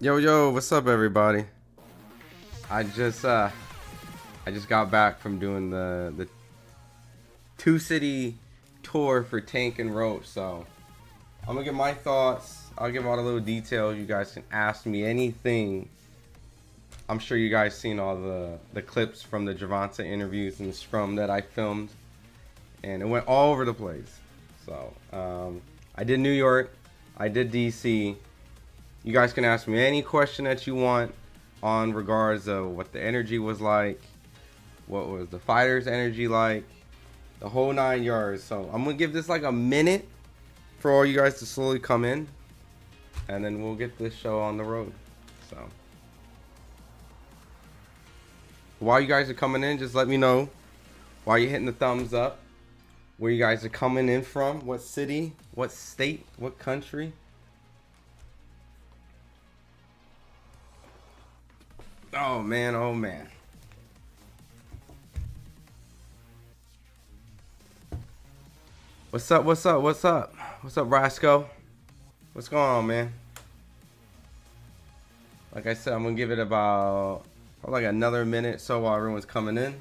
Yo, what's up, everybody? I just got back from doing the two city tour for Tank and Roach, so I'm gonna give my thoughts. I'll give all the little details. You guys can ask me anything. I'm sure you guys seen all the clips from the Gervonta interviews and the scrum that I filmed, and it went all over the place. So I did New York, I did DC. You guys can ask me any question that you want on regards of what the energy was like, what was the fighters' energy like, the whole 9 yards. So I'm gonna give this like a minute for all you guys to slowly come in, and then we'll get this show on the road. So while you guys are coming in, just let me know while you're hitting the thumbs up where you guys are coming in from, what city, what state, what country. Oh man, oh man. What's up, Rasco? What's going on, man? Like I said, I'm gonna give it about like another minute so while everyone's coming in.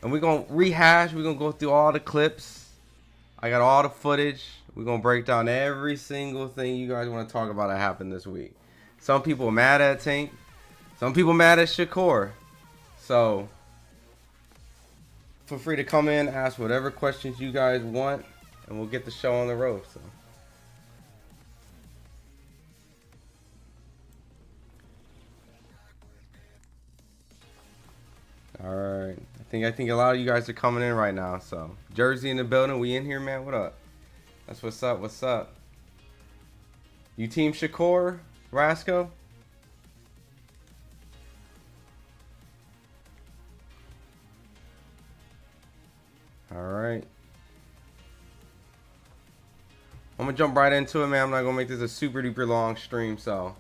And we're gonna rehash, we're gonna go through all the clips. I got all the footage. We're gonna break down every single thing you guys wanna talk about that happened this week. Some people are mad at Tank. Some people mad at Shakur. So feel free to come in, ask whatever questions you guys want, and we'll get the show on the road. So all right. I think a lot of you guys are coming in right now. So Jersey in the building, we in here, man. What up? That's what's up. What's up? You team Shakur, Rasco? All right. I'm gonna jump right into it, man. I'm not gonna make this a super duper long stream, so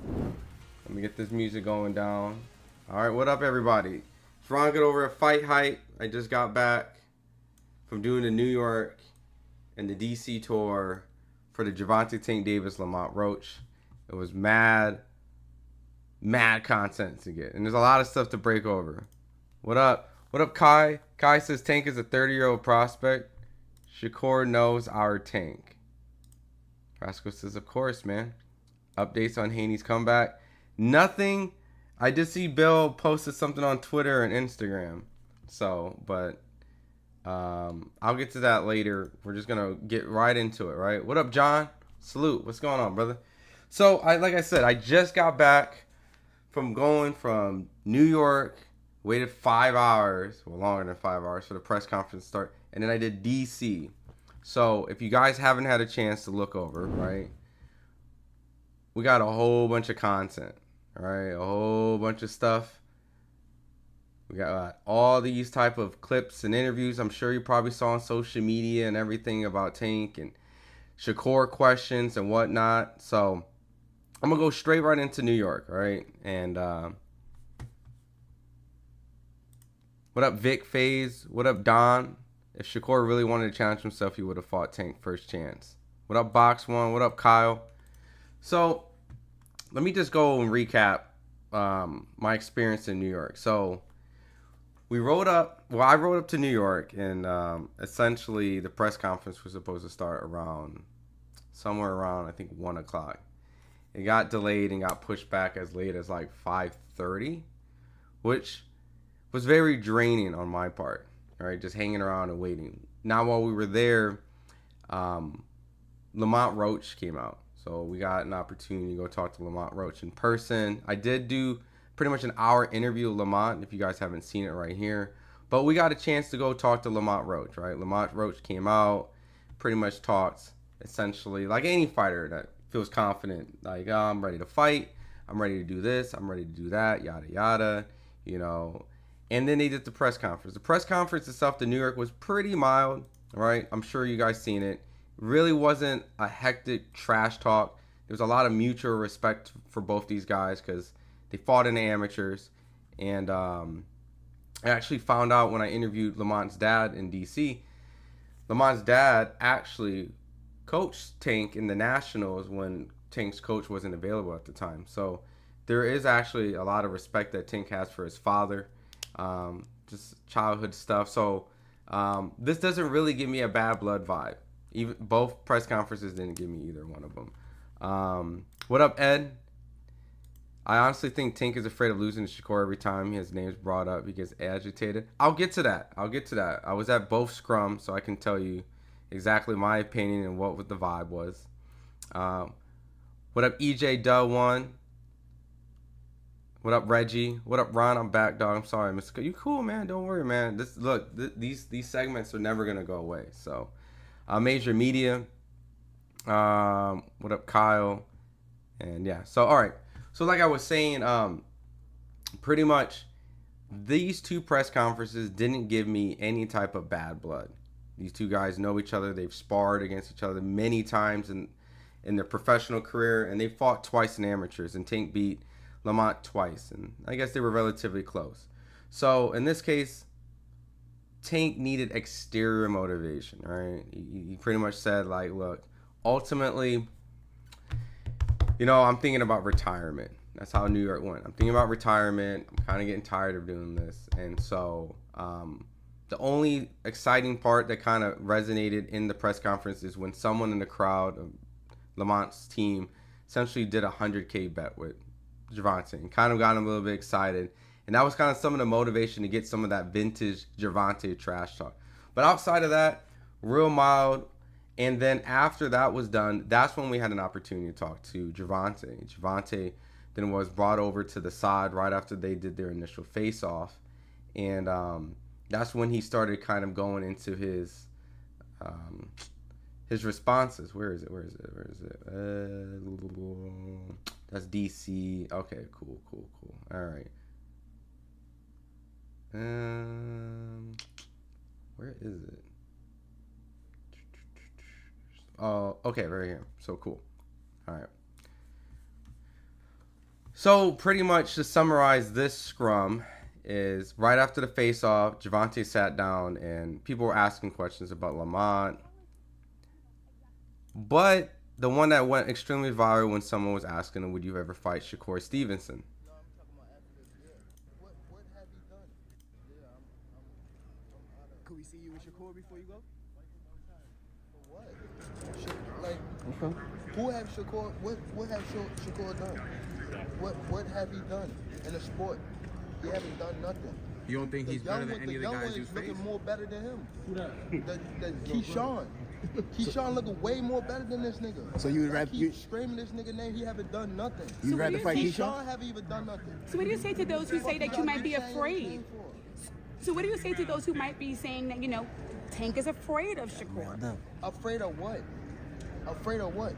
let me get this music going down. All right, what up, everybody? It's Ron Good over at FightHype. I just got back from doing the New York and the DC tour for the Gervonta Tank Davis Lamont Roach. It was mad content to get, and there's a lot of stuff to break over. What up? What up, Kai? Kai says Tank is a 30-year-old prospect. Shakur knows our Tank. Rascal says, of course, man. Updates on Haney's comeback. Nothing. I did see Bill posted something on Twitter and Instagram. So, but I'll get to that later. We're just going to get right into it, right? What up, John? Salute. What's going on, brother? So, like I said, I just got back from going from New York. Waited 5 hours, well, longer than 5 hours for the press conference start. And then I did DC. So if you guys haven't had a chance to look over, right, we got a whole bunch of content, right? A whole bunch of stuff. We got all these type of clips and interviews I'm sure you probably saw on social media and everything about Tank and Shakur questions and whatnot. So I'm going to go straight right into New York, right? And what up, Vic FaZe? What up, Don? If Shakur really wanted to challenge himself, he would have fought Tank first chance. What up, Box One? What up, Kyle? So, let me just go and recap my experience in New York. So, I rode up to New York, and essentially the press conference was supposed to start somewhere around, I think, 1 o'clock. It got delayed and got pushed back as late as like 5:30, which was very draining on my part, right? Just hanging around and waiting. Now, while we were there, Lamont Roach came out. So we got an opportunity to go talk to Lamont Roach in person. I did do pretty much an hour interview with Lamont, if you guys haven't seen it right here. But we got a chance to go talk to Lamont Roach, right? Lamont Roach came out, pretty much talked essentially like any fighter that feels confident. Like, oh, I'm ready to fight. I'm ready to do this. I'm ready to do that, yada, yada, you know. And then they did the press conference. The press conference itself in New York was pretty mild, right? I'm sure you guys seen it. Really wasn't a hectic trash talk. There was a lot of mutual respect for both these guys because they fought in the amateurs. And I actually found out when I interviewed Lamont's dad in DC, Lamont's dad actually coached Tank in the Nationals when Tank's coach wasn't available at the time. So there is actually a lot of respect that Tank has for his father, just childhood stuff. So this doesn't really give me a bad blood vibe. Even both press conferences didn't give me either one of them. What up, Ed? I honestly think Tank is afraid of losing to Shakur every time his name's brought up. He gets agitated. I'll get to that. I was at both scrums, so I can tell you exactly my opinion and what the vibe was. What up, EJ Duh1? What up, Reggie? What up, Ron? I'm back, dog. I'm sorry, Mr. You cool, man? Don't worry, man. These segments are never gonna go away. So, Major Media. What up, Kyle? And yeah. So, all right. So, like I was saying, pretty much these two press conferences didn't give me any type of bad blood. These two guys know each other. They've sparred against each other many times in their professional career, and they fought twice in amateurs. And Tank beat Lamont twice, and I guess they were relatively close. So in this case, Tank needed exterior motivation, right? He pretty much said, like, look, ultimately, I'm thinking about retirement. That's how New York went. I'm thinking about retirement. I'm kind of getting tired of doing this. And so the only exciting part that kind of resonated in the press conference is when someone in the crowd of Lamont's team essentially did a 100K bet with Gervonta and kind of got him a little bit excited. And that was kind of some of the motivation to get some of that vintage Gervonta trash talk. But outside of that, real mild. And then after that was done, that's when we had an opportunity to talk to Gervonta. Gervonta then was brought over to the side right after they did their initial face-off. And that's when he started kind of going into his responses. Where is it? That's DC. Okay, cool. All right. Where is it? Oh, okay, right here. So cool. All right. So pretty much to summarize this scrum is right after the face-off, Gervonta sat down and people were asking questions about Lamont. But the one that went extremely viral when someone was asking him, would you ever fight Shakur Stevenson? No, I'm talking about after this. Yeah. What have you done? Yeah, I'm out of. Could we see you with Shakur before you go? For what? Like, okay. Who have Shakur? What have Shakur done? What have he done in the sport? He haven't done nothing. You don't think he's better than any of the guys you face? The young one is looking more better than him. Who that? The Keyshawn. Keyshawn looking way more better than this nigga. So you would rather keep screaming this nigga name? He haven't done nothing. You would rather fight Keyshawn? Keyshawn haven't even done nothing. So what do you say to those who say that you might be afraid? So what do you say to those who might be saying that Tank is afraid of Shakur? No. Afraid of what? Afraid of what?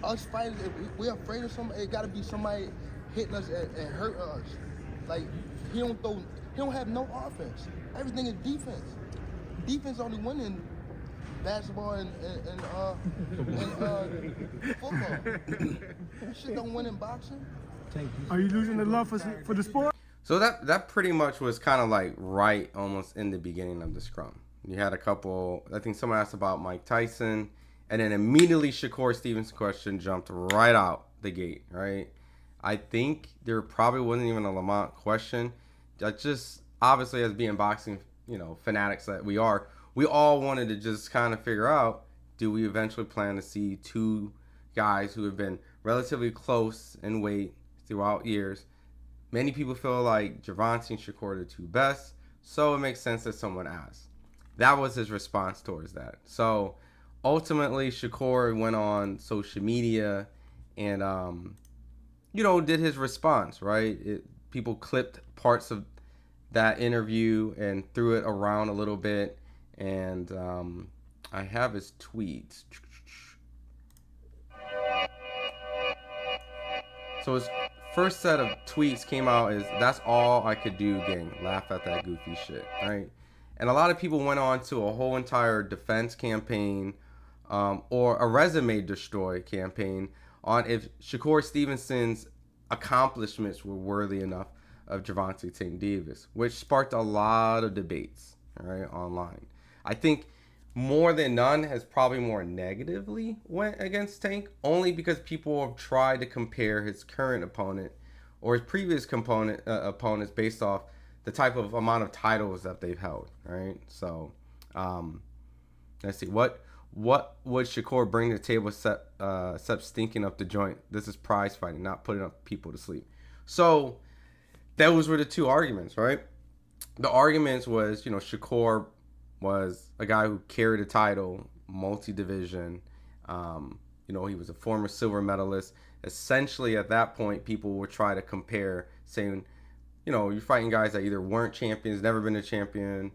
Us fighters, if we're afraid of somebody, it gotta be somebody hitting us and hurting us. Like he don't have no offense. Everything is defense. Defense only winning basketball and football. Shit don't win in boxing. Are you losing the love for the sport? So that pretty much was kind of like right almost in the beginning of the scrum. You had a couple, I think someone asked about Mike Tyson, and then immediately Shakur Stevenson question jumped right out the gate, right? I think there probably wasn't even a Lamont question. That just, obviously as being boxing, fanatics that we are, we all wanted to just kind of figure out, do we eventually plan to see two guys who have been relatively close in weight throughout years? Many people feel like Gervonta and Shakur are the two best, so it makes sense that someone asked. That was his response towards that. So ultimately, Shakur went on social media and, did his response, right? People clipped parts of that interview and threw it around a little bit. And I have his tweets. So his first set of tweets came out is, "That's all I could do, gang. Laugh at that goofy shit," right? And a lot of people went on to a whole entire defense campaign or a resume destroy campaign on if Shakur Stevenson's accomplishments were worthy enough of Gervonta Tank Davis, which sparked a lot of debates, right, online. I think more than none has probably more negatively went against Tank, only because people have tried to compare his current opponent or his previous opponents based off the type of amount of titles that they've held, right? So, let's see. What would Shakur bring to the table except stinking up the joint? This is prize fighting, not putting up people to sleep. So, those were the two arguments, right? The arguments was, Shakur was a guy who carried a title, multi-division. He was a former silver medalist. Essentially, at that point, people would try to compare, saying, you're fighting guys that either weren't champions, never been a champion.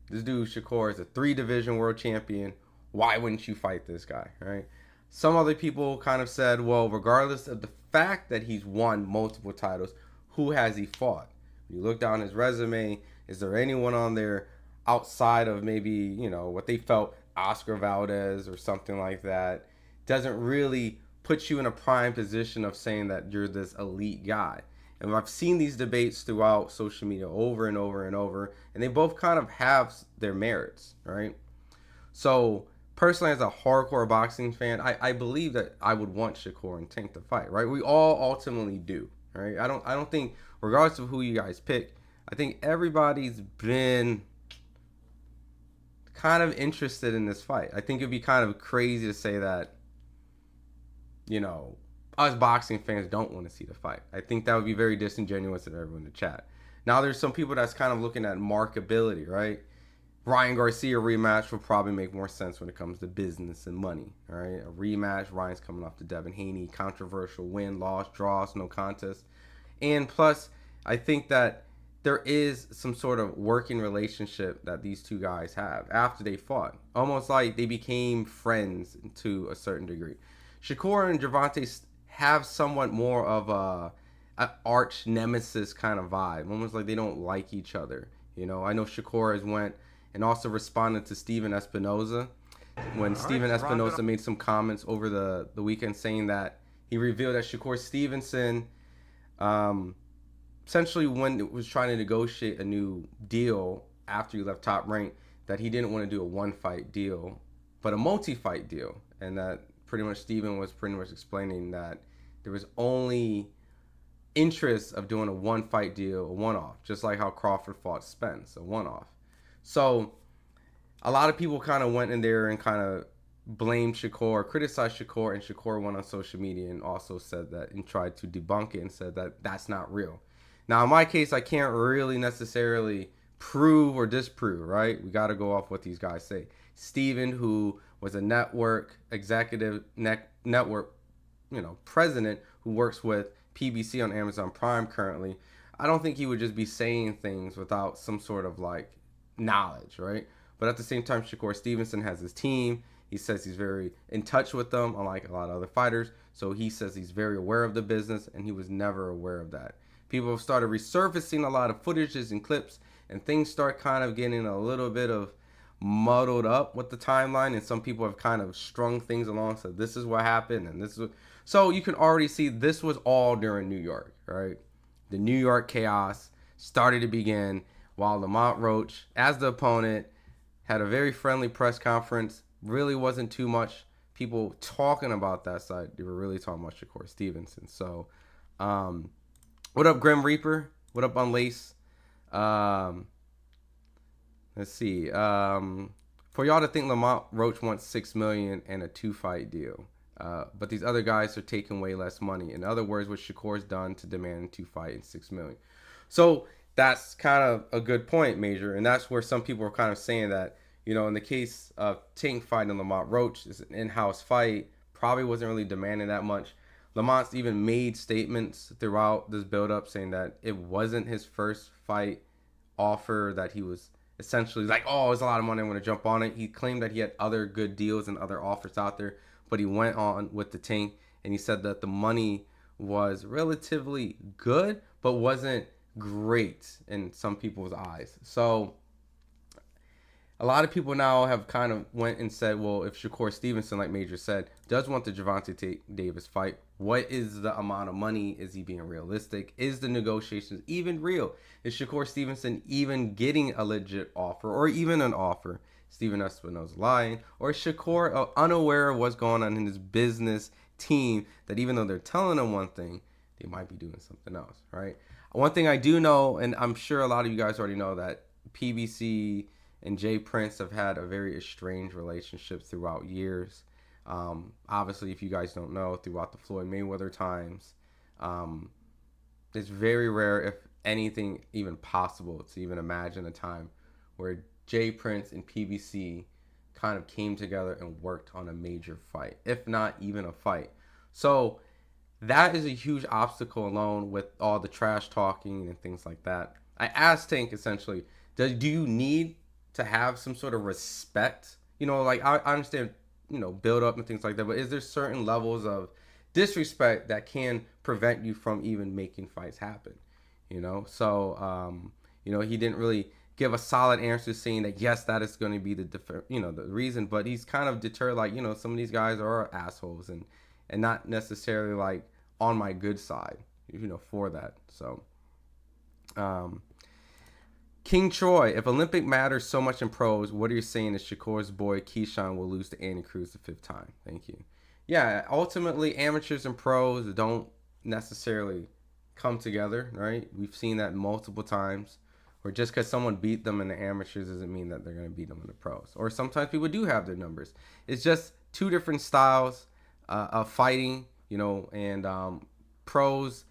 This dude, Shakur, is a 3-division world champion. Why wouldn't you fight this guy, right? Some other people kind of said, well, regardless of the fact that he's won multiple titles, who has he fought? When you look down his resume, is there anyone on there outside of maybe, what they felt Oscar Valdez or something like that? Doesn't really put you in a prime position of saying that you're this elite guy. And I've seen these debates throughout social media over and over and over, and they both kind of have their merits, right? So personally, as a hardcore boxing fan, I believe that I would want Shakur and Tank to fight, right? We all ultimately do, right? I don't think, regardless of who you guys pick, I think everybody's been kind of interested in this fight. I think it'd be kind of crazy to say that, us boxing fans don't want to see the fight. I think that would be very disingenuous of everyone in the chat. Now, there's some people that's kind of looking at markability, right? Ryan Garcia rematch will probably make more sense when it comes to business and money, all right? A rematch, Ryan's coming off the Devin Haney, controversial win, loss, draws, no contest. And plus, I think that there is some sort of working relationship that these two guys have after they fought. Almost like they became friends to a certain degree. Shakur and Gervonta have somewhat more of an arch nemesis kind of vibe. Almost like they don't like each other. I know Shakur has went and also responded to Steven Espinoza when Steven Espinoza made some comments over the weekend saying that he revealed that Shakur Stevenson, essentially when it was trying to negotiate a new deal after he left Top Rank, that he didn't want to do a one-fight deal, but a multi-fight deal. And that pretty much Steven was pretty much explaining that there was only interest of doing a one-fight deal, a one-off, just like how Crawford fought Spence, a one-off. So a lot of people kind of went in there and kind of blamed Shakur, criticized Shakur, and Shakur went on social media and also said that and tried to debunk it and said that that's not real. Now, in my case, I can't really necessarily prove or disprove, right? We got to go off what these guys say. Steven, who was a network executive, network, president who works with PBC on Amazon Prime currently, I don't think he would just be saying things without some sort of knowledge, right? But at the same time, Shakur Stevenson has his team. He says he's very in touch with them, unlike a lot of other fighters. So he says he's very aware of the business, and he was never aware of that. People have started resurfacing a lot of footages and clips, and things start kind of getting a little bit of muddled up with the timeline, and some people have kind of strung things along. So this is what happened, and this is what... So you can already see this was all during New York, right? The New York chaos started to begin while Lamont Roach, as the opponent, had a very friendly press conference. Really wasn't too much people talking about that side. They were really talking about Shakur Stevenson. So, what up, Grim Reaper? What up, Unlace? Let's see. For y'all to think Lamont Roach wants $6 million and a 2-fight deal, but these other guys are taking way less money. In other words, what Shakur's done to demand 2-fight and $6 million. So that's kind of a good point, Major, and that's where some people are kind of saying that, in the case of Tank fighting Lamont Roach, it's an in-house fight, probably wasn't really demanding that much. Lamont's even made statements throughout this build-up saying that it wasn't his first fight offer, that he was essentially like, oh, it's a lot of money, I'm going to jump on it. He claimed that he had other good deals and other offers out there, but he went on with the Tank, and he said that the money was relatively good, but wasn't great in some people's eyes. So a lot of people now have kind of went and said, well, if Shakur Stevenson, like Major said, does want the Gervonta Davis fight, what is the amount of money? Is he being realistic? Is the negotiations even real? Is Shakur Stevenson even getting a legit offer or even an offer Steven Espinosa lying, or is Shakur unaware of what's going on in his business team, that even though they're telling him one thing, they might be doing something else, right? One thing I do know, and I'm sure a lot of you guys already know, that PBC and Jay Prince have had a very estranged relationship throughout years. Obviously, if you guys don't know, throughout the Floyd Mayweather times, it's very rare, if anything even possible, to even imagine a time where Jay Prince and PBC kind of came together and worked on a major fight, if not even a fight. So that is a huge obstacle alone, with all the trash talking and things like that. I asked Tank essentially, do you need to have some sort of respect? You know, like I understand, you know, build up and things like that, but is there certain levels of disrespect that can prevent you from even making fights happen? You know, so you know, he didn't really give a solid answer saying that yes, that is going to be the reason, but he's kind of deterred, like, you know, some of these guys are assholes and not necessarily like on my good side, you know, for that. So King Troy, if Olympic matters so much in pros, what are you saying is Shakur's boy Keyshawn will lose to Andy Cruz the 5th time? Thank you. Yeah, ultimately amateurs and pros don't necessarily come together, right? We've seen that multiple times, or just because someone beat them in the amateurs doesn't mean that they're going to beat them in the pros. Or sometimes people do have their numbers. It's just two different styles of fighting, you know, and pros,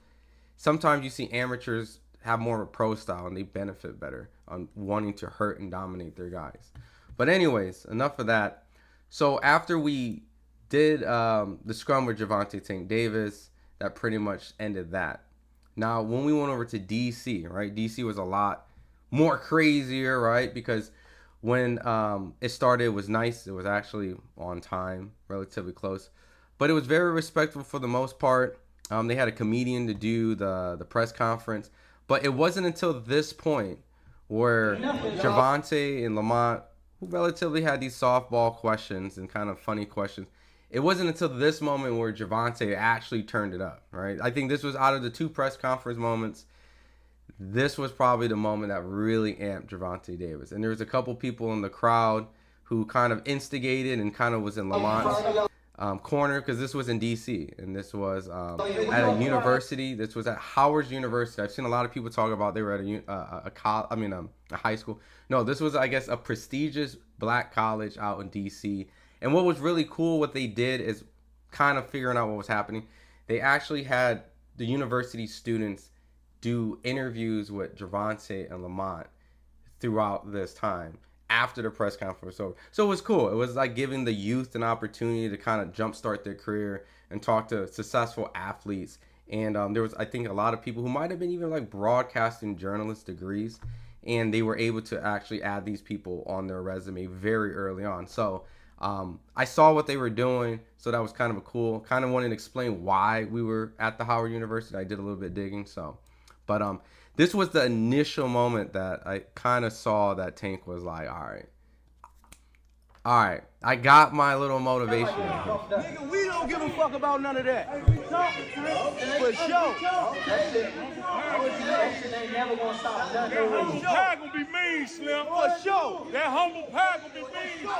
sometimes you see amateurs have more of a pro style and they benefit better on wanting to hurt and dominate their guys. But anyways, enough of that. So after we did the scrum with Gervonta Tank Davis, that pretty much ended that. Now, when we went over to DC, right, DC was a lot more crazier, right, because when it started, it was nice. It was actually on time, relatively close, but it was very respectful for the most part. They had a comedian to do the press conference, but it wasn't until this point where Gervonta and Lamont, who relatively had these softball questions and kind of funny questions, it wasn't until this moment where Gervonta actually turned it up, right? I think this was, out of the two press conference moments, this was probably the moment that really amped Gervonta Davis. And there was a couple people in the crowd who kind of instigated and kind of was in Lamont's corner, because this was in DC and this was at a university. This was at Howard University. I've seen a lot of people talk about they were at a high school. No, this was, I guess, a prestigious black college out in DC. And what was really cool, what they did is kind of figuring out what was happening. They actually had the university students do interviews with Gervonta and Lamont throughout this time after the press conference was over. So it was cool. It was like giving the youth an opportunity to kind of jumpstart their career and talk to successful athletes. And there was, I think, a lot of people who might have been even like broadcasting journalist degrees, and they were able to actually add these people on their resume very early on. So I saw what they were doing, so that was kind of a cool, kind of wanted to explain why we were at the Howard University. I did a little bit of digging, so, but this was the initial moment that I kind of saw that Tank was like, all right, I got my little motivation. Nigga, we don't give a fuck about none of that. For sure. That humble pack will be mean, Slim. For sure. That humble pack will be mean.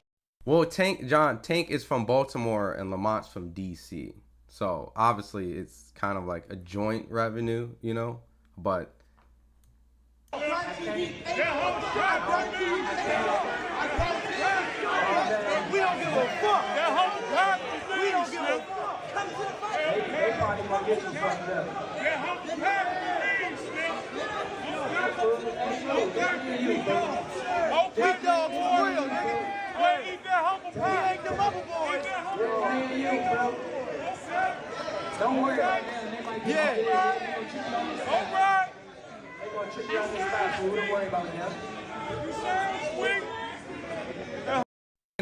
Well, Tank is from Baltimore and Lamont's from DC. So obviously it's kind of like a joint revenue, you know, but That humble pack will be mean. We don't give a fuck. That humble pack will be We mean, don't give a Slim. fuck. Come to the fight. That humble pack will be mean, Slim. Okay, Big dog for real, nigga. well, eat that humble We pack. ain't them other Eat boys. that humble pack. Don't worry about it, man. They might get All right. They're going to trick you out this spot, so we don't worry about it, man. You sound sweet.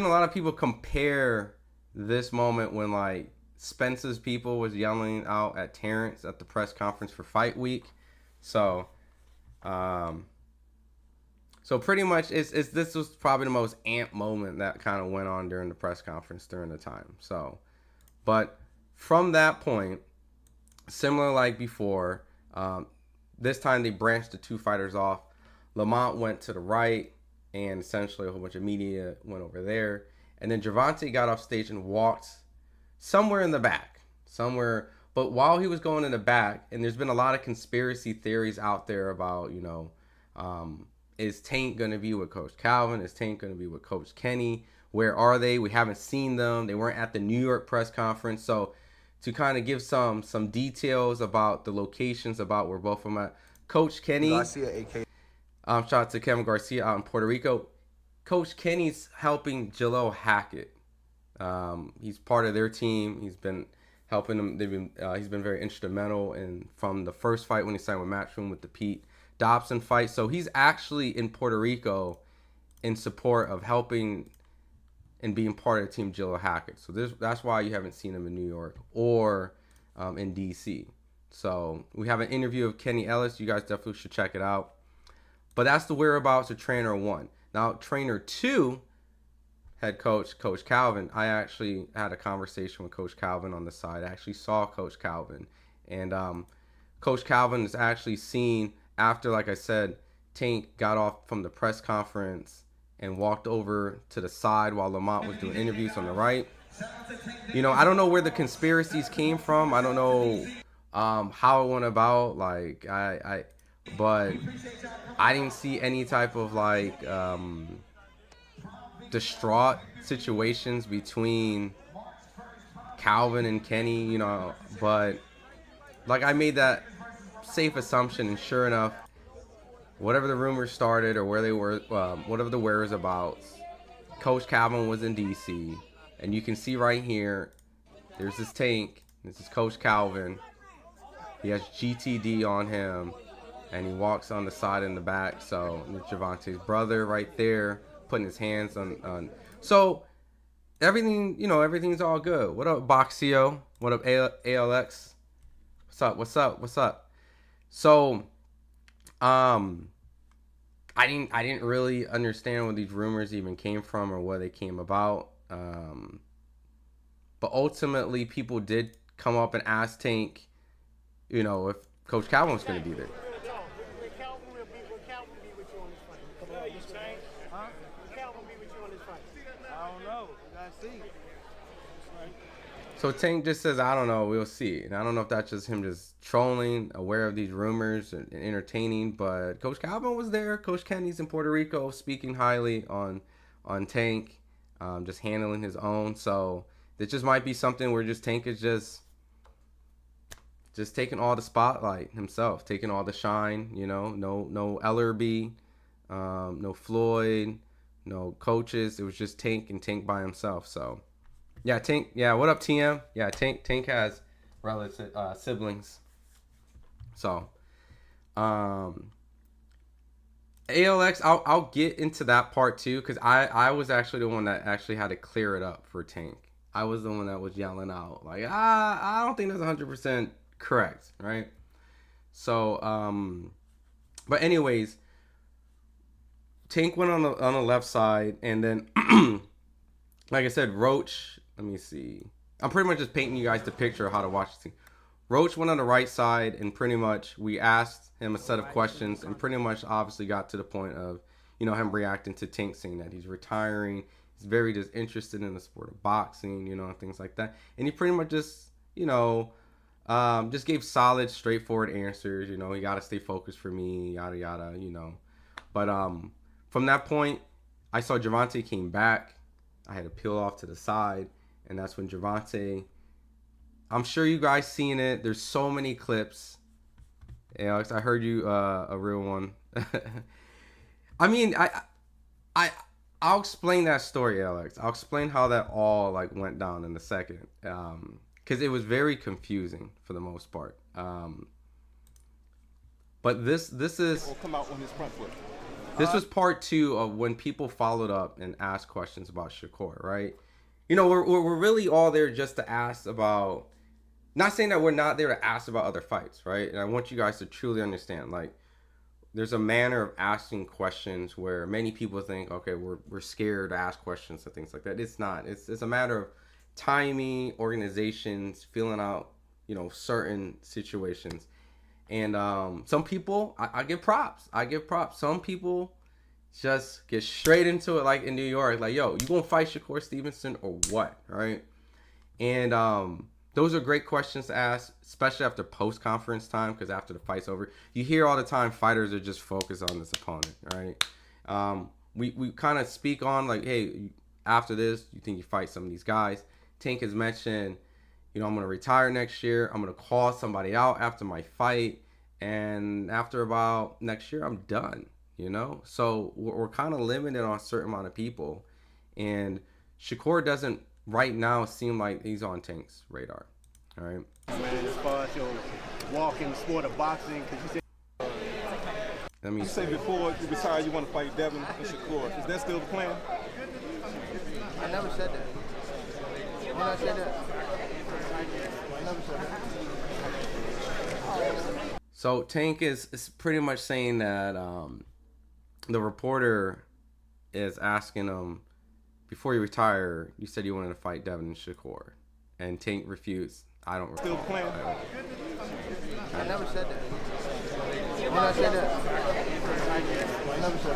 a lot of people compare this moment when like Spence's people was yelling out at Terrence at the press conference for Fight Week. So pretty much this was probably the most amped moment that kind of went on during the press conference during the time. So, but from that point, similar like before, this time they branched the two fighters off. Lamont went to the right and essentially a whole bunch of media went over there. And then Gervonta got off stage and walked somewhere in the back, somewhere. But while he was going in the back, and there's been a lot of conspiracy theories out there about, is Tank going to be with Coach Calvin? Is Tank going to be with Coach Kenny? Where are they? We haven't seen them. They weren't at the New York press conference. So to kind of give some details about the locations, about where both of them at. Coach Kenny. Garcia, AK. Shout out to Kevin Garcia out in Puerto Rico. Coach Kenny's helping Jaleel Hackett. He's part of their team. He's been helping them. He's been very instrumental from the first fight when he signed with Matchroom with the Pete Dobson fight. So he's actually in Puerto Rico in support of helping and being part of the team Jaleel Hackett. So that's why you haven't seen him in New York or in DC. So we have an interview of Kenny Ellis. You guys definitely should check it out. But that's the whereabouts of Trainer 1. Now, Trainer 2, head coach, Coach Calvin, I actually had a conversation with Coach Calvin on the side. I actually saw Coach Calvin. And Coach Calvin is actually seen after, like I said, Tank got off from the press conference and walked over to the side while Lamont was doing interviews on the right. I don't know where the conspiracies came from. I don't know how it went about. But I didn't see any type of distraught situations between Calvin and Kenny, but I made that safe assumption, and sure enough, whatever the rumors started or where they were, whatever the whereabouts, Coach Calvin was in DC, and you can see right here, there's this Tank, this is Coach Calvin, he has GTD on him, and he walks on the side and the back. So Gervonta's brother right there, putting his hands on. So everything, everything's all good. What up, Boxio? What up, ALX? What's up? So, I didn't really understand where these rumors even came from or where they came about. But ultimately, people did come up and ask Tank, if Coach Calvin was going to be there. So Tank just says, I don't know, we'll see. And I don't know if that's just him just trolling, aware of these rumors and entertaining, but Coach Calvin was there. Coach Kenny's in Puerto Rico speaking highly on Tank, just handling his own. So it just might be something where just Tank is just taking all the spotlight himself, taking all the shine, no Ellerby, no Floyd, no coaches. It was just Tank and Tank by himself. So yeah, Tank. Yeah, what up, TM? Yeah, Tank has relatives, siblings. So, ALX, I'll get into that part too, because I was actually the one that actually had to clear it up for Tank. I was the one that was yelling out I don't think that's 100% correct, right? So, but anyways, Tank went on the left side, and then, like I said, Roach. Let me see. I'm pretty much just painting you guys the picture of how to watch the team. Roach went on the right side, and pretty much we asked him a set of questions, and pretty much obviously got to the point of, him reacting to Tank saying that he's retiring. He's very disinterested in the sport of boxing, and things like that. And he pretty much just, just gave solid, straightforward answers. You got to stay focused for me, yada, yada, But from that point, I saw Gervonta came back. I had to peel off to the side. And that's when Gervonta, I'm sure you guys seen it. There's so many clips. Alex, I heard you a real one. I mean, I'll explain that story, Alex. I'll explain how that all went down in a second. Because it was very confusing for the most part. But this is Will come out on his front foot. This was part 2 of when people followed up and asked questions about Shakur, right? We're really all there just to ask about, not saying that we're not there to ask about other fights, right? And I want you guys to truly understand, there's a manner of asking questions where many people think, okay, we're scared to ask questions and things like that. It's not. It's a matter of timing, organizations, feeling out, certain situations. And some people, I give props. Some people, just get straight into it like in New York. Like, yo, you gonna fight Shakur Stevenson or what? Right? And those are great questions to ask, especially after post-conference time, because after the fight's over, you hear all the time fighters are just focused on this opponent, right? We kind of speak on like, hey, after this, you think you fight some of these guys. Tank has mentioned, you know, I'm going to retire next year. I'm going to call somebody out after my fight. And after about next year, I'm done, you know? So we're kind of limited on a certain amount of people. And Shakur doesn't right now seem like he's on Tank's radar, all right? Man, as far as your walk in the sport of boxing, because you said... You say before you retire you want to fight Devin and Shakur. Is that still the plan? I never said that. When I said that, I never said that. So Tank is pretty much saying that the reporter is asking him, before you retire, you said you wanted to fight Devin and Shakur. And Tank refused. I don't still the plan? I never said that. When I said that, I never said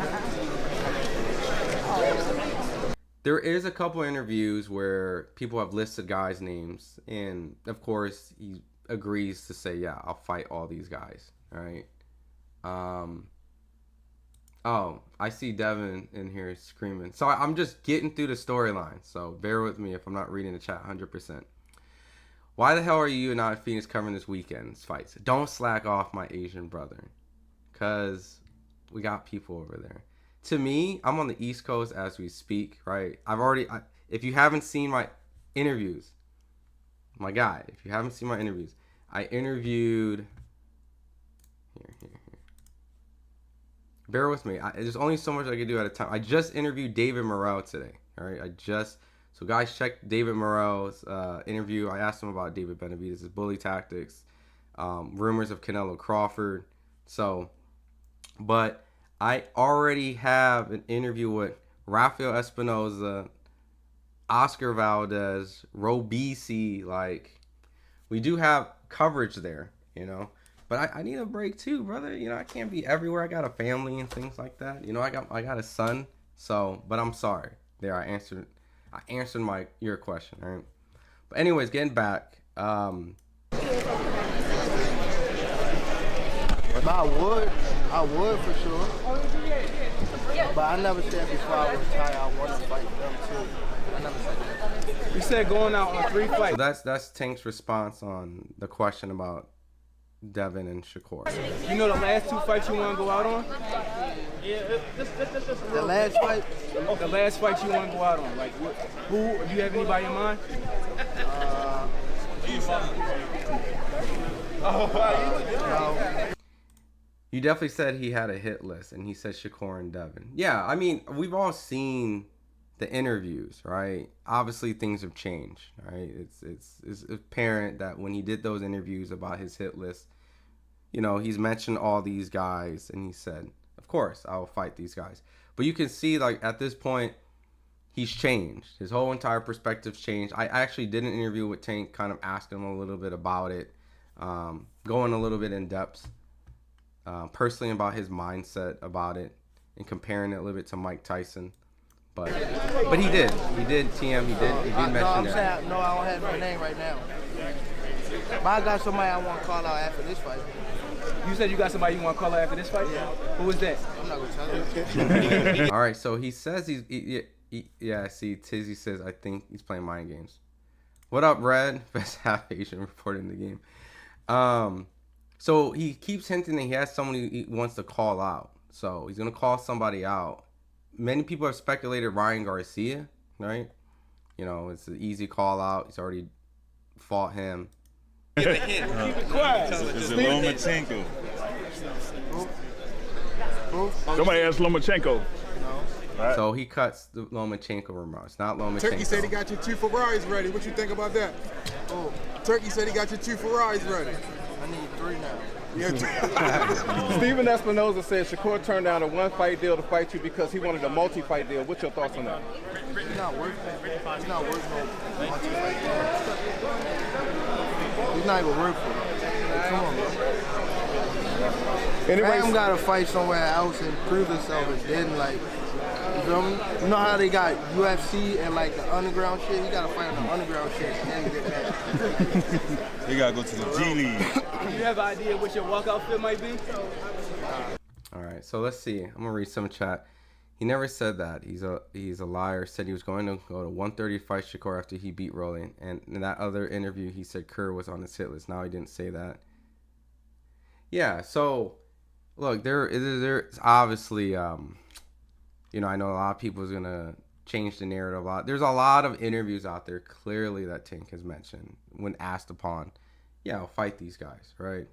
that. There is a couple interviews where people have listed guys' names, and of course he agrees to say, yeah, I'll fight all these guys. All right. Oh, I see Devin in here screaming. So I'm just getting through the storyline. So bear with me if I'm not reading the chat 100%. Why the hell are you not in Phoenix covering this weekend's fights? Don't slack off, my Asian brother. Because we got people over there. To me, I'm on the East Coast as we speak, right? If you haven't seen my interviews, my guy, if you haven't seen my interviews, I interviewed... Here. Bear with me. There's only so much I can do at a time. I just interviewed David Morrell today. All right, so guys, check David Morrell's interview. I asked him about David Benavidez' bully tactics, rumors of Canelo Crawford. But I already have an interview with Rafael Espinoza, Oscar Valdez, Robisi. Like, we do have coverage there, you know. But I need a break too, brother. You know, I can't be everywhere. I got a family and things like that. You know, I got a son. So, but I'm sorry. There, I answered your question, all right? But anyways, getting back. But I would for sure. But I never said before I retire I want to fight them too. I never said that. You said going out on 3 fights. So that's Tank's response on the question about Devin and Shakur. You know the last 2 fights you want to go out on? The last fight? The last fight you want to go out on. Like, who? Do you have anybody in mind? No. You definitely said he had a hit list, and he said Shakur and Devin. Yeah, I mean, we've all seen the interviews, right? Obviously, things have changed, right? It's apparent that when he did those interviews about his hit list, you know, he's mentioned all these guys, and he said, of course, I will fight these guys. But you can see, like, at this point, he's changed. His whole entire perspective's changed. I actually did an interview with Tank, kind of asking him a little bit about it, going a little bit in depth, personally about his mindset about it, and comparing it a little bit to Mike Tyson. But he did TM, he did mention that. No, I don't have my name right now. But I got somebody I want to call out after this fight. You said you got somebody you want to call out after this fight? Yeah. Who is that? I'm not going to tell you. All right, so he says yeah, see, Tizzy says, I think he's playing mind games. What up, Red? Best half Asian reporting the game. So he keeps hinting that he has someone he wants to call out. So he's going to call somebody out. Many people have speculated Ryan Garcia, right? You know, it's an easy call out. He's already fought him. Keep it quiet. Is it Lomachenko? Somebody asked Lomachenko. Right. So he cuts the Lomachenko remarks, not Lomachenko. Turkey said he got your 2 Ferraris ready. What you think about that? Oh. Turkey said he got your 2 Ferraris ready. I need 3 now. Steven Espinoza said Shakur turned down a 1-fight deal to fight you because he wanted a multi-fight deal. What's your thoughts on that? He's not worth it. He's not worth no multi-fight deal. He's not even worth it. Come on, bro. Ram gotta fight somewhere else and prove himself, and then like, you feel me? You know how they got UFC and like the underground shit? He gotta fight on the underground shit and then get that. You gotta go to the G League. You have an idea what your walkout fit might be? All right, so let's see. I'm gonna read some chat. He never said that. He's a liar. Said he was going to go to 130 fight Shakur after he beat Rolling. And in that other interview, he said Kerr was on his hit list. Now he didn't say that. Yeah. So, look, there's obviously, you know, I know a lot of people is gonna change the narrative a lot. There's a lot of interviews out there clearly that Tank has mentioned when asked upon, yeah, I'll fight these guys, right?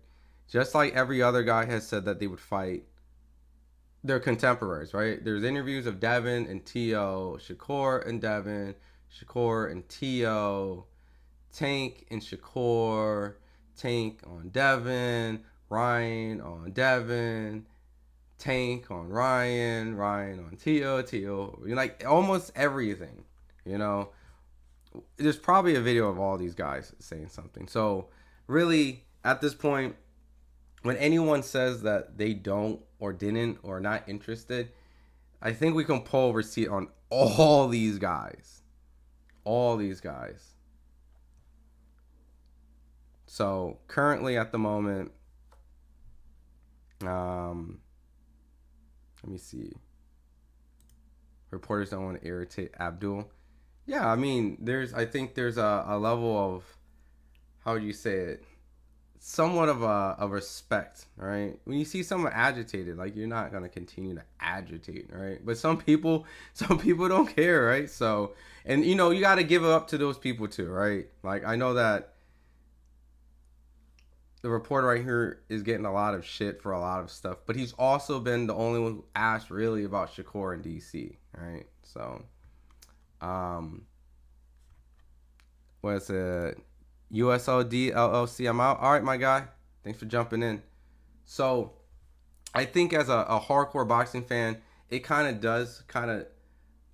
Just like every other guy has said that they would fight their contemporaries, right? There's interviews of Devin and T.O., Shakur and Devin, Shakur and T.O., Tank and Shakur, Tank on Devin, Ryan on Devin, Tank on Ryan, Ryan on T.O., T.O., like almost everything, you know? There's probably a video of all these guys saying something. So really, at this point, when anyone says that they don't or didn't or not interested, I think we can pull receipt on all these guys. All these guys. So currently at the moment, let me see. Reporters don't want to irritate Abdul. Yeah, I mean, I think there's a level of, how would you say it? Somewhat of a respect, right? When you see someone agitated, like, you're not gonna continue to agitate, right? But some people don't care, right? So, and you know, you got to give it up to those people too, right? Like, I know that the reporter right here is getting a lot of shit for a lot of stuff, but he's also been the only one who asked really about Shakur in DC, right? So, what's it? USOD LLC, I'm out. All right, my guy. Thanks for jumping in. So, I think as a hardcore boxing fan, it kind of does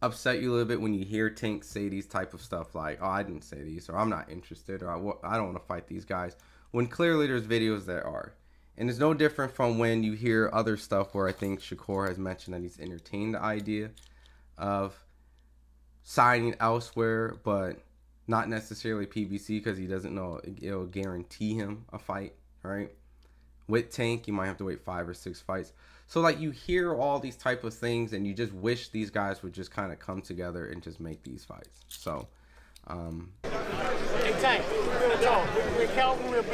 upset you a little bit when you hear Tank say these type of stuff like, oh, I didn't say these, or I'm not interested, or I don't want to fight these guys, when clearly there's videos that are. And it's no different from when you hear other stuff where I think Shakur has mentioned that he's entertained the idea of signing elsewhere, but not necessarily PBC, because he doesn't know it'll guarantee him a fight, right? With Tank, you might have to wait 5 or 6 fights. So, like, you hear all these type of things, and you just wish these guys would just kind of come together and just make these fights. So, Hey, Tank, we're gonna talk. When Calvin will be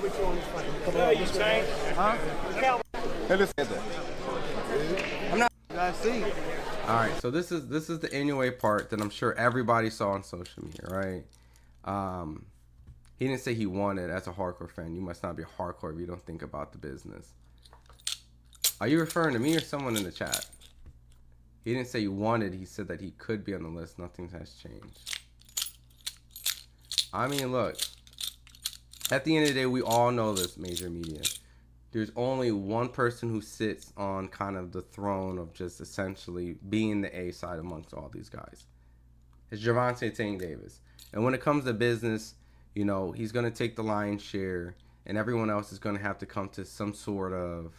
with you on this fight. Come on, you Tank. Huh? Calvin. I'm not. You gotta see. all right, so this is the anyway part that I'm sure everybody saw on social media, right? He didn't say he wanted. As a hardcore fan, you must not be hardcore if you don't think about the business. Are you referring to me or someone in the chat? He didn't say he wanted. He said that he could be on the list. Nothing has changed. I mean, look. At the end of the day, we all know this, major media. There's only one person who sits on kind of the throne of just essentially being the A side amongst all these guys. It's Gervonta Tank Davis. And when it comes to business, you know, he's going to take the lion's share, and everyone else is going to have to come to some sort of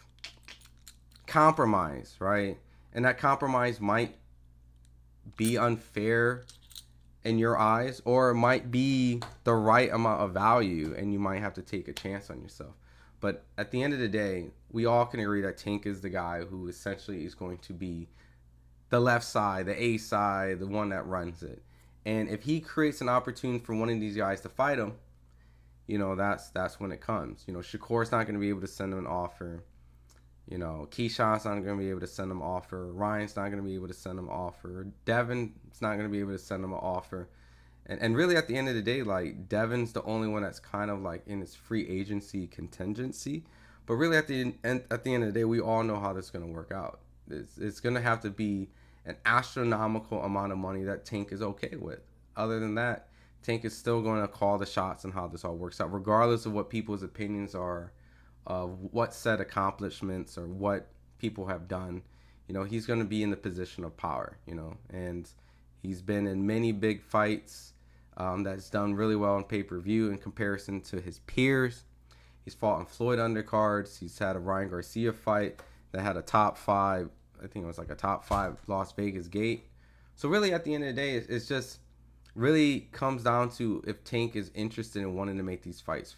compromise, right? And that compromise might be unfair in your eyes, or it might be the right amount of value, and you might have to take a chance on yourself. But at the end of the day, we all can agree that Tank is the guy who essentially is going to be the left side, the A side, the one that runs it. And if he creates an opportunity for one of these guys to fight him, you know, that's when it comes. You know, Shakur's not going to be able to send him an offer. You know, Keyshawn's not going to be able to send him an offer. Ryan's not going to be able to send him an offer. Devin's not going to be able to send him an offer. And really, at the end of the day, like, Devin's the only one that's kind of like in his free agency contingency. But really, at the end of the day, we all know how this is going to work out. It's going to have to be an astronomical amount of money that Tank is okay with. Other than that, Tank is still going to call the shots on how this all works out, regardless of what people's opinions are of what said accomplishments or what people have done. You know, he's going to be in the position of power, you know, and he's been in many big fights that's done really well on pay-per-view in comparison to his peers. He's fought on Floyd undercards. He's had a Ryan Garcia fight that had a top 5. I think it was like a top 5 Las Vegas gate. So really, at the end of the day, it's just really comes down to if Tank is interested in wanting to make these fights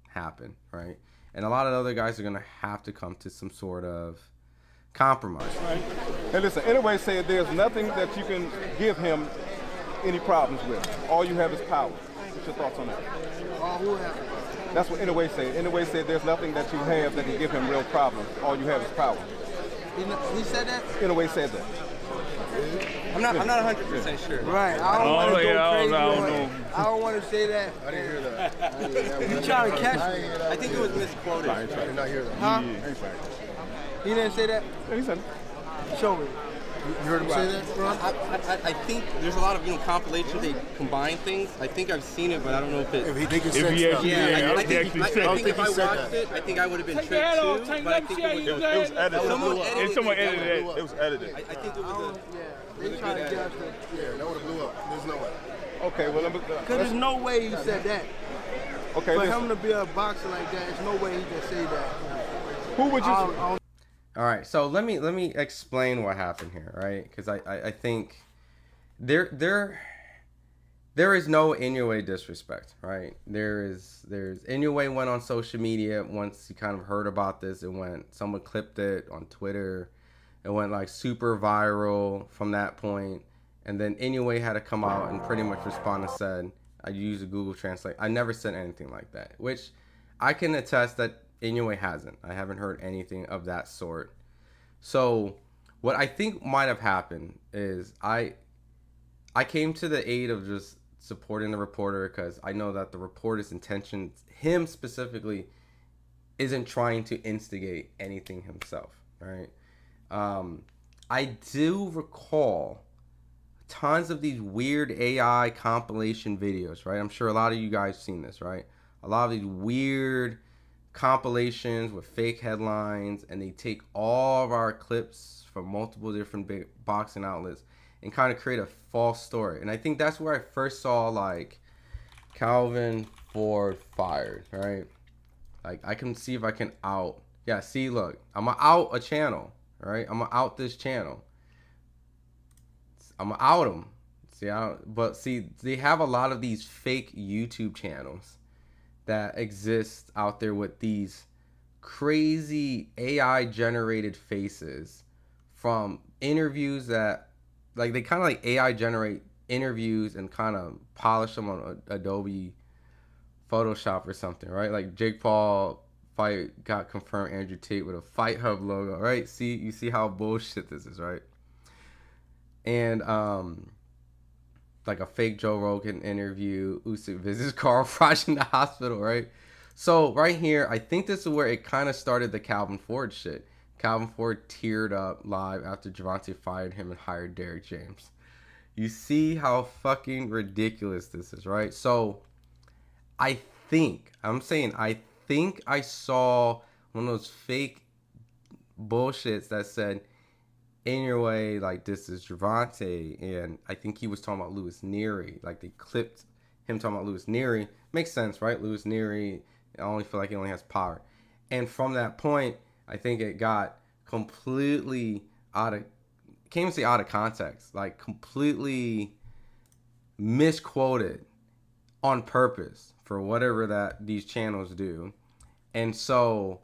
happen, right? And a lot of other guys are gonna have to come to some sort of compromise. Right. And listen, anyway, said there's nothing that you can give him any problems with. All you have is power. What's your thoughts on that? Who has it? That's what Anyway said. Anyway said there's nothing that you have that can give him real problems. All you have is power. He said that? Anyway said that. I'm not 100% sure. Right. I don't want to go crazy. I don't want to say that. I didn't hear that. You trying to catch me? I think it was misquoted. I did not hear that. Huh? He didn't say that? Yeah, he said it. Show me. You heard him say that, bro? I think there's a lot of compilations. They combine things. I think I've seen it, but I don't know if it. If he think it's If sex he stuff. actually, I think if I he said watched that. it, I think I would have been Take tricked your head too. off, Tank. But I Let me think see how it you was. do It was edited. Someone edited it. It was edited. I think it was. They trying to get us to. Yeah, that would have blew up. There's no way. Okay, well, Because there's no way he said that. okay, For listen. him to be a boxer like that, there's no way he can say that. Who would you? All right, so let me explain what happened here, right? Because I think there is no Inoue disrespect, right? There's Inoue went on social media once he kind of heard about this. Someone clipped it on Twitter. It went like super viral from that point, and then Inoue had to come out and pretty much respond and said, I used a Google Translate. I never said anything like that, which I can attest that Inoue hasn't. I haven't heard anything of that sort. So what I think might have happened is I came to the aid of just supporting the reporter because I know that the reporter's intention, him specifically, isn't trying to instigate anything himself, right? I do recall tons of these weird AI compilation videos, right? I'm sure a lot of you guys seen this, right? A lot of these weird compilations with fake headlines, and they take all of our clips from multiple different big boxing outlets and kind of create a false story. And I think that's where I first saw like Calvin Ford fired, right? Like I can see if I can out. Yeah, see, look, I'm gonna out a channel, right? I'm gonna out this channel. I'm gonna out them. See, they have a lot of these fake YouTube channels that exist out there with these crazy AI generated faces from interviews that like they kind of like AI generate interviews and kind of polish them on Adobe Photoshop or something, right? Like Jake Paul fight got confirmed Andrew Tate with a FightHype logo, right? You see how bullshit this is, right? And like a fake Joe Rogan interview, Usyk visits Carl Froch in the hospital, right? So right here, I think this is where it kind of started the Calvin Ford shit. Calvin Ford teared up live after Gervonta fired him and hired Derrick James. You see how fucking ridiculous this is, right? So I think I saw one of those fake bullshits that said, in your way, like this is Gervonta, and I think he was talking about Louis Neary. Like they clipped him talking about Louis Neary. Makes sense, right? Louis Neary, I only feel like he only has power. And from that point, I think it got completely can't even say out of context, like completely misquoted on purpose for whatever that these channels do. And so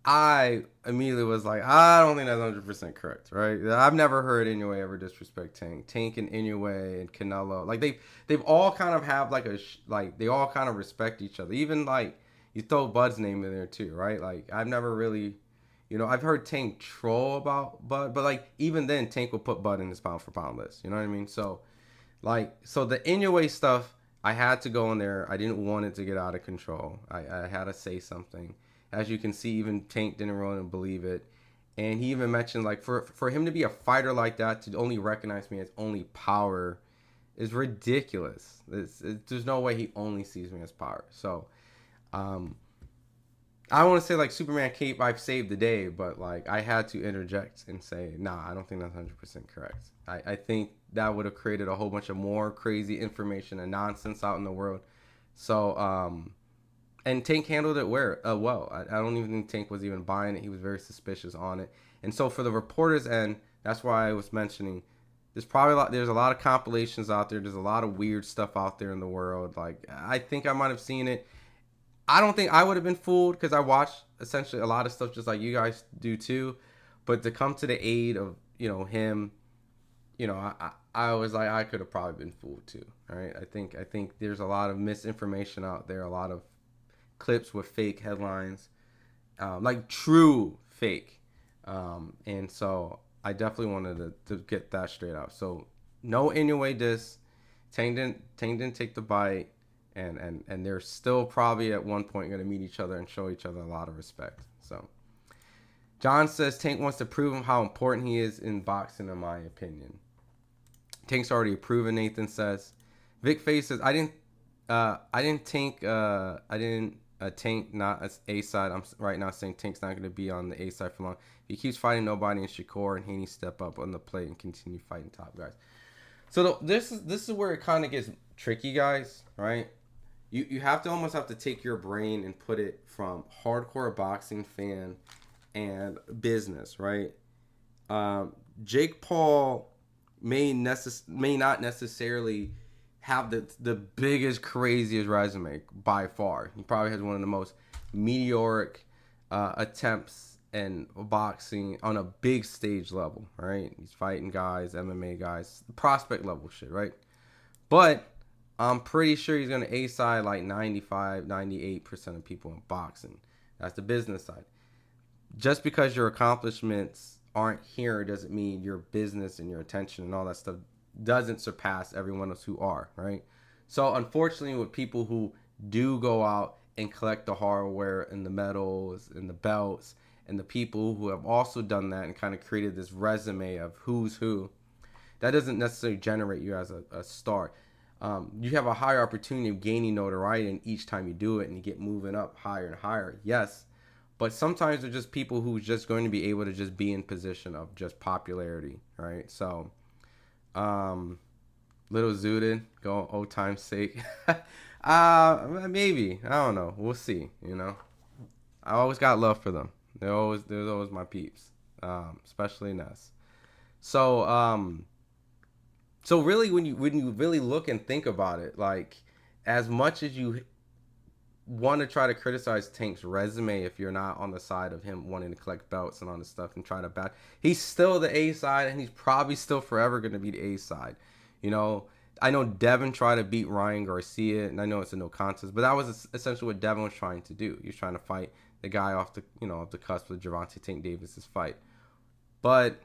I immediately was like, I don't think that's 100% correct, right? I've never heard Inoue ever disrespect Tank. Tank and Inoue and Canelo, like they've all kind of have like they all kind of respect each other. Even like you throw Bud's name in there too, right? Like I've never really, I've heard Tank troll about Bud, but like even then Tank would put Bud in his pound for pound list. You know what I mean? So the Inoue stuff, I had to go in there. I didn't want it to get out of control. I had to say something. As you can see, even Tank didn't really believe it. And he even mentioned, like, for him to be a fighter like that, to only recognize me as only power is ridiculous. There's no way he only sees me as power. So, I want to say, like, Superman Cape, I've saved the day. But, like, I had to interject and say, nah, I don't think that's 100% correct. I think that would have created a whole bunch of more crazy information and nonsense out in the world. So, And Tank handled it well. I don't even think Tank was even buying it. He was very suspicious on it. And so for the reporters end, that's why I was mentioning there's a lot of compilations out there. There's a lot of weird stuff out there in the world. Like, I think I might have seen it. I don't think I would have been fooled because I watched essentially a lot of stuff just like you guys do too. But to come to the aid of, him, I was like, I could have probably been fooled too. All right. I think there's a lot of misinformation out there, a lot of clips with fake headlines, like true fake. And so I definitely wanted to get that straight out. So no Inoue diss. Tank didn't take the bite, and they're still probably at one point going to meet each other and show each other a lot of respect. So John says Tank wants to prove him how important he is in boxing, in my opinion. Tank's already proven. Nathan says. Vic Face says I didn't Tank not as A side. I'm right now saying Tank's not going to be on the A side for long. If he keeps fighting nobody and Shakur and Haney step up on the plate and continue fighting top guys. So this is where it kind of gets tricky, guys. Right? You have to take your brain and put it from hardcore boxing fan and business. Right? Jake Paul may not necessarily have the biggest, craziest resume by far. He probably has one of the most meteoric attempts in boxing on a big stage level, right? He's fighting guys, MMA guys, prospect level shit, right? But I'm pretty sure he's going to A-side like 95, 98% of people in boxing. That's the business side. Just because your accomplishments aren't here doesn't mean your business and your attention and all that stuff doesn't surpass everyone else who are, right? So unfortunately, with people who do go out and collect the hardware and the medals and the belts, and the people who have also done that and kind of created this resume of who's who, that doesn't necessarily generate you as a star. You have a higher opportunity of gaining notoriety and each time you do it, and you get moving up higher and higher, yes. But sometimes they're just people who's just going to be able to just be in position of just popularity, right? So Little Zooted, go old time's sake. Maybe. I don't know. We'll see, I always got love for them. They're always my peeps. Especially Ness. So really when you really look and think about it, like, as much as you want to try to criticize Tank's resume, if you're not on the side of him wanting to collect belts and all this stuff and try to bat, he's still the A side, and he's probably still forever going to be the A side. I know Devin tried to beat Ryan Garcia, and I know it's a no contest, but that was essentially what Devin was trying to do. He was trying to fight the guy off the cusp of Gervonta Tank Davis's fight. But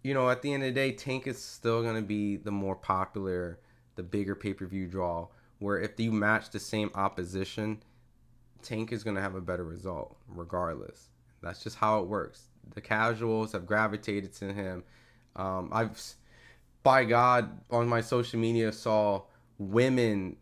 at the end of the day, Tank is still going to be the more popular, the bigger pay-per-view draw, where if you match the same opposition, Tank is going to have a better result regardless. That's just how it works. The casuals have gravitated to him. By God, on my social media, saw women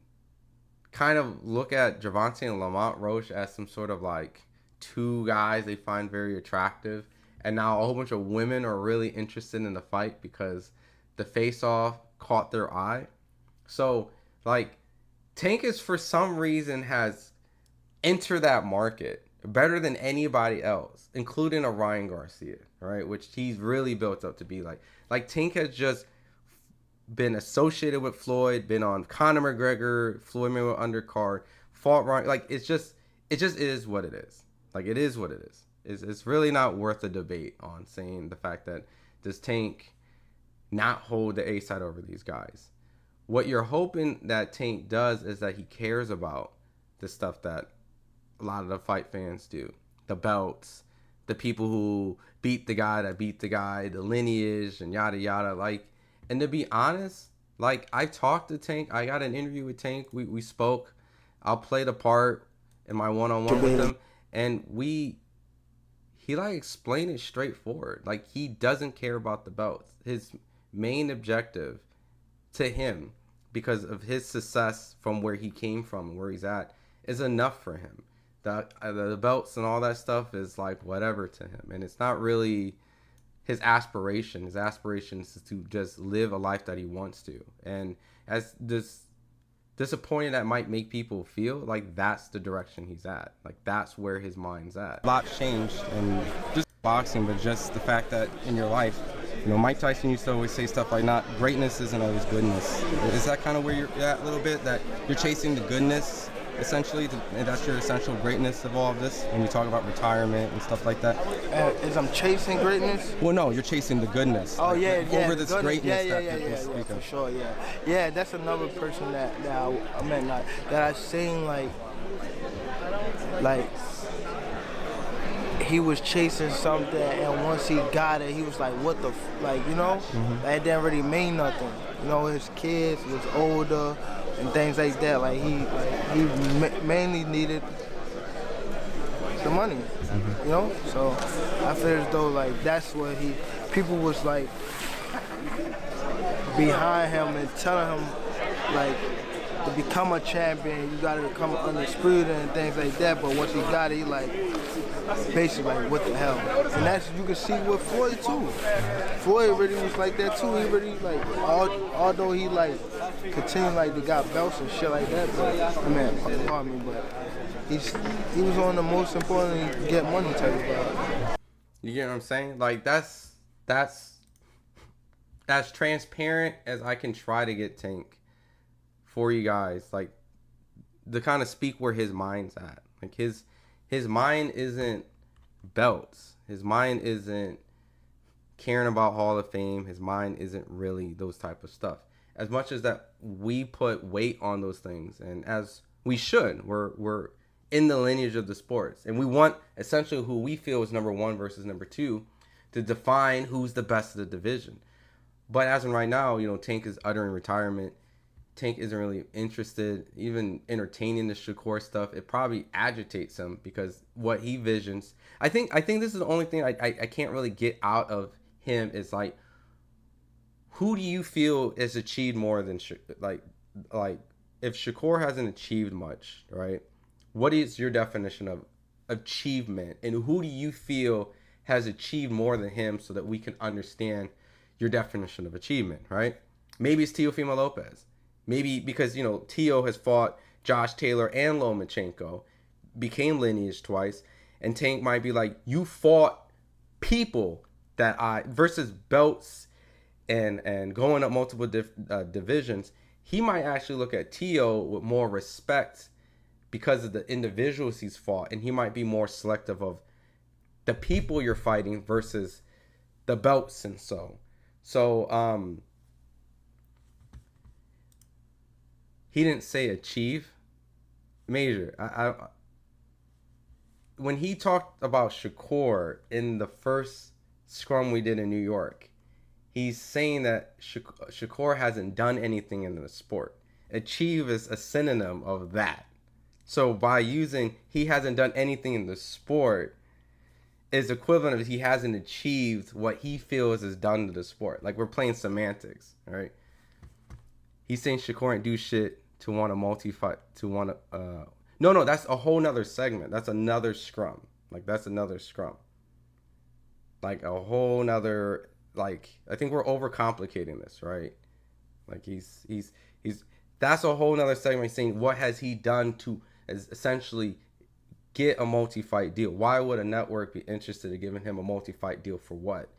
kind of look at Gervonta and Lamont Roach as some sort of like two guys they find very attractive. And now a whole bunch of women are really interested in the fight because the face-off caught their eye. So, like, Tank is, for some reason, has entered that market better than anybody else, including a Ryan Garcia, right? Which he's really built up to be like. Like, Tank has just been associated with Floyd, been on Conor McGregor, Floyd Mayweather undercard, fought Ryan. Like, it just is what it is. Like, it is what it is. It's really not worth a debate on saying the fact that does Tank not hold the A side over these guys. What you're hoping that Tank does is that he cares about the stuff that a lot of the fight fans do. The belts, the people who beat the guy that beat the guy, the lineage and yada yada. Like, and to be honest, like, I talked to Tank. I got an interview with Tank. We spoke. I'll play the part in my one-on-one with him. And he like explained it straightforward. Like, he doesn't care about the belts. His main objective to him, because of his success from where he came from and where he's at, is enough for him. The belts and all that stuff is like whatever to him. And it's not really his aspiration. His aspiration is to just live a life that he wants to. And as the disappointed that might make people feel, like that's the direction he's at. Like that's where his mind's at. A lot's changed, and just boxing, but just the fact that in your life, you know, Mike Tyson used to always say stuff like, "Not greatness isn't always goodness." Is that kind of where you're at a little bit? That you're chasing the goodness, essentially, and that's your essential greatness of all of this when you talk about retirement and stuff like that? As I'm chasing greatness? Well, no, you're chasing the goodness. Oh, like, yeah, over this greatness that people yeah, speak for of. sure, yeah. Yeah, that's another person that I meant, like, that I seen, like, he was chasing something, and once he got it, he was like, what the, like, you know? That didn't really mean nothing. You know, his kids was older and things like that. Like, he mainly needed the money, you know? So I feel as though, like, that's what people was, like, behind him and telling him, like, to become a champion, you gotta become undisputed and things like that. But once he got it, he like, basically like, what the hell? And that's, you can see with Floyd too. Floyd really was like that too. He really like, although he like continued like to got belts and shit like that, but I mean, pardon me, but he was on the most important get money type of vibe. You get what I'm saying? Like that's transparent as I can try to get Tank for you guys, like to kind of speak where his mind's at. Like his mind isn't belts. His mind isn't caring about Hall of Fame. His mind isn't really those type of stuff. As much as that we put weight on those things, and as we should, we're in the lineage of the sports, and we want essentially who we feel is number one versus number two to define who's the best of the division. But as of right now, you know, Tank is uttering retirement. Tank isn't really interested, even entertaining the Shakur stuff. It probably agitates him because what he visions. I think this is the only thing I can't really get out of him is like, who do you feel has achieved more than like if Shakur hasn't achieved much, right? What is your definition of achievement, and who do you feel has achieved more than him so that we can understand your definition of achievement, right? Maybe it's Teofimo Lopez. Maybe because, you know, Teo has fought Josh Taylor and Lomachenko, became lineage twice, and Tank might be like, you fought people that versus belts and going up multiple divisions. He might actually look at Teo with more respect because of the individuals he's fought, and he might be more selective of the people you're fighting versus the belts and so. He didn't say achieve. Major. When he talked about Shakur in the first scrum we did in New York, he's saying that Shakur hasn't done anything in the sport. Achieve is a synonym of that. So by using he hasn't done anything in the sport is equivalent of he hasn't achieved what he feels is done to the sport. Like we're playing semantics, right? He's saying Shakur ain't do shit to want to multi-fight, to want to... No, that's a whole nother segment. That's another scrum. Like, that's another scrum. Like, a whole nother... Like, I think we're overcomplicating this, right? Like, he's that's a whole nother segment saying what has he done to essentially get a multi-fight deal? Why would a network be interested in giving him a multi-fight deal for what?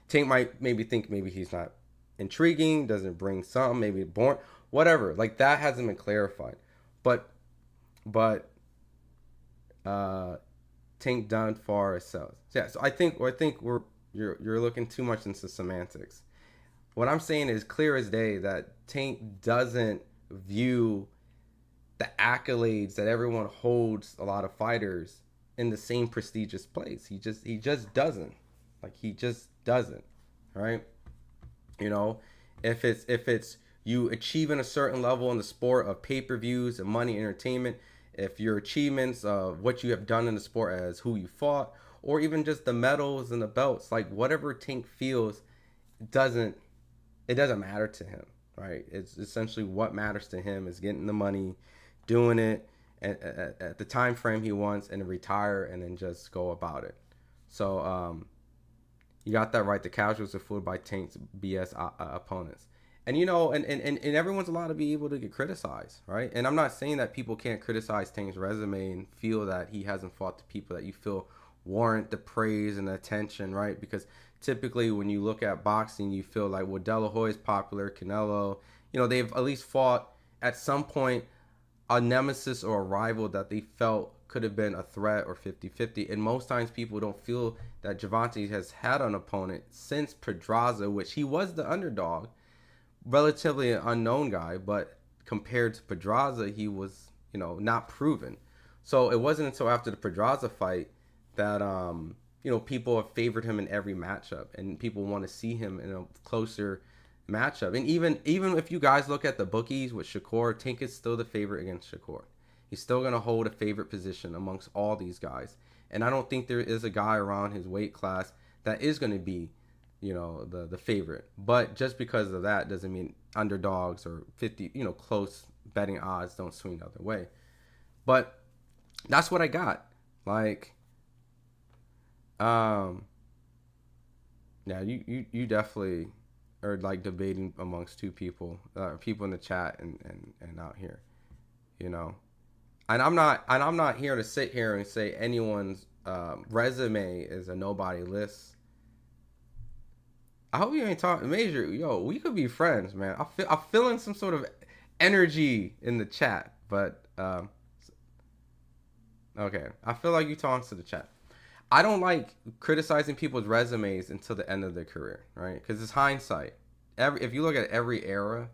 Tank might maybe think maybe he's not intriguing, doesn't bring something, maybe born, whatever. Like that hasn't been clarified. But Tank done for ourselves. Yeah, so I think you're looking too much into semantics. What I'm saying is clear as day that Tank doesn't view the accolades that everyone holds a lot of fighters in the same prestigious place. He just doesn't. Like he just doesn't. Right? You know, if it's you achieving a certain level in the sport of pay-per-views and money entertainment, if your achievements of what you have done in the sport as who you fought, or even just the medals and the belts, like whatever Tank feels doesn't matter to him, right? It's essentially what matters to him is getting the money, doing it at the time frame he wants, and retire and then just go about it. So you got that right. The casuals are fooled by Tank's BS opponents. And you know, and everyone's allowed to be able to get criticized, right? And I'm not saying that people can't criticize Tank's resume and feel that he hasn't fought the people that you feel warrant the praise and the attention, right? Because typically when you look at boxing, you feel like, well, De La Hoya is popular, Canelo, you know, they've at least fought at some point a nemesis or a rival that they felt could have been a threat or 50-50. And most times people don't feel that Gervonta has had an opponent since Pedraza, which he was the underdog, relatively an unknown guy, but compared to Pedraza, he was, you know, not proven. So it wasn't until after the Pedraza fight that, you know, people have favored him in every matchup, and people want to see him in a closer matchup. And even if you guys look at the bookies with Shakur, Tank is still the favorite against Shakur. He's still going to hold a favorite position amongst all these guys. And I don't think there is a guy around his weight class that is going to be, you know, the favorite. But just because of that doesn't mean underdogs or 50, you know, close betting odds don't swing the other way. But that's what I got. Like, yeah, you definitely are like debating amongst two people, people in the chat and out here, you know. And I'm not here to sit here and say anyone's resume is a nobody list. I hope you ain't talking Major. Yo, we could be friends, man. I'm feeling some sort of energy in the chat, but okay. I feel like you talking to the chat. I don't like criticizing people's resumes until the end of their career, right? Because it's hindsight. If you look at every era,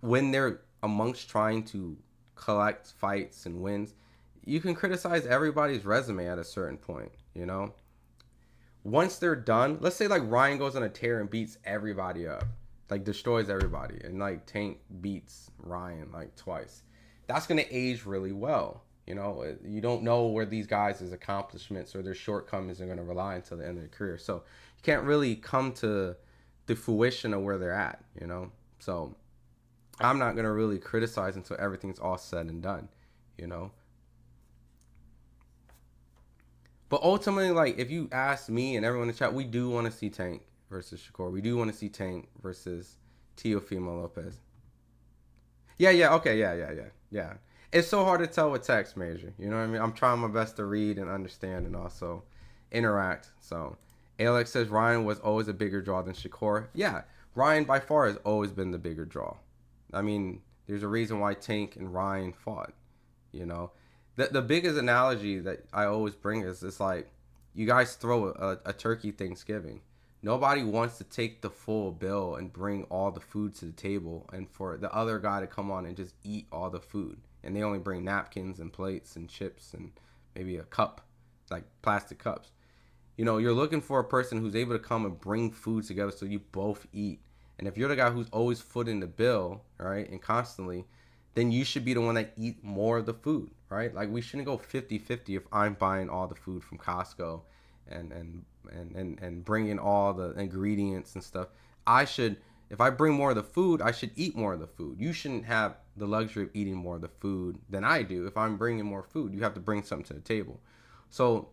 when they're amongst trying to collect fights and wins, you can criticize everybody's resume at a certain point, you know? Once they're done, let's say like Ryan goes on a tear and beats everybody up, like destroys everybody, and like Tank beats Ryan like twice. That's going to age really well. You know, you don't know where these guys' accomplishments or their shortcomings are going to rely until the end of their career. So you can't really come to the fruition of where they're at, you know? So I'm not going to really criticize until everything's all said and done, you know? But ultimately, like, if you ask me and everyone in the chat, we do want to see Tank versus Shakur. We do want to see Tank versus Teofimo Lopez. Yeah, okay, yeah. It's so hard to tell with text, Major. You know what I mean? I'm trying my best to read and understand and also interact. So, Alex says Ryan was always a bigger draw than Shakur. Yeah, Ryan by far has always been the bigger draw. I mean, there's a reason why Tank and Ryan fought, you know? The biggest analogy that I always bring is it's like, you guys throw a turkey Thanksgiving. Nobody wants to take the full bill and bring all the food to the table and for the other guy to come on and just eat all the food. And they only bring napkins and plates and chips and maybe a cup, like plastic cups. You know, you're looking for a person who's able to come and bring food together so you both eat. And if you're the guy who's always footing the bill, right, and constantly, then you should be the one that eat more of the food, right? Like, we shouldn't go 50-50 if I'm buying all the food from Costco and bringing all the ingredients and stuff. If I bring more of the food, I should eat more of the food. You shouldn't have the luxury of eating more of the food than I do. If I'm bringing more food, you have to bring something to the table. So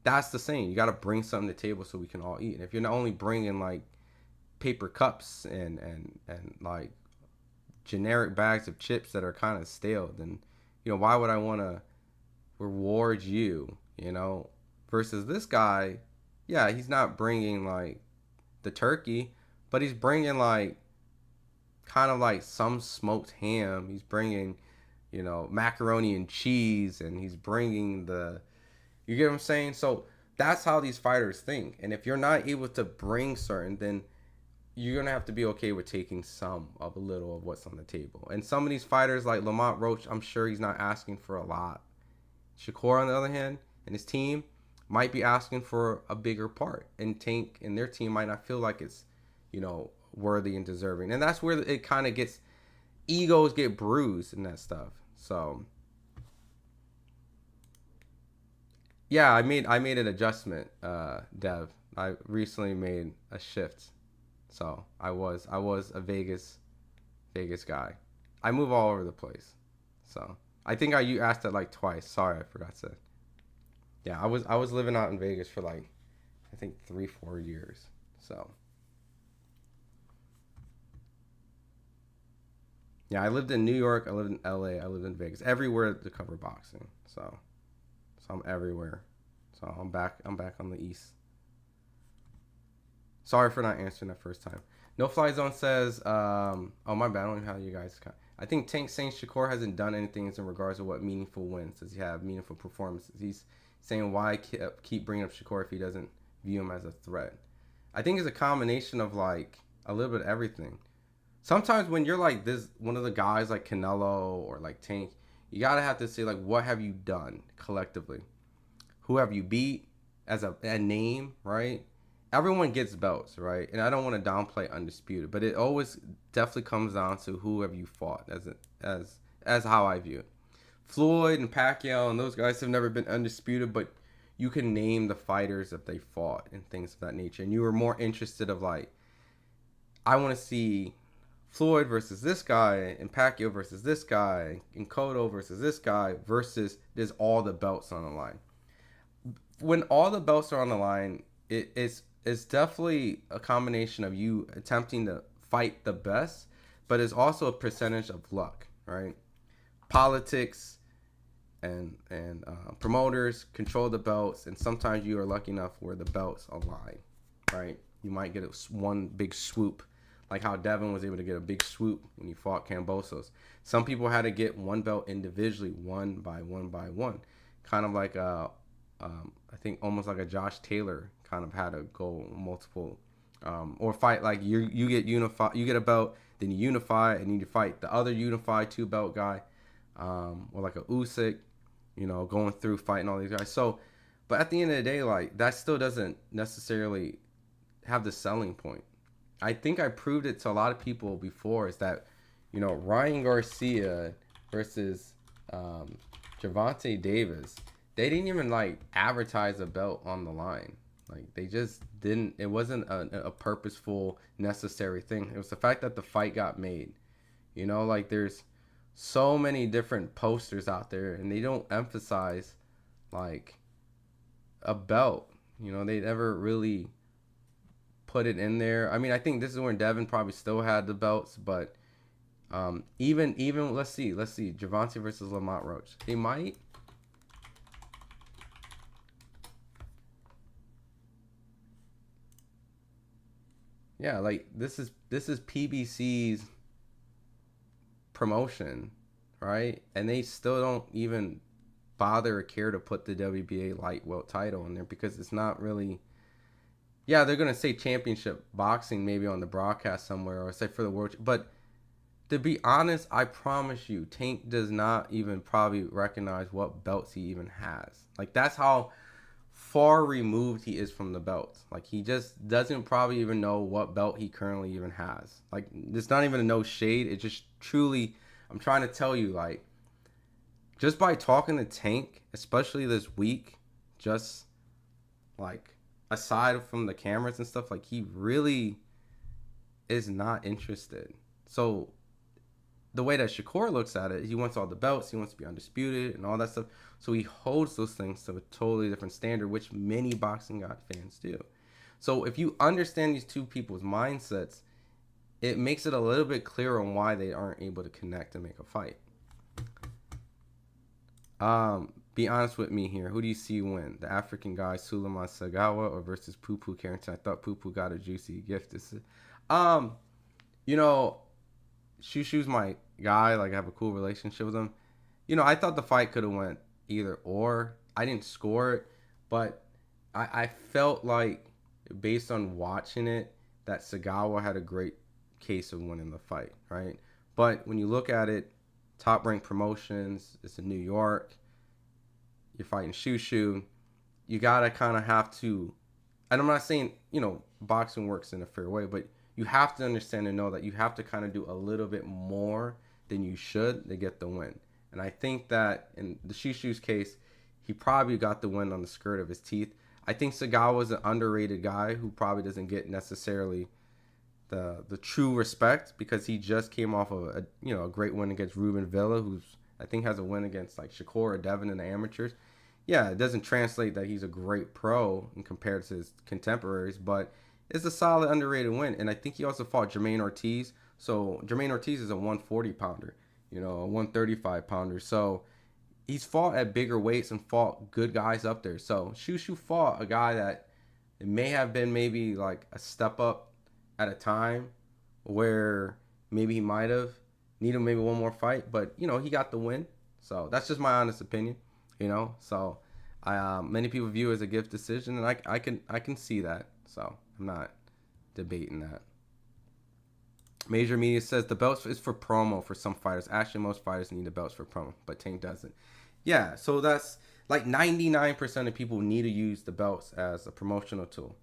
that's the saying. You got to bring something to the table so we can all eat. And if you're not only bringing like paper cups and like generic bags of chips that are kind of stale, then, you know, why would I want to reward you, you know, versus this guy? Yeah, he's not bringing like the turkey, but he's bringing like kind of like some smoked ham. He's bringing, you know, macaroni and cheese, and he's bringing you get what I'm saying? So that's how these fighters think. And if you're not able to bring certain, then you're going to have to be okay with taking some of a little of what's on the table. And some of these fighters like Lamont, Roach, I'm sure he's not asking for a lot. Shakur, on the other hand, and his team might be asking for a bigger part. And Tank and their team might not feel like it's, you know, worthy and deserving. And that's where it kind of gets, egos get bruised and that stuff. So, yeah, I made an adjustment, Dev. I recently made a shift. So I was a Vegas guy. I move all over the place. So I think you asked that like twice. Sorry, I forgot to. Yeah, I was living out in Vegas for like, I think 3-4 years. So Yeah, I lived in New York, I lived in LA, I lived in Vegas, everywhere to cover boxing. So I'm everywhere. So I'm back on the East. Sorry for not answering that first time. No Fly Zone says, oh my bad, I don't know how you guys. I think Tank saying Shakur hasn't done anything in regards to what meaningful wins. Does he have meaningful performances? He's saying why keep bringing up Shakur if he doesn't view him as a threat. I think it's a combination of like a little bit of everything. Sometimes when you're like this, one of the guys like Canelo or like Tank, you gotta have to say like, what have you done collectively? Who have you beat as a name, right? Everyone gets belts, right? And I don't want to downplay Undisputed, but it always definitely comes down to who have you fought as how I view it. Floyd and Pacquiao and those guys have never been undisputed, but you can name the fighters that they fought and things of that nature. And you were more interested of like, I want to see Floyd versus this guy and Pacquiao versus this guy and Cotto versus this guy versus there's all the belts on the line. When all the belts are on the line, it's definitely a combination of you attempting to fight the best, but it's also a percentage of luck, right? Politics and promoters control the belts, and sometimes you are lucky enough where the belts align, right? You might get one big swoop, like how Devin was able to get a big swoop when he fought Kambosos. Some people had to get one belt individually, one by one, kind of like I think almost like a Josh Taylor kind of had to go multiple or fight like you get unified, you get a belt, then you unify and you fight the other unified 2-belt guy, or like a Usyk, going through fighting all these guys. So, but at the end of the day, like that still doesn't necessarily have the selling point. I think I proved it to a lot of people before is that, Ryan Garcia versus Gervonta Davis, they didn't even like advertise a belt on the line. Like they just didn't. It wasn't a purposeful, necessary thing. It was the fact that the fight got made. Like there's so many different posters out there, and they don't emphasize like a belt. They never really put it in there. I mean, I think this is when Devin probably still had the belts, but even let's see, Gervonta versus Lamont Roach. They might. Yeah, like this is PBC's promotion, right? And they still don't even bother or care to put the WBA lightweight title in there because it's not really. Yeah, they're gonna say championship boxing maybe on the broadcast somewhere or say for the world, but to be honest, I promise you, Tank does not even probably recognize what belts he even has. Like that's how far removed he is from the belts. Like he just doesn't probably even know what belt he currently even has. Like it's not even a no shade. It just truly, I'm trying to tell you, like just by talking to Tank, especially this week, just like aside from the cameras and stuff, like he really is not interested. So the way that Shakur looks at it, he wants all the belts, he wants to be undisputed and all that stuff. So he holds those things to a totally different standard, which many boxing god fans do. So if you understand these two people's mindsets, it makes it a little bit clearer on why they aren't able to connect and make a fight. Be honest with me here. Who do you see win? The African guy Suleiman Sagawa or versus Poo Poo Carrington? I thought Poo Poo got a juicy gift. Shushu's my guy. Like I have a cool relationship with him. I thought the fight could have went either or. I didn't score it, but I felt like based on watching it that Sagawa had a great case of winning the fight, right? But when you look at it, Top Rank Promotions, it's in New York. You're fighting Shushu. You gotta kind of have to, and I'm not saying boxing works in a fair way, but you have to understand and know that you have to kind of do a little bit more than you should to get the win. And I think that in the Shushu's case, he probably got the win on the skirt of his teeth. I think Sagawa's an underrated guy who probably doesn't get necessarily the true respect because he just came off of a great win against Ruben Villa, who's I think has a win against like Shakur or Devin in the amateurs. Yeah, it doesn't translate that he's a great pro in compared to his contemporaries, but it's a solid underrated win. And I think he also fought Jermaine Ortiz, So Jermaine Ortiz is a 140 pounder, you know, a 135 pounder. So he's fought at bigger weights and fought good guys up there. So Shushu fought a guy that it may have been maybe like a step up at a time where maybe he might have needed maybe one more fight, but you know, he got the win. So that's just my honest opinion, you know. So many people view it as a gift decision, and I can see that. So I'm not debating that. Major Media says the belts is for promo for some fighters. Actually, most fighters need the belts for promo, but Tank doesn't. Yeah, so that's like 99% of people need to use the belts as a promotional tool.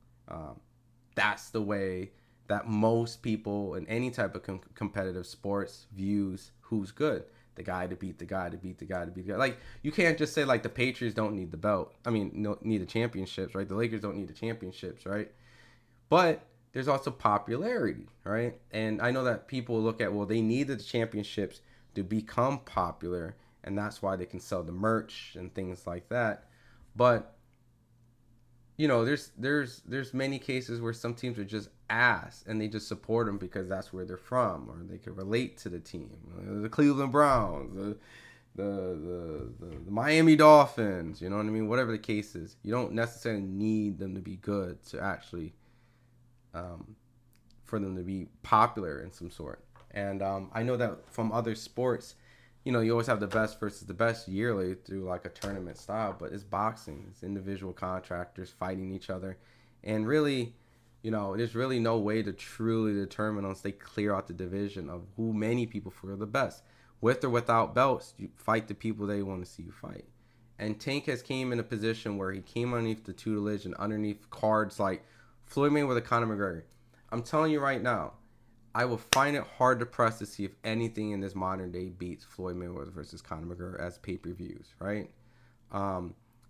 That's the way that most people in any type of competitive sports views who's good. The guy to beat the guy to beat the guy to beat the guy. Like, you can't just say, like, the Patriots don't need the belt. I mean, no, need the championships, right? The Lakers don't need the championships, right? But there's also popularity, right? And I know that people look at, well, they needed the championships to become popular, and that's why they can sell the merch and things like that. But, you know, there's many cases where some teams are just ass, and they just support them because that's where they're from, or they can relate to the team. The Cleveland Browns, the Miami Dolphins, you know what I mean? Whatever the case is, you don't necessarily need them to be good to actually, for them to be popular in some sort. And I know that from other sports, you know, you always have the best versus the best yearly through like a tournament style, but it's boxing. It's individual contractors fighting each other. And really, you know, there's really no way to truly determine unless they clear out the division of who many people feel the best. With or without belts, you fight the people they want to see you fight. And Tank has came in a position where he came underneath the tutelage and underneath cards like Floyd Mayweather, Conor McGregor. I'm telling you right now, I will find it hard to press to see if anything in this modern day beats Floyd Mayweather versus Conor McGregor as pay-per-views, right?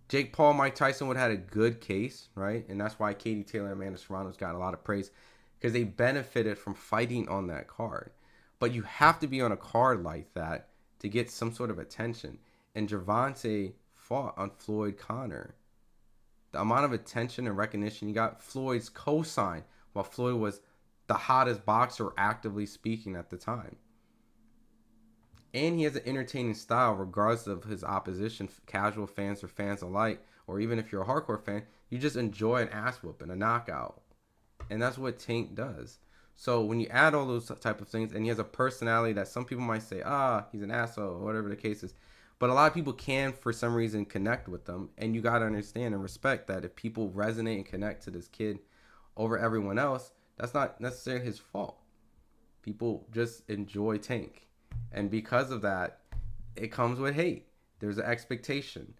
Jake Paul, Mike Tyson would have had a good case, right? And that's why Katie Taylor and Amanda Serrano's got a lot of praise because they benefited from fighting on that card. But you have to be on a card like that to get some sort of attention. And Gervonta fought on Floyd Conor. The amount of attention and recognition you got, Floyd's cosign, while Floyd was the hottest boxer actively speaking at the time. And he has an entertaining style regardless of his opposition, casual fans or fans alike, or even if you're a hardcore fan, you just enjoy an ass whooping, a knockout. And that's what Tank does. So when you add all those type of things, and he has a personality that some people might say, he's an asshole, or whatever the case is. But a lot of people can, for some reason, connect with them. And you got to understand and respect that if people resonate and connect to this kid over everyone else, that's not necessarily his fault. People just enjoy Tank. And because of that, it comes with hate. There's an expectation,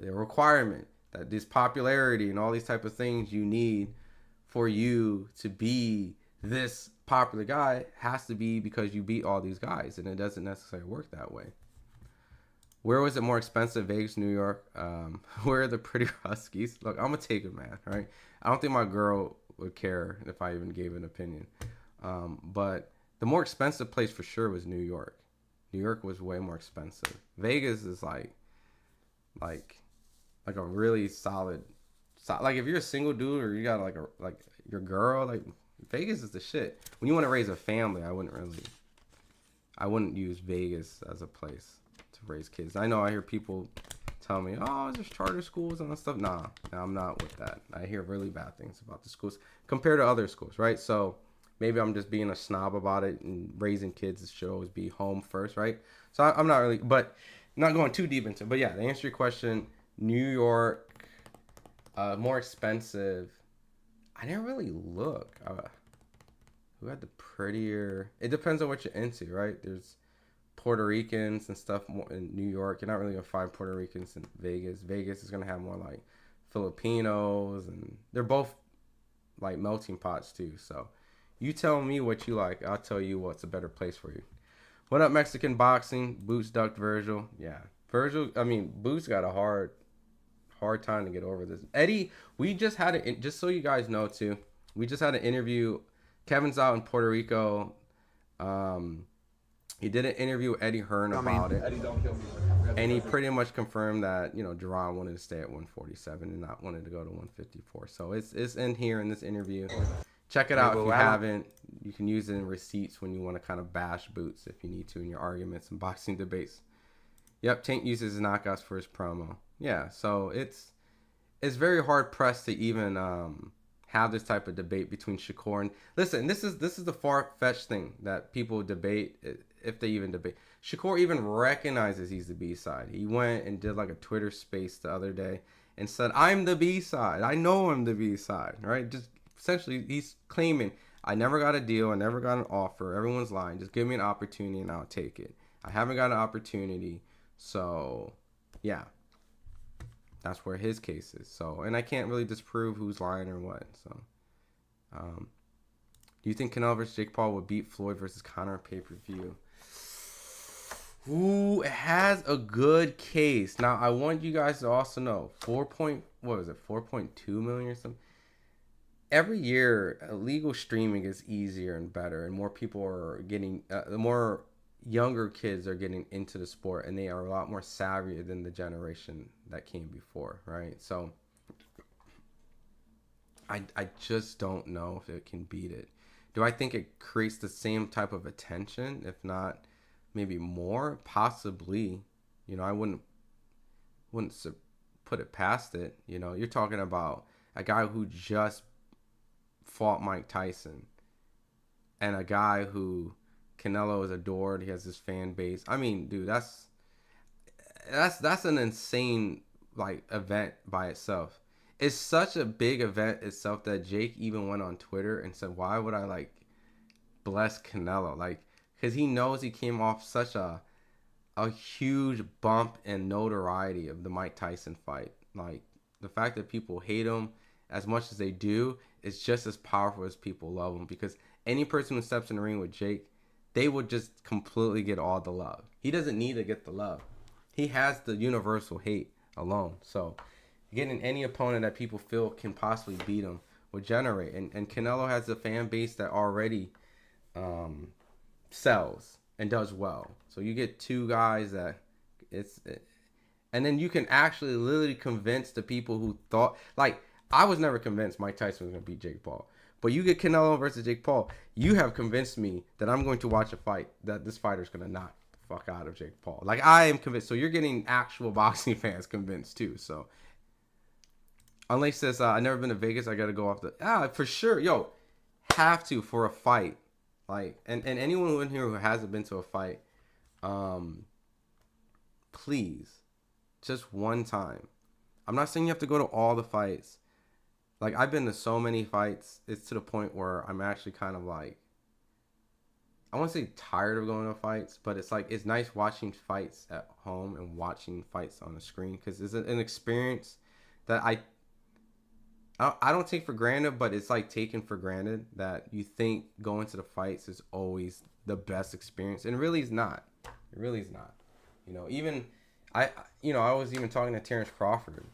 a requirement that this popularity and all these type of things you need for you to be this popular guy has to be because you beat all these guys. And it doesn't necessarily work that way. Where was it more expensive? Vegas, New York? Where are the pretty Huskies? Look, I'm going to take it, man, right? I don't think my girl would care if I even gave an opinion. But the more expensive place for sure was New York. New York was way more expensive. Vegas is like a really solid, like if you're a single dude or you got like your girl, like Vegas is the shit. When you want to raise a family, I wouldn't use Vegas as a place to raise kids. I know I hear people tell me, oh, there's charter schools and that stuff. Nah, I'm not with that. I hear really bad things about the schools compared to other schools, right? So maybe I'm just being a snob about it, and raising kids should always be home first, right? So I'm not really, but not going too deep into it. But yeah, to answer your question, New York, more expensive. I didn't really look. Who had the prettier? It depends on what you're into, right? There's Puerto Ricans and stuff in New York. You're not really gonna find Puerto Ricans in Vegas. Vegas is gonna have more like Filipinos, and they're both like melting pots too. So you tell me what you like. I'll tell you what's a better place for you. What up, Mexican boxing? Boots ducked Virgil. Yeah, Virgil. I mean, Boots got a hard time to get over this. Eddie, we just had it. Just so you guys know too, we just had an interview. Kevin's out in Puerto Rico. He did an interview with Eddie Hearn about it. Eddie, don't kill me. And he pretty much confirmed that, you know, Jerron wanted to stay at 147 and not wanted to go to 154. So it's in here in this interview. Check it out if you Well, I don't- haven't. You can use it in receipts when you want to kind of bash Boots if you need to in your arguments and boxing debates. Yep, Tank uses his knockouts for his promo. Yeah, so it's very hard pressed to even have this type of debate between Shakur and listen. This is the far fetched thing that people debate if they even debate. Shakur even recognizes he's the B side. He went and did like a Twitter space the other day and said, "I'm the B side. I know I'm the B side." Right? Just essentially, he's claiming, "I never got a deal. I never got an offer. Everyone's lying. Just give me an opportunity and I'll take it. I haven't got an opportunity, so yeah." That's where his case is. So, and I can't really disprove who's lying or what. So, do you think Canelo versus Jake Paul would beat Floyd versus Conor pay-per-view? Ooh, it has a good case. Now, I want you guys to also know, 4.2 million or something. Every year, illegal streaming is easier and better, and more people are getting, the more younger kids are getting into the sport, and they are a lot more savvy than the generation that came before, right? So I just don't know if it can beat it. Do I think it creates the same type of attention, if not maybe more? Possibly. You know, I wouldn't put it past it. You know, you're talking about a guy who just fought Mike Tyson and a guy who Canelo is adored. He has his fan base. I mean, dude, that's an insane like event by itself. It's such a big event itself that Jake even went on Twitter and said, "Why would I like bless Canelo?" Like, because he knows he came off such a huge bump in notoriety of the Mike Tyson fight. Like, the fact that people hate him as much as they do is just as powerful as people love him, because any person who steps in the ring with Jake, they would just completely get all the love. He doesn't need to get the love. He has the universal hate alone. So getting any opponent that people feel can possibly beat him would generate. And Canelo has a fan base that already sells and does well. So you get two guys that and then you can actually literally convince the people who thought, like, I was never convinced Mike Tyson was going to beat Jake Paul. But you get Canelo versus Jake Paul, you have convinced me that I'm going to watch a fight that this fighter's going to knock the fuck out of Jake Paul. Like, I am convinced. So you're getting actual boxing fans convinced too. So unless says, I've never been to Vegas, I got to go off for sure. Yo, have to for a fight. Like, and anyone in here who hasn't been to a fight, please, just one time. I'm not saying you have to go to all the fights. Like, I've been to so many fights, it's to the point where I'm actually kind of like, I won't say tired of going to fights, but it's like, it's nice watching fights at home and watching fights on the screen, because it's an experience that I don't take for granted, but it's like taken for granted that you think going to the fights is always the best experience, and it really is not. It really is not. You know, even I was even talking to Terrence Crawford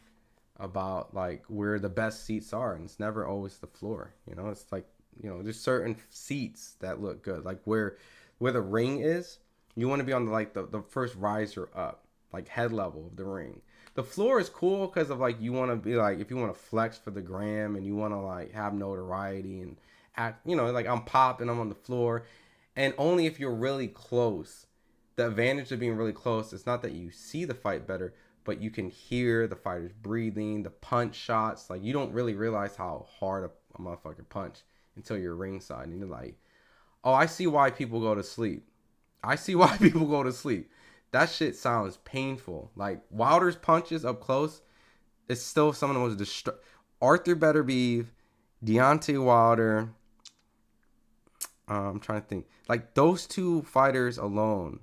about like where the best seats are, and it's never always the floor. You know, it's like, you know, there's certain seats that look good, like where the ring is. You want to be on the first riser up, like head level of the ring. The floor is cool because of like, you want to be like, if you want to flex for the gram and you want to like have notoriety and act, you know, like I'm popping, I'm on the floor, and only if you're really close. The advantage of being really close is not that you see the fight better, but you can hear the fighters breathing, the punch shots. Like, you don't really realize how hard a motherfucker punch until you're ringside. And you're like, oh, I see why people go to sleep. I see why people go to sleep. That shit sounds painful. Like, Wilder's punches up close, it's still some of the most Arthur Beterbiev, Deontay Wilder. I'm trying to think. Like, those two fighters alone,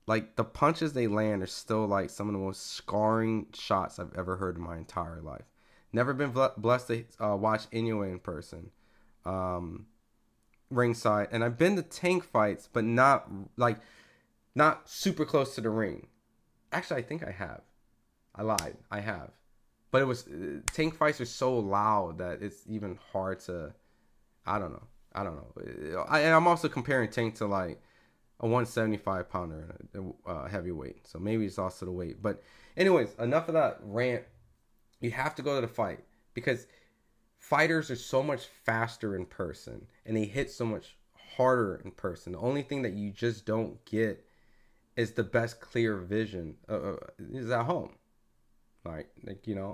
like, the punches they land are still like some of the most scarring shots I've ever heard in my entire life. Never been blessed to watch Inoue in person, ringside, and I've been to Tank fights, but not super close to the ring. Actually, I think I have. I lied. I have, but it was Tank fights are so loud that it's even hard to. I don't know. I'm also comparing Tank to like a 175 pounder and a heavyweight, so maybe it's also the weight. But anyways, enough of that rant. You have to go to the fight, because fighters are so much faster in person and they hit so much harder in person. The only thing that you just don't get is the best clear vision is at home. Like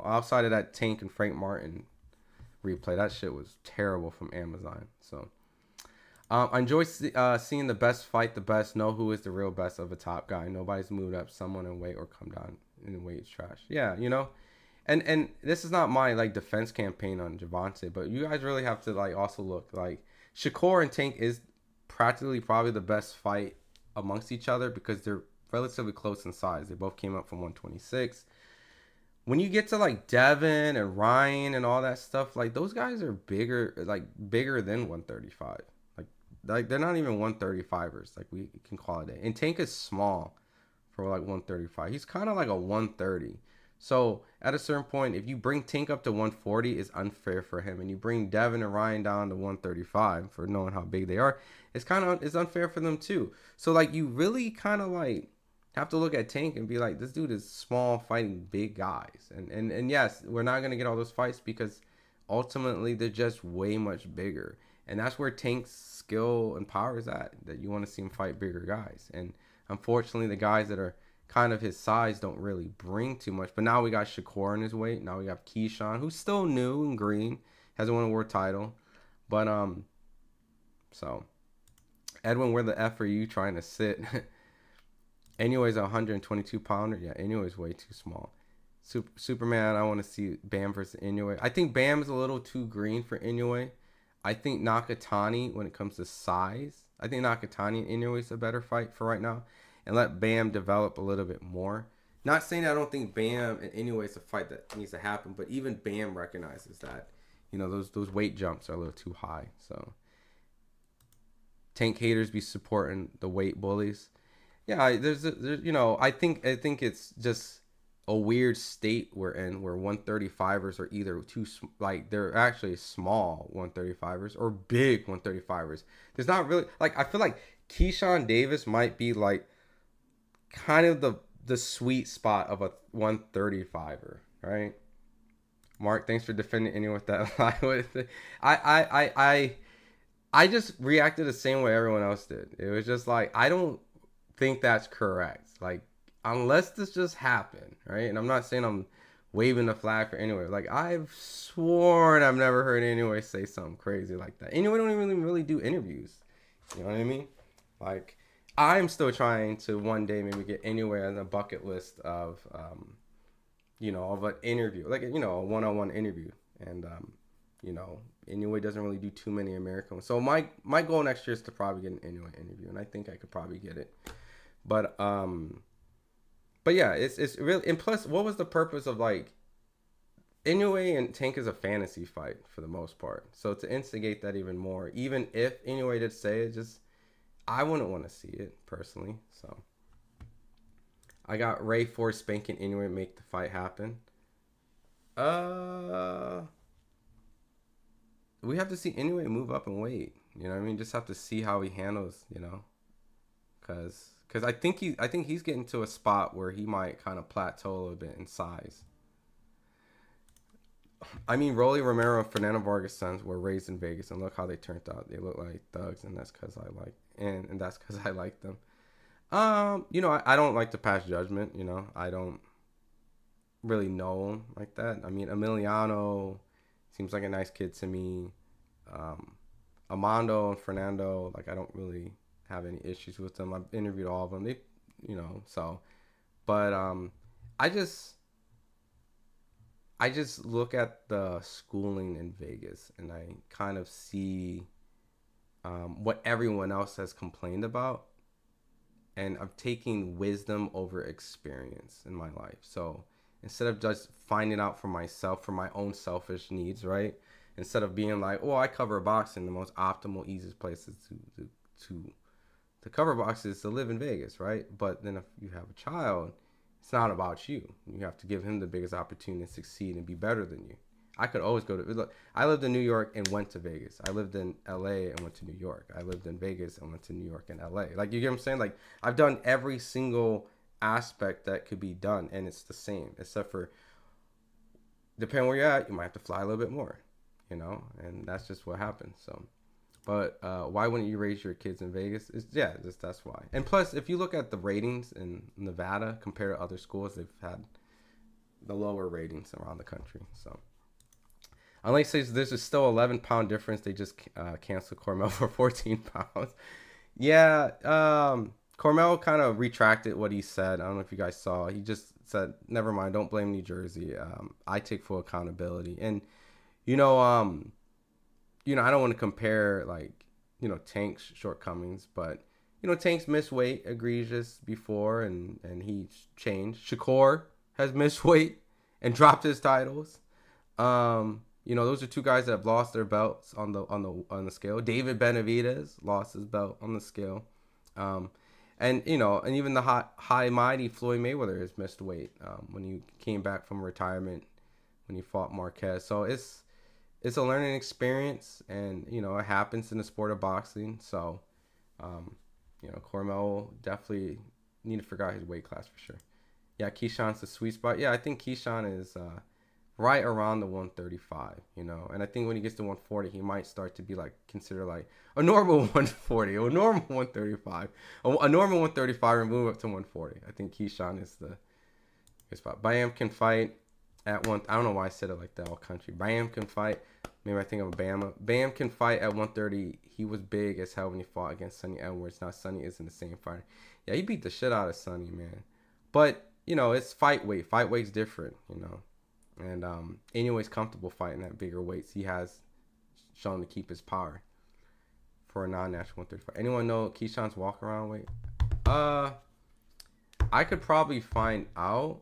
outside of that Tank and Frank Martin replay, that shit was terrible from Amazon. So I enjoy seeing the best fight the best, know who is the real best of a top guy. Nobody's moved up someone in weight or come down in weight. It's trash. Yeah, and this is not my like defense campaign on Gervonta, but you guys really have to like also look like Shakur and Tank is practically probably the best fight amongst each other because they're relatively close in size. They both came up from 126. When you get to like Devin and Ryan and all that stuff, like those guys are bigger than 135. Like they're not even 135ers. Like we can call it a. And Tank is small for like 135. He's kind of like a 130. So at a certain point, if you bring Tank up to 140, it's unfair for him, and you bring Devin and Ryan down to 135 for knowing how big they are, it's unfair for them too. So like you really kind of like have to look at Tank and be like, this dude is small fighting big guys, and yes, we're not gonna get all those fights because ultimately they're just way much bigger, and that's where Tank's skill and power is at. That you want to see him fight bigger guys, and unfortunately the guys that are kind of his size don't really bring too much. But now we got Shakur in his weight. Now we got Keyshawn, who's still new and green, hasn't won a world title. But so Edwin, where the F are you trying to sit? Anyways, a 122 pounder. Yeah, Inoue's way too small. Superman, I want to see Bam versus Inoue. I think Bam is a little too green for Inoue. I think Nakatani, when it comes to size, I think Nakatani and Inoue is a better fight for right now. And let Bam develop a little bit more. Not saying I don't think Bam and Inoue is a fight that needs to happen, but even Bam recognizes that, those weight jumps are a little too high. So Tank haters be supporting the weight bullies. Yeah, I think it's just a weird state we're in where 135ers are either they're actually small 135ers or big 135ers. There's not really I feel like Keyshawn Davis might be like kind of the sweet spot of a 135er, right? Mark, thanks for defending anyone with that lie with it. I just reacted the same way everyone else did. It was just like, I don't think that's correct. Like, unless this just happened, right? And I'm not saying I'm waving the flag for Inoue. Like, I've sworn I've never heard Inoue say something crazy like that. Inoue don't even really do interviews. You know what I mean? Like, I'm still trying to one day maybe get Inoue on the bucket list of, of an interview, like, a one-on-one interview. And, Inoue doesn't really do too many American ones. So my goal next year is to probably get an Inoue interview, and I think I could probably get it. But yeah, it's really, and plus, what was the purpose of like Inoue and Tank is a fantasy fight for the most part. So to instigate that even more, even if Inoue did say it, I wouldn't want to see it personally. So I got Ray Force spanking Inoue, make the fight happen. We have to see Inoue move up and weight. You know what I mean? Just have to see how he handles, because I think he's getting to a spot where he might kind of plateau a little bit in size. I mean, Rolly Romero and Fernando Vargas' sons were raised in Vegas, and look how they turned out. They look like thugs, and that's because I like them. I don't like to pass judgment. I don't really know him like that. I mean, Emiliano seems like a nice kid to me. Amando and Fernando, I don't really have any issues with them. I've interviewed all of them. They, but I just look at the schooling in Vegas, and I kind of see what everyone else has complained about, and I'm taking wisdom over experience in my life. So instead of just finding out for myself, for my own selfish needs, right? Instead of being like, I cover boxing, the most optimal, easiest places to cover boxing is to live in Vegas, right? But then if you have a child, it's not about you. You have to give him the biggest opportunity to succeed and be better than you. I could always go to, look, I lived in New York and went to Vegas. I lived in LA and went to New York. I lived in Vegas and went to New York and LA. Like, you get what I'm saying? I've done every single aspect that could be done, and it's the same, except for, depending where you're at, you might have to fly a little bit more. you know, and that's just what happens. So, but why wouldn't you raise your kids in Vegas? That's why. And plus, if you look at the ratings in Nevada compared to other schools, they've had the lower ratings around the country. So, unlike says there's still 11-pound difference. They just canceled Cormel for 14 pounds. Yeah, Cormel kind of retracted what he said. I don't know if you guys saw. He just said, "Never mind. Don't blame New Jersey. I take full accountability." And I don't want to compare Tank's shortcomings, but Tank's missed weight egregious before, and he changed. Shakur has missed weight and dropped his titles. Those are two guys that have lost their belts on the scale. David Benavidez lost his belt on the scale. And even the high mighty Floyd Mayweather has missed weight when he came back from retirement, when he fought Marquez. So it's a learning experience, and it happens in the sport of boxing. So Cormel definitely need to figure out his weight class for sure. Yeah, Keyshawn's the sweet spot. Yeah, I think Keyshawn is right around the 135, and I think when he gets to 140, he might start to be considered a normal 140, a normal 135, a normal 135, and move up to 140. I think Keyshawn is the good spot. Bam can fight at one. I don't know why I said it like that all country. Bam can fight. Maybe I think of Bama. Bam can fight at 130. He was big as hell when he fought against Sonny Edwards. Now Sonny isn't the same fighter. Yeah, he beat the shit out of Sonny, man. But it's fight weight. Fight weight's different, And anyways, comfortable fighting at bigger weights. He has shown to keep his power for a non-natural 135. Anyone know Keyshawn's walk-around weight? I could probably find out.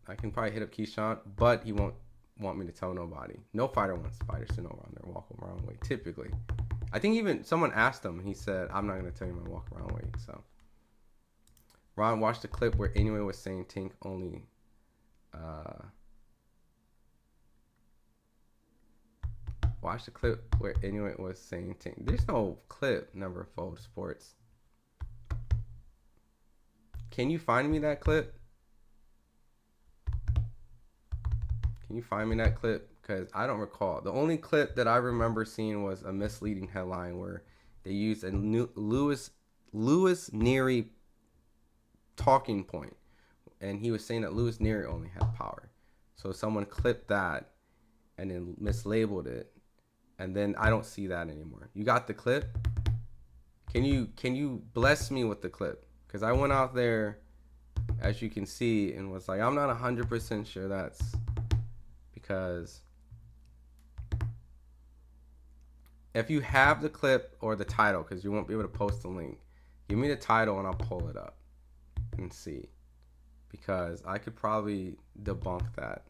I can probably hit up Keyshawn, but he won't want me to tell nobody. No fighter wants fighters to know around their walk-around weight, typically. I think even someone asked him, and he said, "I'm not going to tell you my walk-around weight." So, Ron watched the clip where Anyway was saying Tank only... Watch the clip where Anyway was saying Tank. There's no clip, number FEUD Sports. Can you find me that clip? Can you find me that clip? Because I don't recall. The only clip that I remember seeing was a misleading headline where they used a Louis Neary talking point, and he was saying that Louis Neary only had power. So someone clipped that and then mislabeled it. And then I don't see that anymore. You got the clip? Can you bless me with the clip? Because I went out there, as you can see, and was like, I'm not 100% sure that's because if you have the clip or the title, because you won't be able to post the link, give me the title and I'll pull it up and see. Because I could probably debunk that,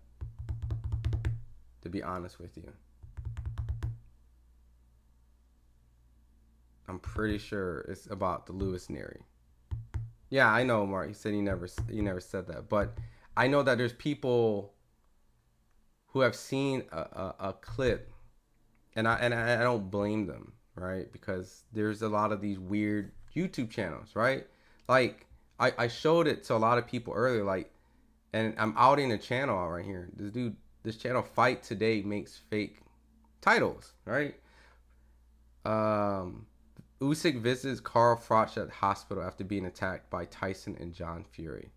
to be honest with you. I'm pretty sure it's about the Louis Neary. Yeah, I know, Mark. He said he never said that, but I know that there's people who have seen a clip, and I don't blame them, right? Because there's a lot of these weird YouTube channels, right? Like I showed it to a lot of people earlier, and I'm outing a channel out right here. This channel Fight Today makes fake titles, right? Usyk visits Carl Froch at hospital after being attacked by Tyson and John Fury.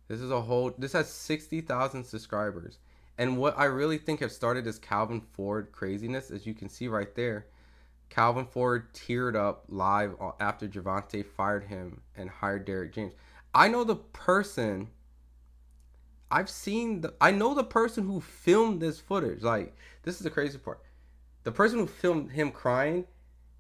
This has 60,000 subscribers. And what I really think have started this Calvin Ford craziness, as you can see right there. Calvin Ford teared up live after Gervonta fired him and hired Derek James. I know the person who filmed this footage. This is the crazy part. The person who filmed him crying,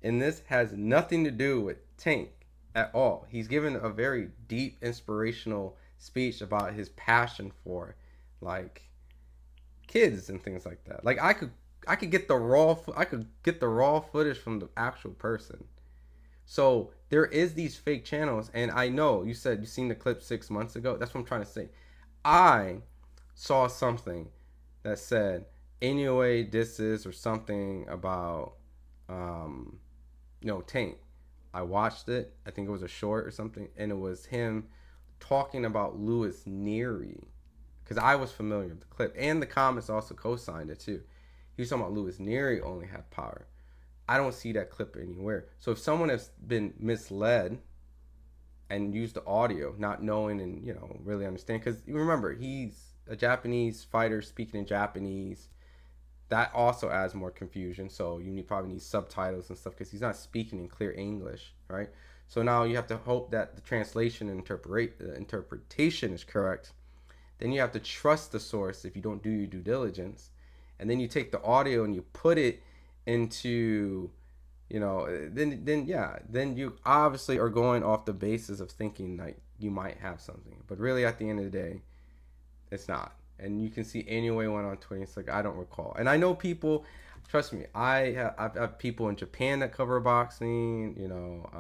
and this has nothing to do with Tank at all. He's given a very deep, inspirational speech about his passion for, kids and things like that. I could get the raw footage from the actual person. So there is these fake channels, and I know you said you seen the clip 6 months ago. That's what I'm trying to say. I saw something that said anyway this is or something about Tank. I watched it. I think it was a short or something, and it was him talking about Louis Neary, because I was familiar with the clip, and the comments also co-signed it too. He was talking about Louis Neary only had power. I don't see that clip anywhere. So if someone has been misled and used the audio, not knowing and, you know, really understand, because you remember, he's a Japanese fighter speaking in Japanese. That also adds more confusion. So you probably need subtitles and stuff because he's not speaking in clear English, right? So now you have to hope that the translation and interpretation is correct. Then you have to trust the source if you don't do your due diligence. And then you take the audio and you put it into, you know, then you obviously are going off the basis of thinking like you might have something. But really at the end of the day, it's not. And you can see anyway went on Twitter. It's like, I don't recall. And I know people, trust me, I've have people in Japan that cover boxing, you know,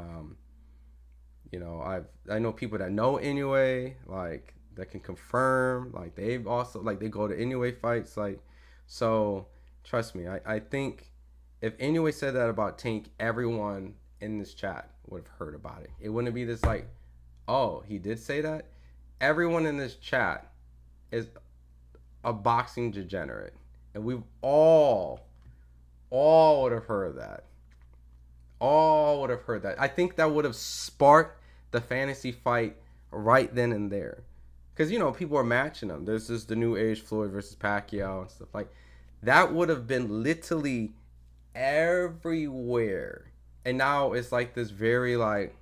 I know people that know Inoue, like that can confirm, like they've also, like they go to Inoue fights, like, so trust me, I think if Inoue said that about Tank, everyone in this chat would have heard about it. It wouldn't be this like, oh, he did say that. Everyone in this chat is a boxing degenerate, and we've all would have heard that. All would have heard that. I think that would have sparked the fantasy fight right then and there, because you know people are matching them. There's just the new age Floyd versus Pacquiao and stuff like that. Would have been literally everywhere, and now it's like this very like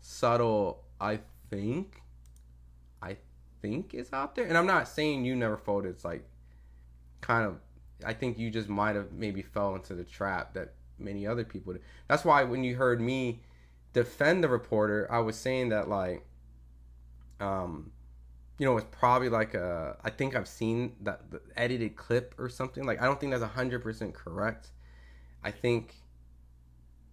subtle. I think is out there, and I'm not saying you never folded. It's like kind of, I think you just might have maybe fell into the trap that many other people did. That's why when you heard me defend the reporter, I was saying that like, you know, it's probably like I think I've seen that the edited clip or something. Like I don't think that's 100% correct. I think,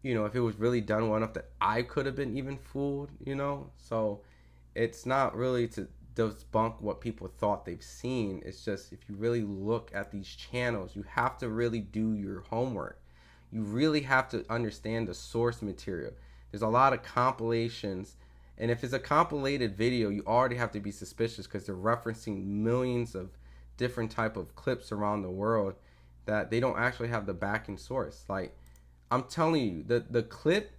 you know, if it was really done well enough that I could have been even fooled, you know. So it's not really to debunk what people thought they've seen. It's just, if you really look at these channels, you have to really do your homework. You really have to understand the source material. There's a lot of compilations, and if it's a compilated video, you already have to be suspicious because they're referencing millions of different type of clips around the world that they don't actually have the backing source. Like I'm telling you, the clip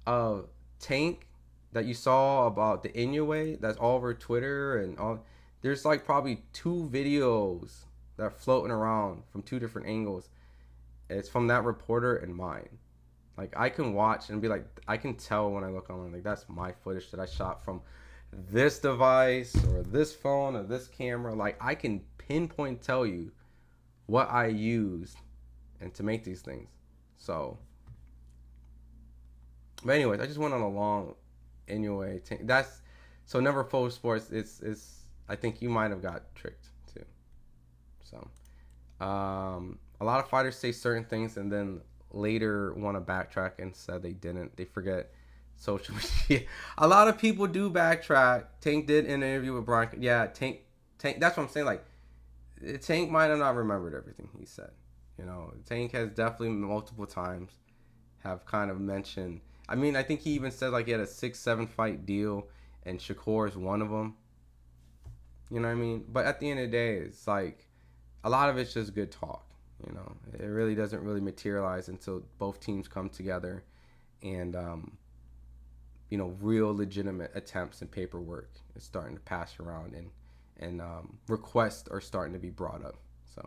of Tank that you saw about the Inoue that's all over Twitter and all, there's like probably 2 videos that are floating around from 2 different angles. It's from that reporter and mine. Like I can watch and be like, I can tell when I look online, like that's my footage that I shot from this device or this phone or this camera. Like I can pinpoint tell you what I used and to make these things. So, but anyways, I just went on a long Anyway, that's so Never Fold Sports. It's I think you might have got tricked too. So a lot of fighters say certain things and then later want to backtrack and said they didn't. They forget social media. A lot of people do backtrack. Tank did an interview with Brian. Yeah, Tank. That's what I'm saying. Like Tank might have not remembered everything he said. You know, Tank has definitely multiple times have kind of mentioned. I mean, I think he even said like he had a 6-7 fight deal, and Shakur is one of them. You know what I mean? But at the end of the day, it's like a lot of it's just good talk. You know, it really doesn't really materialize until both teams come together, and you know, real legitimate attempts and paperwork is starting to pass around, and requests are starting to be brought up. So.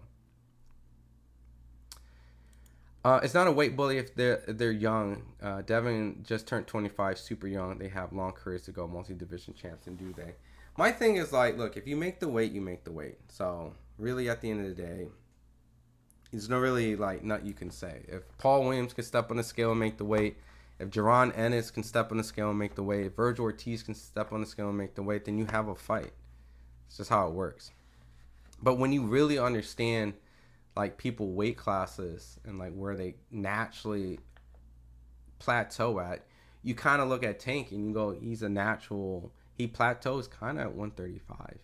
It's not a weight bully if they're young. Devin just turned 25, super young. They have long careers to go, multi-division champs, and do they? My thing is like, look, if you make the weight, you make the weight. So really, at the end of the day, there's no really like nut you can say. If Paul Williams can step on the scale and make the weight, if Jaron Ennis can step on the scale and make the weight, if Virgil Ortiz can step on the scale and make the weight, then you have a fight. It's just how it works. But when you really understand like people weight classes and like where they naturally plateau at, you kind of look at Tank and you go, he's a natural, he plateaus kind of at 135.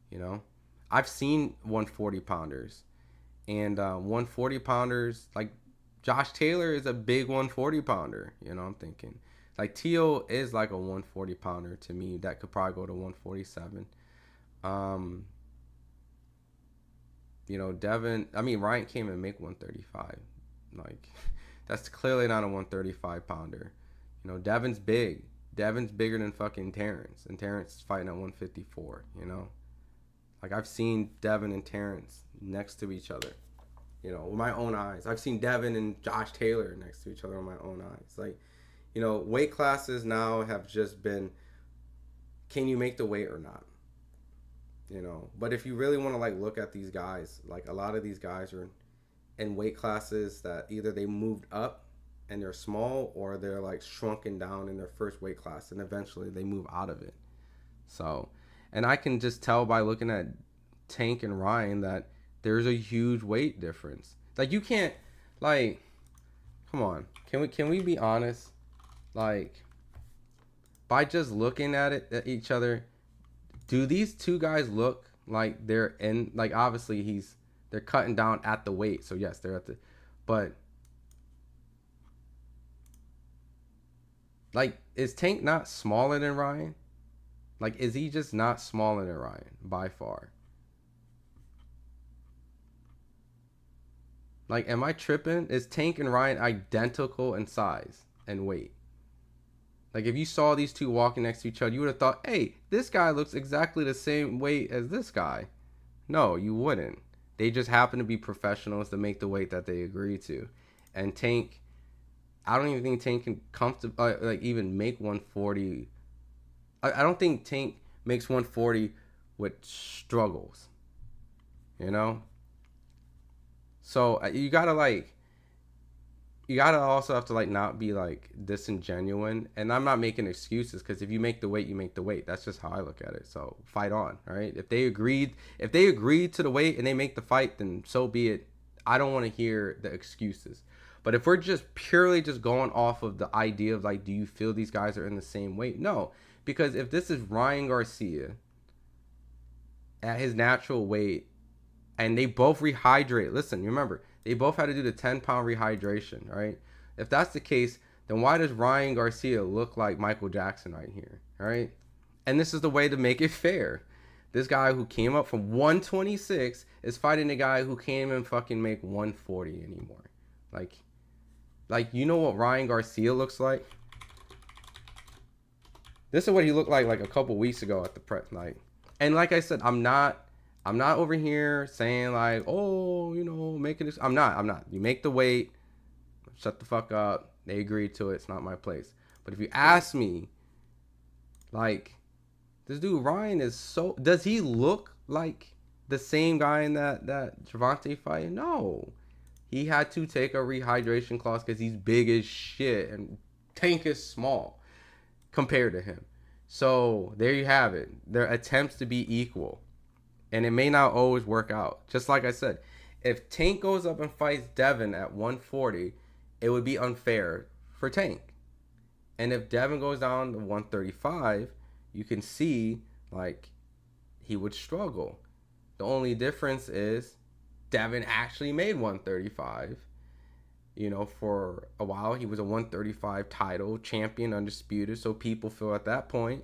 You know, I've seen 140 pounders, and 140 pounders, like Josh Taylor is a big 140 pounder. You know, I'm thinking like Teal is like a 140 pounder to me that could probably go to 147. You know, Ryan came and make 135. Like, that's clearly not a 135 pounder. You know, Devin's big. Devin's bigger than fucking Terrence, and Terrence is fighting at 154. You know, like I've seen Devin and Terrence next to each other. You know, with my own eyes. I've seen Devin and Josh Taylor next to each other with my own eyes. Like, you know, weight classes now have just been, can you make the weight or not? You know, but if you really want to like look at these guys, like a lot of these guys are in weight classes that either they moved up and they're small, or they're like shrunken down in their first weight class and eventually they move out of it. So, and I can just tell by looking at Tank and Ryan that there's a huge weight difference. Like, you can't, like, come on, can we be honest? Like, by just looking at each other, do these two guys look like they're in, like, obviously they're cutting down at the weight, so yes, they're at the, but like, is Tank not smaller than Ryan? Like, is he just not smaller than Ryan by far? Like, am I tripping? Is Tank and Ryan identical in size and weight? Like, if you saw these two walking next to each other, you would have thought, hey, this guy looks exactly the same weight as this guy. No, you wouldn't. They just happen to be professionals to make the weight that they agree to. And Tank, I don't even think Tank can comfortably, like, even make 140. I don't think Tank makes 140 with struggles. You know? So you gotta also have to like not be like disingenuous. And I'm not making excuses, because if you make the weight, you make the weight. That's just how I look at it. So fight on, all right? If they agreed to the weight and they make the fight, then so be it. I don't want to hear the excuses. But if we're just purely just going off of the idea of like, do you feel these guys are in the same weight? No, because if this is Ryan Garcia at his natural weight, and they both rehydrate. Listen, remember, they both had to do the 10-pound rehydration, right? If that's the case, then why does Ryan Garcia look like Michael Jackson right here, right? And this is the way to make it fair. This guy who came up from 126 is fighting a guy who can't even fucking make 140 anymore. Like, you know what Ryan Garcia looks like? This is what he looked like a couple weeks ago at the prep night. And like I said, I'm not over here saying like, oh, you know, making this. I'm not. You make the weight. Shut the fuck up. They agreed to it. It's not my place. But if you ask me, like, this dude Ryan is so. Does he look like the same guy in that Gervonta fight? No. He had to take a rehydration clause because he's big as shit and Tank is small compared to him. So there you have it. Their attempts to be equal. And it may not always work out. Just like I said, if Tank goes up and fights Devin at 140, it would be unfair for Tank. And if Devin goes down to 135, you can see, like, he would struggle. The only difference is Devin actually made 135. You know, for a while, he was a 135 title champion, undisputed. So people feel at that point,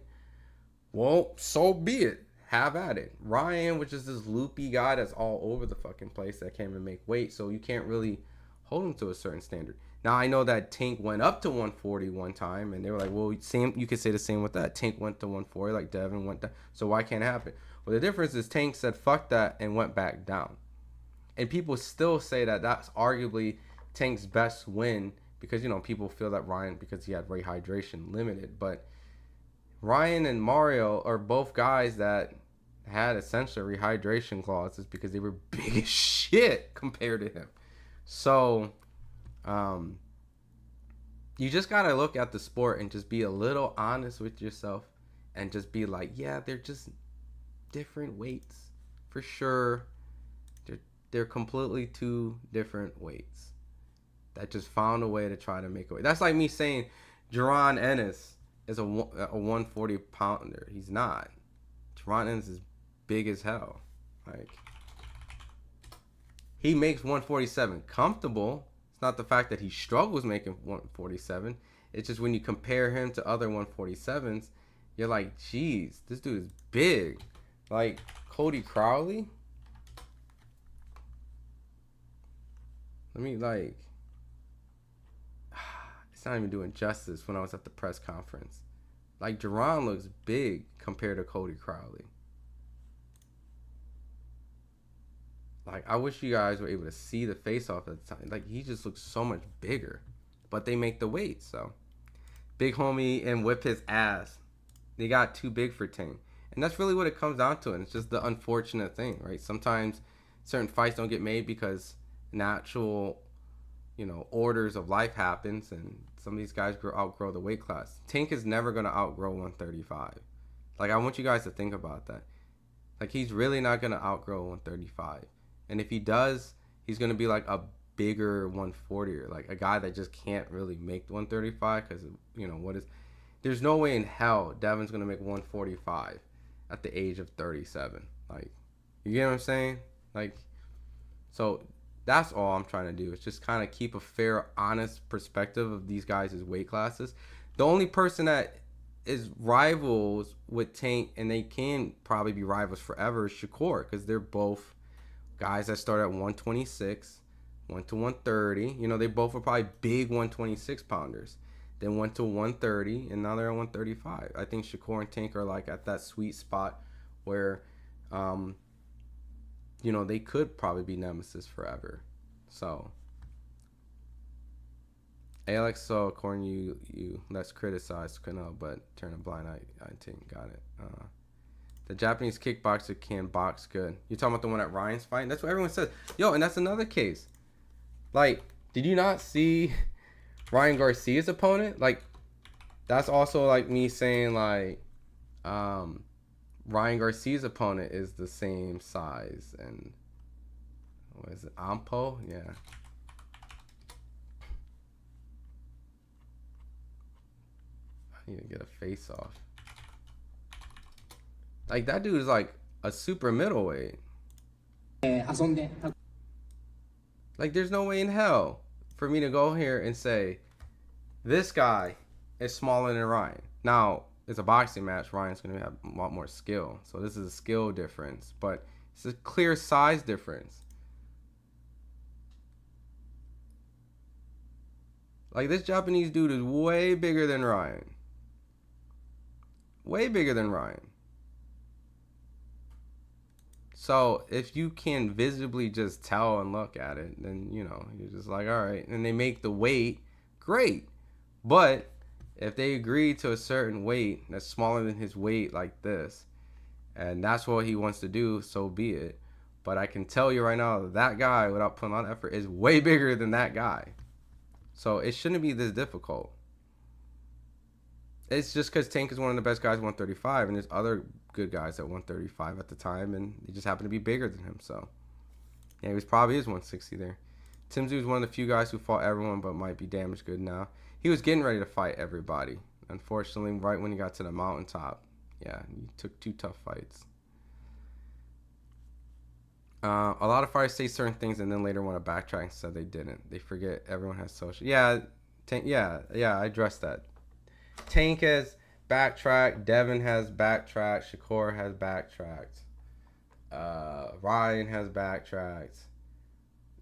well, so be it. Have at it. Ryan, which is this loopy guy that's all over the fucking place that can't even make weight, so you can't really hold him to a certain standard. Now, I know that Tank went up to 140 one time, and they were like, well, same. You could say the same with that. Tank went to 140, like Devin went down. So why can't it happen? Well, the difference is Tank said, fuck that, and went back down. And people still say that that's arguably Tank's best win, because, you know, people feel that Ryan, because he had rehydration limited, but Ryan and Mario are both guys that had essentially rehydration clauses because they were big as shit compared to him. So, you just gotta look at the sport and just be a little honest with yourself and just be like, yeah, they're just different weights for sure. They're completely two different weights that just found a way to try to make a weight. That's like me saying Jaron Ennis is a 140 pounder. He's not. Jaron Ennis is big as hell. Like, he makes 147 comfortable. It's not the fact that he struggles making 147. It's just when you compare him to other 147s, you're like, geez, this dude is big. Like Cody Crowley. Let me like. It's not even doing justice when I was at the press conference. Like Jerron looks big compared to Cody Crowley. Like I wish you guys were able to see the face off at the time. Like he just looks so much bigger. But they make the weight, so big homie and whip his ass. They got too big for Tank. And that's really what it comes down to. And it's just the unfortunate thing, right? Sometimes certain fights don't get made because natural, orders of life happens, and some of these guys outgrow the weight class. Tank is never going to outgrow 135. Like, I want you guys to think about that. Like, he's really not going to outgrow 135. And if he does, he's going to be like a bigger 140, or like a guy that just can't really make the 135 because, there's no way in hell Devin's going to make 145 at the age of 37. Like, you get what I'm saying? Like, so that's all I'm trying to do is just kind of keep a fair, honest perspective of these guys' weight classes. The only person that is rivals with Tank, and they can probably be rivals forever, is Shakur, because they're both guys that start at 126, went to 130. They both are probably big 126 pounders. Then went to 130, and now they're at 135. I think Shakur and Tank are like at that sweet spot where, they could probably be nemesis forever. So, Alex, so according to you let's criticize Kano, but turn a blind eye. I think got it. The Japanese kickboxer can box good. You talking about the one at Ryan's fight? That's what everyone says. Yo, and that's another case. Like, did you not see Ryan Garcia's opponent? Like, that's also like me saying like Ryan Garcia's opponent is the same size, and what is it, Ampo? Yeah. I need to get a face off. Like, that dude is like a super middleweight. Like, there's no way in hell for me to go here and say this guy is smaller than Ryan. Now, it's a boxing match. Ryan's going to have a lot more skill. So this is a skill difference. But it's a clear size difference. Like, this Japanese dude is way bigger than Ryan. Way bigger than Ryan. So if you can visibly just tell and look at it, then, you're just like, all right. And they make the weight, great. But if they agree to a certain weight that's smaller than his weight like this, and that's what he wants to do, so be it. But I can tell you right now that guy, without putting on effort, is way bigger than that guy. So it shouldn't be this difficult. It's just because Tank is one of the best guys at 135, and there's other good guys at 135 at the time, and they just happen to be bigger than him. So, yeah, he probably is 160 there. Timsy was one of the few guys who fought everyone, but might be damaged good now. He was getting ready to fight everybody. Unfortunately, right when he got to the mountaintop, yeah, he took 2 tough fights. A lot of fighters say certain things and then later want to backtrack and said they didn't. They forget everyone has social. Yeah, Tank. Yeah, I addressed that. Tank has backtracked. Devin has backtracked. Shakur has backtracked. Ryan has backtracked.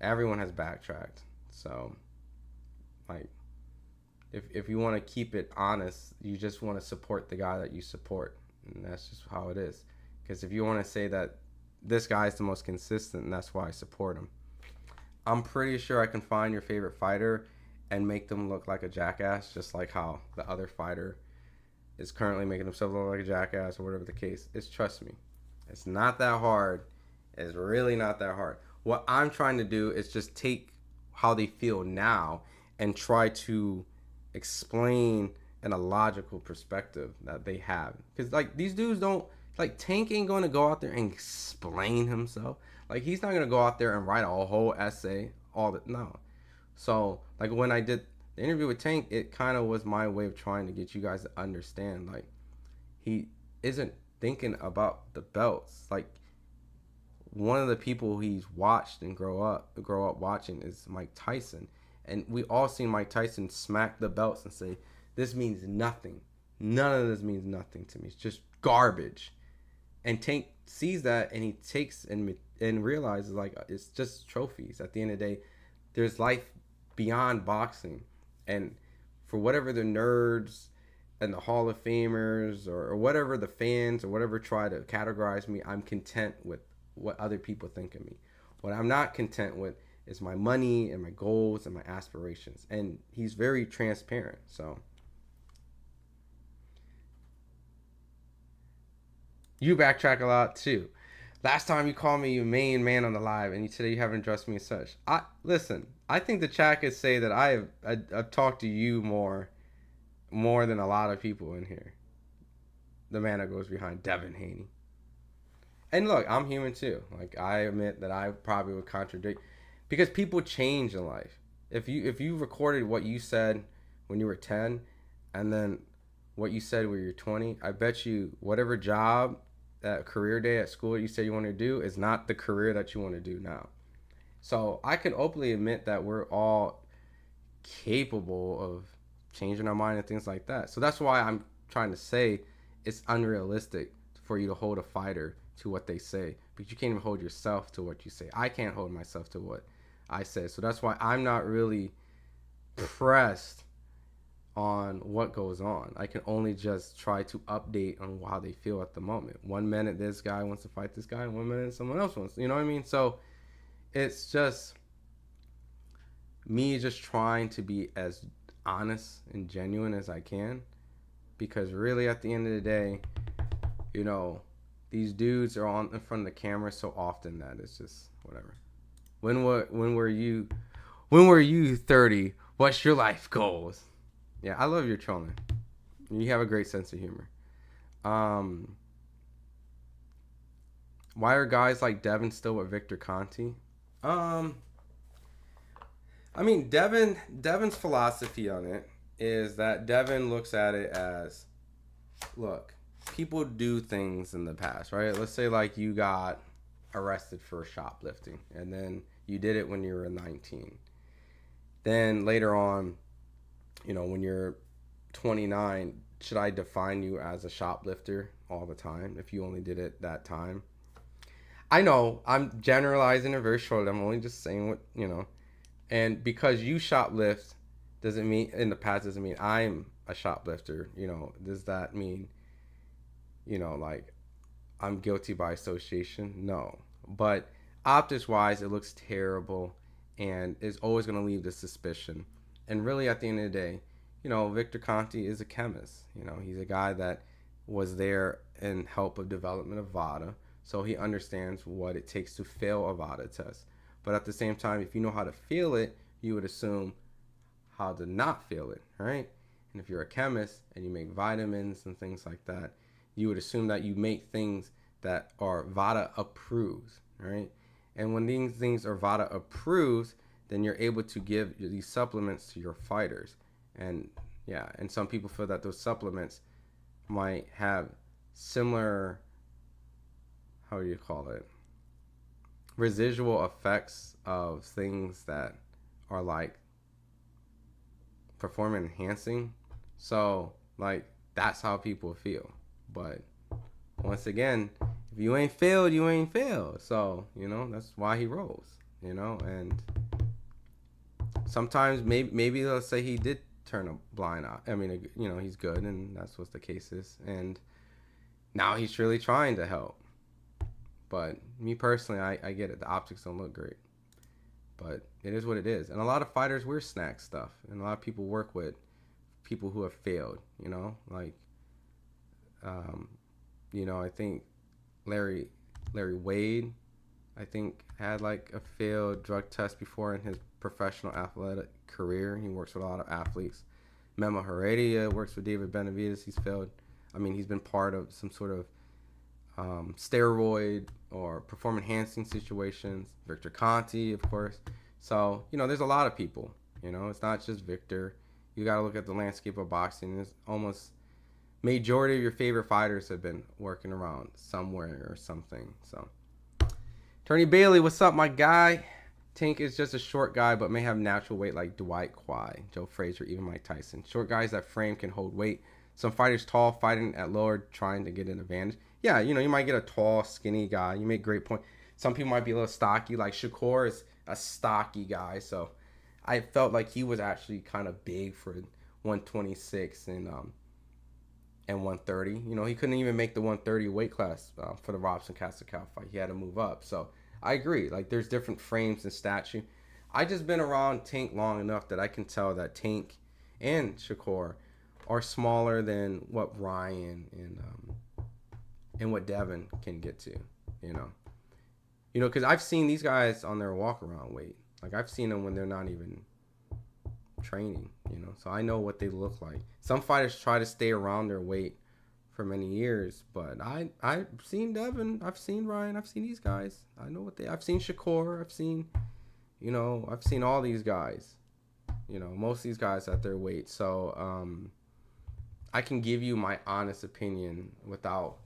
Everyone has backtracked. So, like, if you want to keep it honest, you just want to support the guy that you support, and that's just how it is. Because if you want to say that this guy is the most consistent, and that's why I support him, I'm pretty sure I can find your favorite fighter and make them look like a jackass, just like how the other fighter is currently making himself look like a jackass, or whatever the case is. Trust me, it's not that hard. It's really not that hard. What I'm trying to do is just take how they feel now and try to explain in a logical perspective that they have. Because, like, these dudes don't, like, Tank ain't going to go out there and explain himself. Like, he's not going to go out there and write a whole essay, no. So, like, when I did the interview with Tank, it kind of was my way of trying to get you guys to understand, like, he isn't thinking about the belts. Like, one of the people he's watched and grow up watching is Mike Tyson. And we all seen Mike Tyson smack the belts and say, this means nothing. None of this means nothing to me. It's just garbage. And Tank sees that, and he takes and realizes, like, it's just trophies. At the end of the day, there's life beyond boxing. And for whatever the nerds and the Hall of Famers or whatever the fans or whatever try to categorize me, I'm content with what other people think of me. What I'm not content with is my money and my goals and my aspirations. And he's very transparent. So you backtrack a lot too. Last time you called me your main man on the live, and today you haven't addressed me as such. Listen. I think the chat could say that I've talked to you more than a lot of people in here. The man that goes behind Devin Haney. And look, I'm human too. Like, I admit that I probably would contradict, because people change in life. If you recorded what you said when you were 10 and then what you said when you're 20, I bet you whatever job, that career day at school you said you want to do is not the career that you want to do now. So I can openly admit that we're all capable of changing our mind and things like that. So that's why I'm trying to say it's unrealistic for you to hold a fighter to what they say, but you can't even hold yourself to what you say. I can't hold myself to what I say. So that's why I'm not really pressed on what goes on. I can only just try to update on how they feel at the moment. 1 minute this guy wants to fight this guy, and 1 minute someone else wants, you know what I mean? So it's just me just trying to be as honest and genuine as I can, because really at the end of the day, you know, these dudes are on in front of the camera so often that it's just whatever. When were you 30? What's your life goals? Yeah, I love your trolling. You have a great sense of humor. Why are guys like Devin still with Victor Conti? I mean, Devin's philosophy on it is that Devin looks at it as, look, people do things in the past, right? Let's say like you got arrested for shoplifting, and then you did it when you were 19. Then later on, you know, when you're 29, should I define you as a shoplifter all the time if you only did it that time? I know I'm generalizing it very short. I'm only just saying what, you know. And because you shoplift doesn't mean, in the past, doesn't mean I'm a shoplifter. You know, does that mean, you know, like I'm guilty by association? No. But optics wise, it looks terrible and is always going to leave the suspicion. And really at the end of the day, you know, Victor Conti is a chemist. You know, he's a guy that was there in help of development of VADA. So he understands what it takes to fail a VADA test. But at the same time, if you know how to fail it, you would assume how to not fail it, right? And if you're a chemist and you make vitamins and things like that, you would assume that you make things that are VADA approved, right? And when these things are VADA approved, then you're able to give these supplements to your fighters. And yeah, and some people feel that those supplements might have similar, how do you call it, residual effects of things that are like performance enhancing. So like that's how people feel. But once again, if you ain't failed, you ain't failed. So, you know, that's why he rolls, you know. And sometimes maybe let's say he did turn a blind eye. I mean, you know, he's good and that's what the case is. And now he's really trying to help. But me personally, I get it. The optics don't look great. But it is what it is. And a lot of fighters wear snack stuff. And a lot of people work with people who have failed, you know. Like, you know, I think Larry Wade, I think, had like a failed drug test before in his professional athletic career. He works with a lot of athletes. Memo Heredia works with David Benavidez. He's failed. I mean, he's been part of some sort of steroid or performance enhancing situations. Victor Conti, of course. So, you know, there's a lot of people. You know, it's not just Victor. You got to look at the landscape of boxing. There's almost majority of your favorite fighters have been working around somewhere or something. So, Attorney Bailey, what's up, my guy? Tank is just a short guy, but may have natural weight like Dwight Kwai, Joe Frazier, even Mike Tyson. Short guys that frame can hold weight. Some fighters tall fighting at lower trying to get an advantage. Yeah, you know, you might get a tall, skinny guy. You make great point. Some people might be a little stocky. Like Shakur is a stocky guy. So I felt like he was actually kind of big for 126 and 130. You know, he couldn't even make the 130 weight class for the Robson Castacal fight. He had to move up. So I agree. Like, there's different frames and stature. I just been around Tank long enough that I can tell that Tank and Shakur are smaller than what Ryan and what Devin can get to. You know, because I've seen these guys on their walk around weight. Like, I've seen them when they're not even training, you know, so I know what they look like. Some fighters try to stay around their weight for many years, but I've seen Devin, I've seen Ryan, I've seen these guys. I know what I've seen Shakur, I've seen all these guys, you know, most of these guys at their weight. So I can give you my honest opinion without,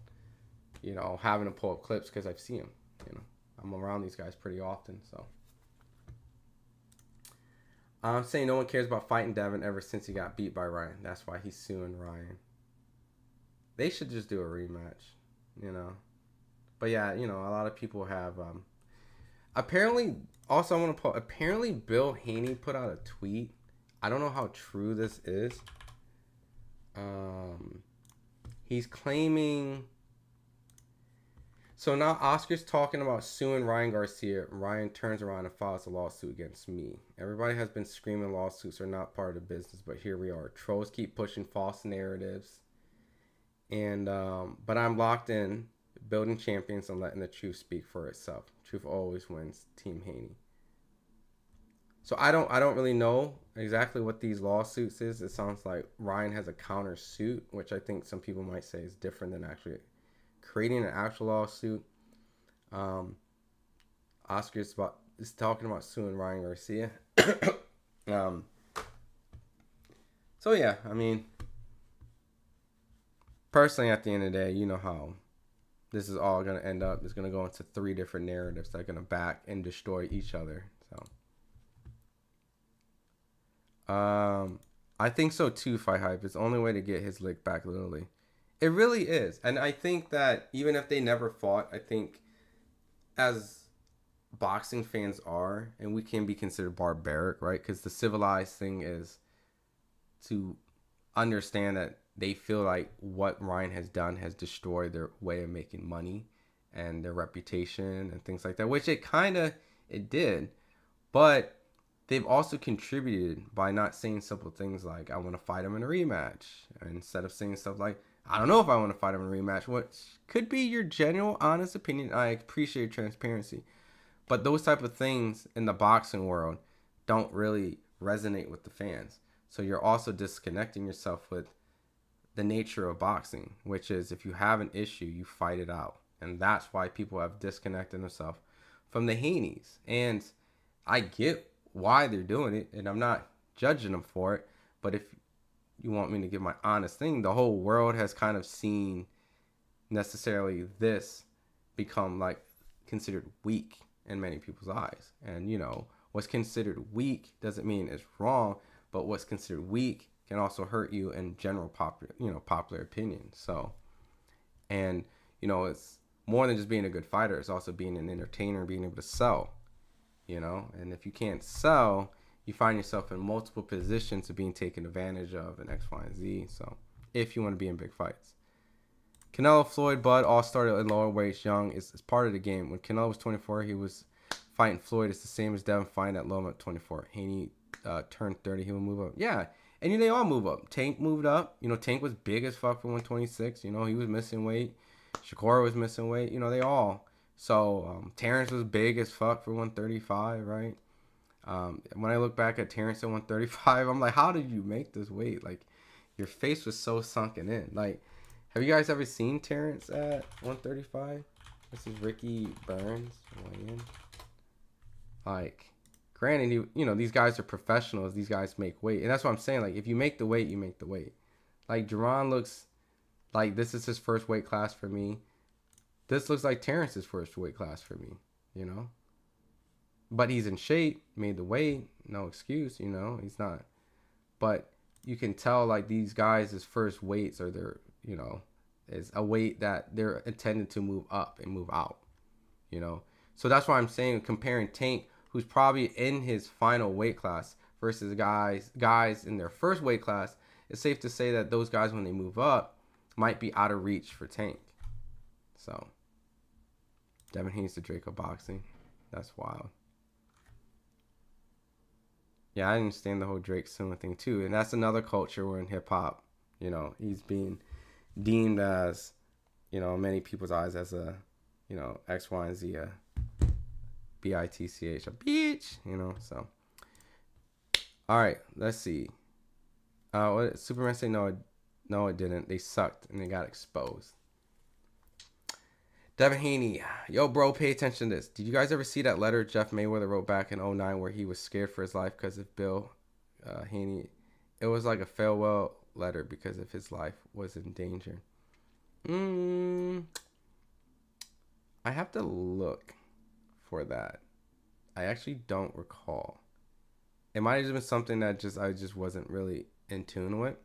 you know, having to pull up clips because I've seen them, you know. I'm around these guys pretty often, so. I'm saying no one cares about fighting Devin ever since he got beat by Ryan. That's why he's suing Ryan. They should just do a rematch, you know. But yeah, you know, a lot of people have. Apparently, also I want to apparently Bill Haney put out a tweet. I don't know how true this is. He's claiming. So now Oscar's talking about suing Ryan Garcia. Ryan turns around and files a lawsuit against me. Everybody has been screaming lawsuits are not part of the business, but here we are. Trolls keep pushing false narratives. And but I'm locked in, building champions and letting the truth speak for itself. Truth always wins. Team Haney. So I don't really know exactly what these lawsuits is. It sounds like Ryan has a counter suit, which I think some people might say is different than actually creating an actual lawsuit. Oscar is talking about suing Ryan Garcia. So yeah, I mean, personally, at the end of the day, you know how this is all gonna end up. It's gonna go into 3 different narratives that are gonna back and destroy each other. So, I think so too. FightHype. It's the only way to get his lick back, literally. It really is. And I think that even if they never fought, I think as boxing fans are, and we can be considered barbaric, right? Because the civilized thing is to understand that they feel like what Ryan has done has destroyed their way of making money and their reputation and things like that, which it did. But they've also contributed by not saying simple things like, I want to fight him in a rematch. Instead of saying stuff like, I don't know if I want to fight him in a rematch, which could be your genuine, honest opinion. I appreciate your transparency. But those type of things in the boxing world don't really resonate with the fans. So you're also disconnecting yourself with the nature of boxing, which is if you have an issue, you fight it out. And that's why people have disconnected themselves from the Haneys. And I get why they're doing it, and I'm not judging them for it. But if you want me to give my honest thing, the whole world has kind of seen necessarily this become like considered weak in many people's eyes. And you know, what's considered weak doesn't mean it's wrong, but what's considered weak can also hurt you in general popular opinion. So, and you know, it's more than just being a good fighter, it's also being an entertainer, being able to sell, you know. And if you can't sell, you find yourself in multiple positions of being taken advantage of in X, Y, and Z. So if you want to be in big fights. Canelo, Floyd, Bud all started in lower weights young. It's part of the game. When Canelo was 24, he was fighting Floyd. It's the same as Devin fighting at low at 24. Haney turned 30, he will move up. Yeah, and they all move up. Tank moved up. You know, Tank was big as fuck for 126. You know, he was missing weight. Shakur was missing weight. You know, they all. So Terrence was big as fuck for 135, right? When I look back at Terrence at 135, I'm like, how did you make this weight? Like, your face was so sunken in. Like, have you guys ever seen Terrence at 135? This is Ricky Burns weighing in. Like, granted, you know, these guys are professionals. These guys make weight. And that's what I'm saying. Like, if you make the weight, you make the weight. Like, Jerron looks like this is his first weight class for me. This looks like Terrence's first weight class for me, you know? But he's in shape, made the weight, no excuse, you know? He's not. But you can tell, like, these guys' first weights are their, you know, is a weight that they're intended to move up and move out, you know? So that's why I'm saying comparing Tank, who's probably in his final weight class, versus guys in their first weight class, it's safe to say that those guys, when they move up, might be out of reach for Tank. So, Devin Haney's the Draco boxing. That's wild. Yeah, I understand the whole Drake Suma thing too. And that's another culture where in hip hop, you know, he's being deemed as, you know, in many people's eyes as a, you know, X, Y, and Z, B-I-T-C-H, a bitch, you know, so. All right, let's see. What did Superman say? No, it didn't. They sucked and they got exposed. Devin Haney, yo, bro, pay attention to this. Did you guys ever see that letter Jeff Mayweather wrote back in 2009 where he was scared for his life because of Bill Haney? It was like a farewell letter because of his life was in danger. I have to look for that. I actually don't recall. It might have just been something that I just wasn't really in tune with.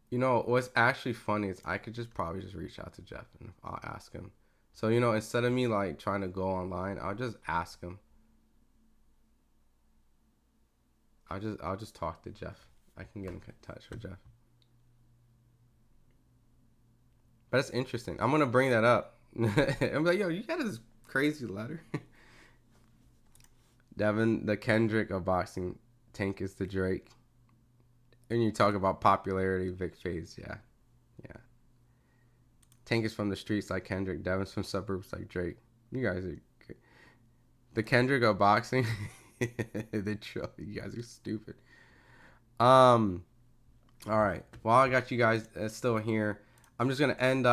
You know, what's actually funny is I could just probably just reach out to Jeff and I'll ask him. So, you know, instead of me like trying to go online, I'll just ask him. I'll just talk to Jeff. I can get in touch with Jeff. But it's interesting. I'm gonna bring that up. I'm like, yo, you got this crazy letter. Devin, the Kendrick of boxing. Tank is the Drake. And you talk about popularity, Vic Faze, yeah. Tank is from the streets like Kendrick. Devin's from suburbs like Drake. You guys are good. The Kendrick of boxing. The troll. You guys are stupid. All right. While I got you guys still here, I'm just gonna end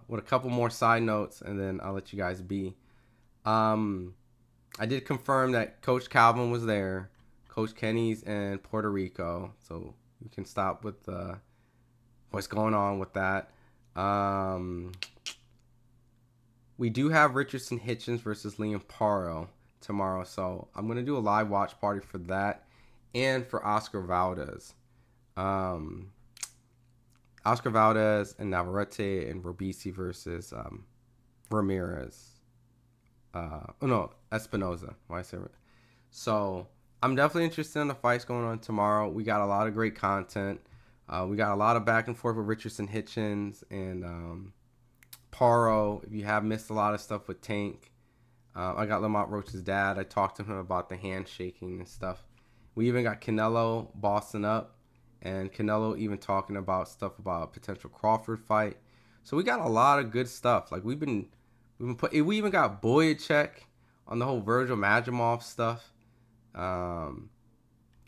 with a couple more side notes, and then I'll let you guys be. I did confirm that Coach Calvin was there. Coach Kenny's in Puerto Rico, so we can stop with what's going on with that. We do have Richardson Hitchens versus Liam Paro tomorrow, so I'm gonna do a live watch party for that and for Oscar Valdez. Oscar Valdez and Navarrete and Robisi versus Ramirez. Espinoza. Why I say it? So I'm definitely interested in the fights going on tomorrow. We got a lot of great content. We got a lot of back and forth with Richardson Hitchens and Paro. If you have missed a lot of stuff with Tank, I got Lamont Roach's dad. I talked to him about the handshaking and stuff. We even got Canelo bossing up, and Canelo even talking about stuff about a potential Crawford fight. So we got a lot of good stuff. Like we even got Boyacek on the whole Virgil Majimov stuff. So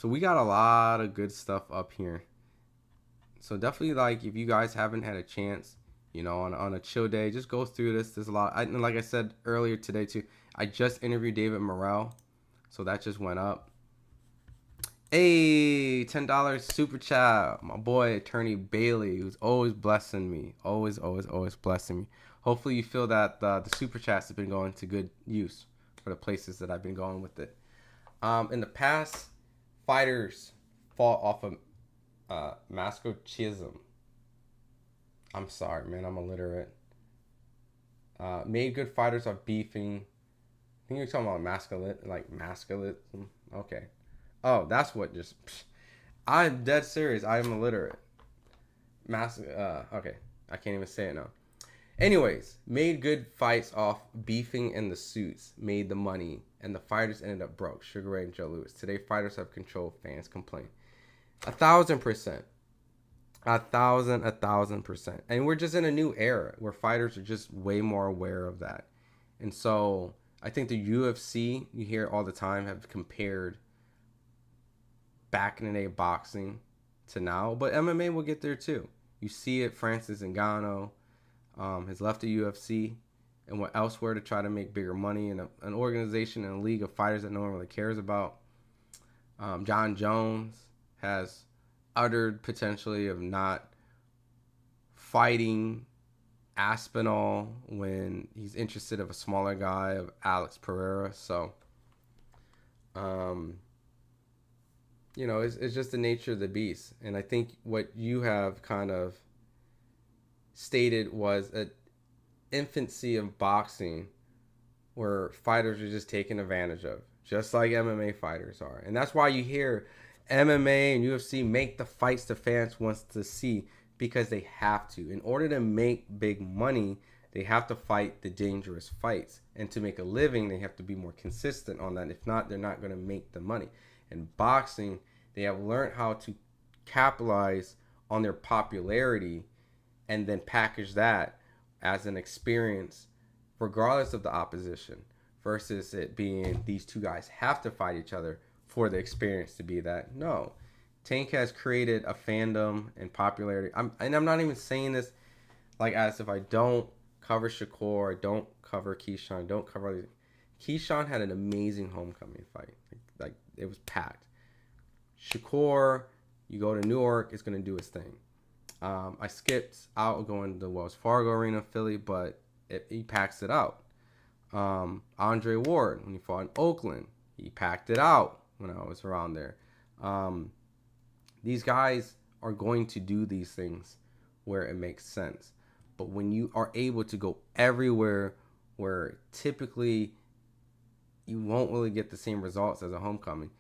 we got a lot of good stuff up here. So definitely, like, if you guys haven't had a chance, you know, on a chill day, just go through this. There's a lot. And like I said earlier today too, I just interviewed David Morrell, so that just went up. Hey, $10 super chat, my boy Attorney Bailey, who's always blessing me, always blessing me. Hopefully you feel that the super chats have been going to good use for the places that I've been going with it. In the past, fighters fought off of masochism. I'm sorry, man, I'm illiterate. Made good fighters are beefing. I think you're talking about masculine. Okay. Oh, that's what just... I'm dead serious. I am illiterate. Okay. I can't even say it now. Anyways, made good fights off beefing in the suits. Made the money. And the fighters ended up broke. Sugar Ray and Joe Louis. Today, fighters have control. Fans complain. 1,000%. 1,000%. And we're just in a new era where fighters are just way more aware of that. And so, I think the UFC, you hear all the time, have compared back in the day boxing to now, but MMA will get there too. You see it. Francis Ngannou has left the UFC and went elsewhere to try to make bigger money in an organization and a league of fighters that no one really cares about. John Jones has uttered potentially of not fighting Aspinall when he's interested of a smaller guy of Alex Pereira. So you know, it's just the nature of the beast. And I think what you have kind of stated was an infancy of boxing where fighters are just taken advantage of, just like MMA fighters are. And that's why you hear MMA and UFC make the fights the fans wants to see, because they have to. In order to make big money, they have to fight the dangerous fights. And to make a living, they have to be more consistent on that. If not, they're not going to make the money. In boxing, they have learned how to capitalize on their popularity and then package that as an experience regardless of the opposition, versus it being these two guys have to fight each other for the experience to be that. No. Tank has created a fandom and popularity. I'm not even saying this like as if I don't cover Shakur, I don't cover Keyshawn, don't cover other. Keyshawn had an amazing homecoming fight. Like it was packed. Shakur, you go to Newark, it's going to do its thing. I skipped out going to the Wells Fargo Arena, Philly, but he packs it out. Andre Ward, when he fought in Oakland, he packed it out when I was around there. These guys are going to do these things where it makes sense. But when you are able to go everywhere where typically you won't really get the same results as a homecoming,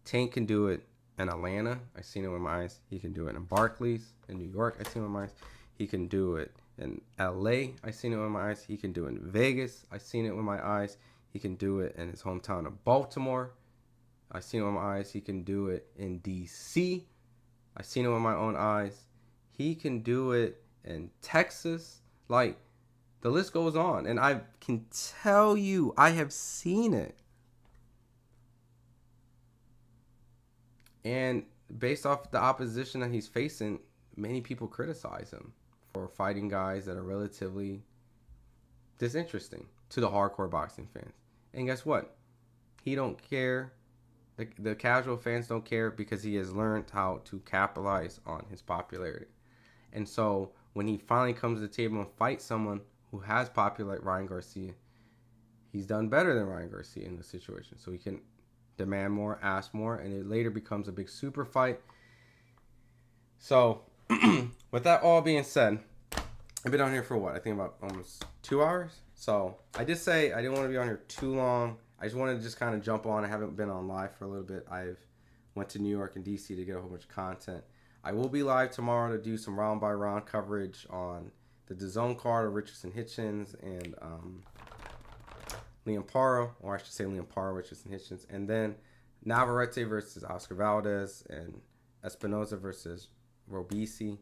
Tank can do it in Atlanta. I've seen it with my eyes. He can do it in Barclays. In New York, I've seen it with my eyes. He can do it in LA. I've seen it with my eyes. He can do it in Vegas. I've seen it with my eyes. He can do it in his hometown of Baltimore. I've seen it with my eyes. He can do it in DC. I've seen it with my own eyes. He can do it in Texas. Like, the list goes on. And I can tell you, I have seen it. And based off the opposition that he's facing, many people criticize him for fighting guys that are relatively disinteresting to the hardcore boxing fans. And guess what? He don't care. The casual fans don't care, because he has learned how to capitalize on his popularity. And so when he finally comes to the table and fights someone who has popular like Ryan Garcia, he's done better than Ryan Garcia in the situation. So he can demand more, ask more, and it later becomes a big super fight. So with that all being said, I've been on here for what? I think about almost 2 hours. So I did say I didn't want to be on here too long. I just wanted to just kind of jump on. I haven't been on live for a little bit. I've went to New York and DC to get a whole bunch of content. I will be live tomorrow to do some round by round coverage on the DAZN card of Richardson Hitchens and Liam Parra, or I should say Liam Parra, Richardson Hitchens, and then Navarrete versus Oscar Valdez and Espinoza versus Robisi.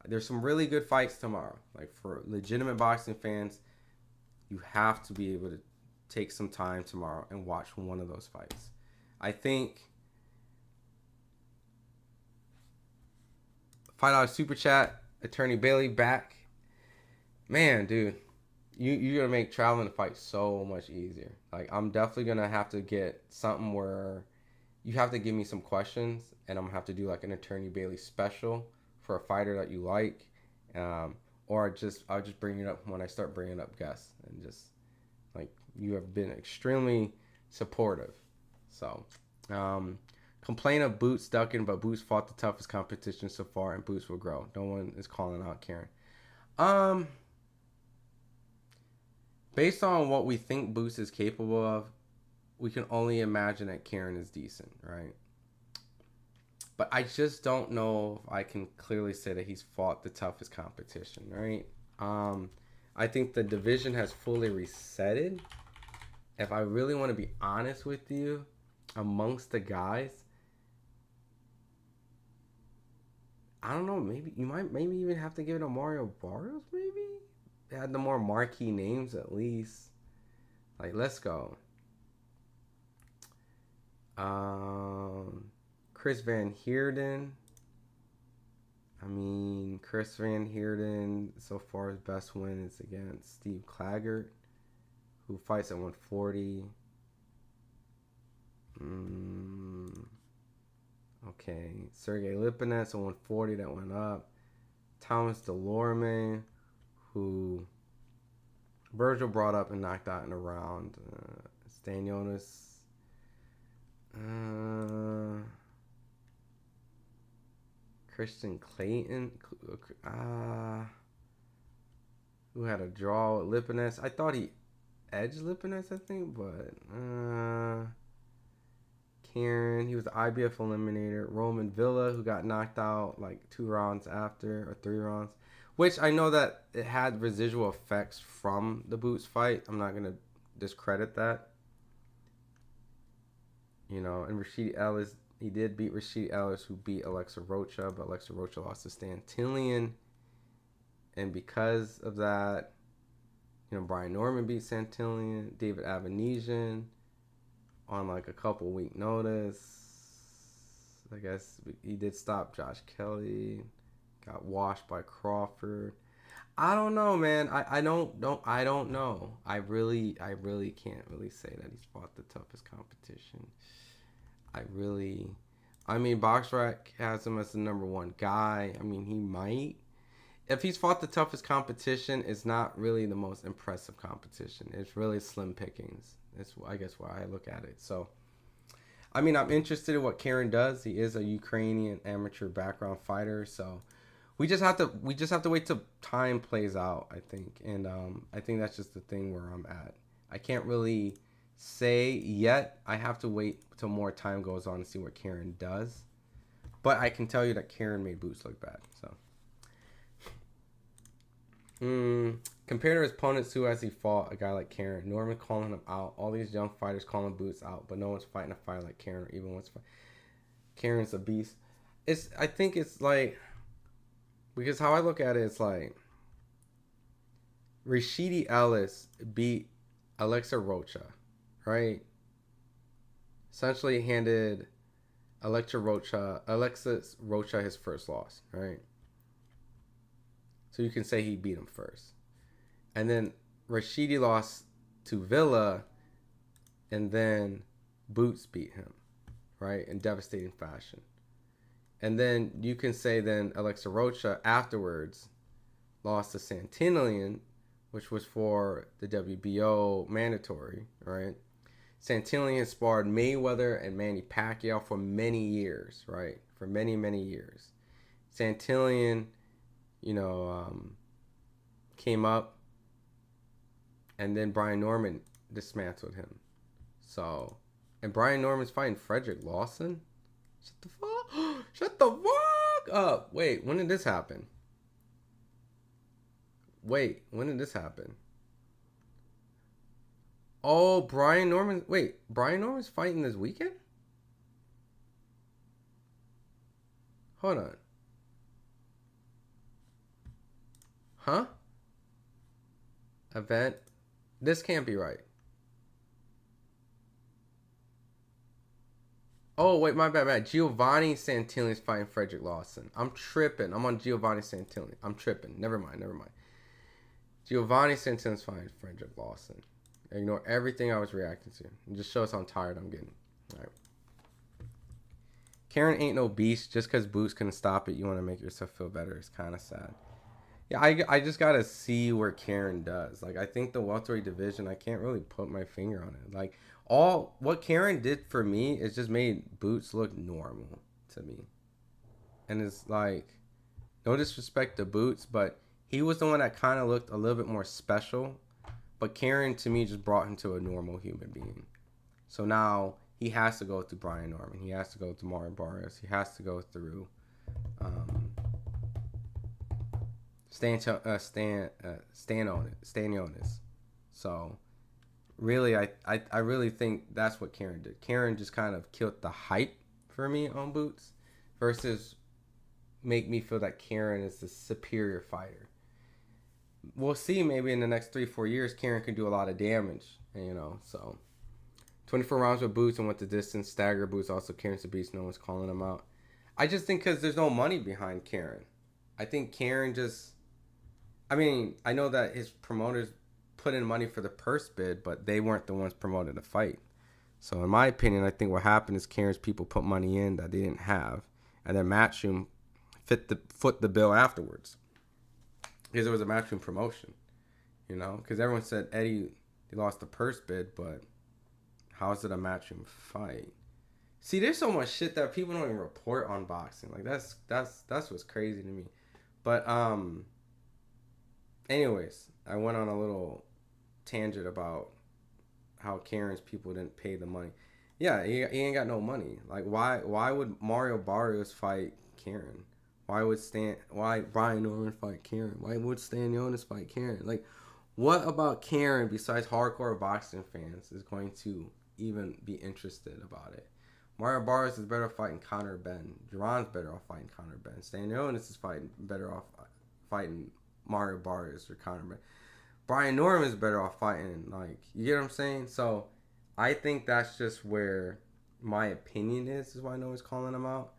There's some really good fights tomorrow. Like, for legitimate boxing fans, you have to be able to take some time tomorrow and watch one of those fights. I think $5 super chat, Attorney Bailey back. Man, dude, you're gonna make traveling to fight so much easier. Like, I'm definitely gonna have to get something where you have to give me some questions, and I'm gonna have to do like an Attorney Bailey special for a fighter that you like, or I'll just bring it up when I start bringing up guests, and just like, you have been extremely supportive. So, complain of Boots ducking, but Boots fought the toughest competition so far, and Boots will grow. No one is calling out Karen. Based on what we think Boots is capable of, we can only imagine that Karen is decent, right? But I just don't know if I can clearly say that he's fought the toughest competition, right? I think the division has fully resetted. If I really want to be honest with you, amongst the guys, I don't know, maybe you might even have to give it to Mario Barrios, maybe? They had the more marquee names at least. Like, let's go. Chris Van Heerden. I mean, Chris Van Heerden, so far his best win is against Steve Claggart, who fights at 140. Okay, Sergey Lipinets at 140, that went up. Thomas Delorme, who Virgil brought up and knocked out in a round. Stanionis. Christian Clayton. who had a draw with Lipinets. I thought he edged Lipinets, I think, but Karen, he was the IBF eliminator. Roman Villa, who got knocked out like 2 rounds after, or 3 rounds, which I know that it had residual effects from the Boots fight. I'm not going to discredit that. You know, and Rashidi Ellis, he did beat Rashidi Ellis, who beat Alexa Rocha, but Alexa Rocha lost to Stan Tillian. And because of that, you know, Brian Norman beat Santillion, David Avanesian on like a couple week notice. I guess he did stop Josh Kelly, got washed by Crawford. I don't know, man. I don't know. I really can't really say that he's fought the toughest competition. I mean, BoxRec has him as the #1 guy. I mean, he might. If he's fought the toughest competition, it's not really the most impressive competition. It's really slim pickings. That's, I guess, why I look at it. So, I mean, I'm interested in what Karen does. He is a Ukrainian amateur background fighter. So, we just have to wait till time plays out, I think. And I think that's just the thing where I'm at. I can't really say yet. I have to wait till more time goes on to see what Karen does. But I can tell you that Karen made Boots look bad. So. Compared to his opponents, who has he fought? A guy like Karen. Norman calling him out. All these young fighters calling Boots out, but no one's fighting a fighter like Karen, or even one's fighting. Karen's a beast. I think it's like, because how I look at it, it's like Rashidi Ellis beat Alexa Rocha, right? Essentially handed Alexa Rocha his first loss, right? So you can say he beat him first. And then Rashidi lost to Villa, and then Boots beat him, right? In devastating fashion. And then you can say then Alexa Rocha afterwards lost to Santillion, which was for the WBO mandatory, right? Santillion sparred Mayweather and Manny Pacquiao for many years, right? For many, many years. Santillion, you know, came up, and then Brian Norman dismantled him. So, and Brian Norman's fighting Frederick Lawson? Shut the fuck Shut the fuck up. Wait, when did this happen? Oh, Brian Norman's fighting this weekend? Hold on. Huh? Event? This can't be right. Oh, wait, my bad. Giovanni Santilli is fighting Frederick Lawson. I'm tripping. I'm on Giovanni Santilli. I'm tripping. Never mind. Giovanni Santilli is fighting Frederick Lawson. Ignore everything I was reacting to. It just shows how tired I'm getting. All right. Karen ain't no beast. Just because Boots couldn't stop it, you want to make yourself feel better. It's kind of sad. Yeah, I just got to see where Karen does. Like, I think the welterweight division, I can't really put my finger on it. Like, what Karen did for me is just made Boots look normal to me. And it's like, no disrespect to Boots, but he was the one that kind of looked a little bit more special. But Karen, to me, just brought him to a normal human being. So now he has to go through Brian Norman. He has to go through Mario Barrios. He has to go through Stanionis. So really, I really think that's what Karen did. Karen just kind of killed the hype for me on Boots versus make me feel that Karen is the superior fighter. We'll see, maybe in the next 3-4 years, Karen can do a lot of damage, so 24 rounds with Boots and went the distance, stagger Boots, also Karen's the beast, no one's calling him out. I just think because there's no money behind Karen. I think Karen I know that his promoters put in money for the purse bid, but they weren't the ones promoting the fight. So in my opinion, I think what happened is Karen's people put money in that they didn't have, and then Matchroom foot the bill afterwards. Because it was a Matchroom promotion, because everyone said Eddie, he lost the purse bid, but how is it a Matchroom fight? See, there's so much shit that people don't even report on boxing. Like that's what's crazy to me. But anyways, I went on a little tangent about how Karen's people didn't pay the money. Yeah, he ain't got no money. Like, why would Mario Barrios fight Karen? Why Brian Norman fight Karen? Why would Stan Jonas fight Karen? Like, what about Karen besides hardcore boxing fans is going to even be interested about it? Mario Barrios is better off fighting Conor Ben. Jerron's better off fighting Conor Ben. Stan Jonas is better off fighting Mario Barrios or Conor Ben. Brian Norman is better off fighting, like, you get what I'm saying? So I think that's just where my opinion is why no one's calling him out.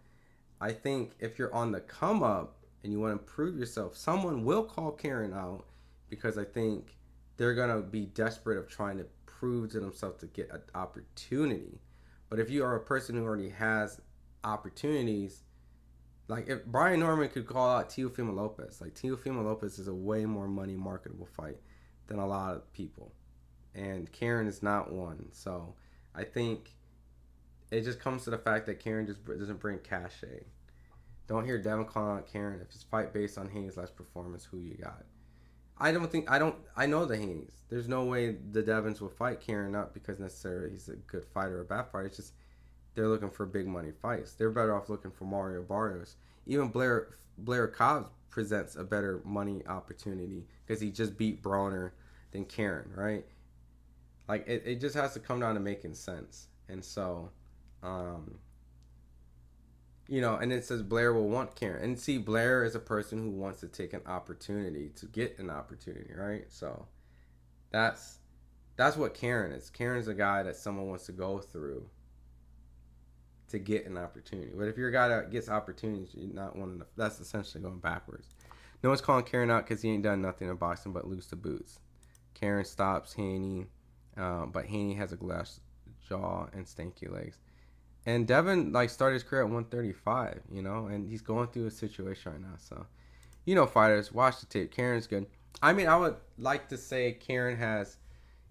I think if you're on the come up and you want to prove yourself, someone will call Karen out, because I think they're going to be desperate of trying to prove to themselves to get an opportunity. But if you are a person who already has opportunities, like if Brian Norman could call out Teofimo Lopez, like Teofimo Lopez is a way more money marketable fight than a lot of people. And Karen is not one. So I think it just comes to the fact that Karen just doesn't bring cachet. Don't hear Devin calling out Karen. If it's fight based on Haney's last performance, who you got? I know the Haneys. There's no way the Devins will fight Karen, not because necessarily he's a good fighter or a bad fighter. It's just they're looking for big money fights. They're better off looking for Mario Barrios. Even Blair Cobbs presents a better money opportunity because he just beat Broner than Karen, right? Like, it just has to come down to making sense. And so, and it says Blair will want Karen. And see, Blair is a person who wants to take an opportunity to get an opportunity, right? So that's what Karen is. Karen's a guy that someone wants to go through to get an opportunity. But if you're a guy that gets opportunities, you're not one of the, that's essentially going backwards. No one's calling Karen out because he ain't done nothing in boxing but lose to Boots. Karen stops Haney, but Haney has a glass jaw and stanky legs. And Devin started his career at 135, and he's going through a situation right now. So, fighters, watch the tape. Karen's good. I mean, I would like to say Karen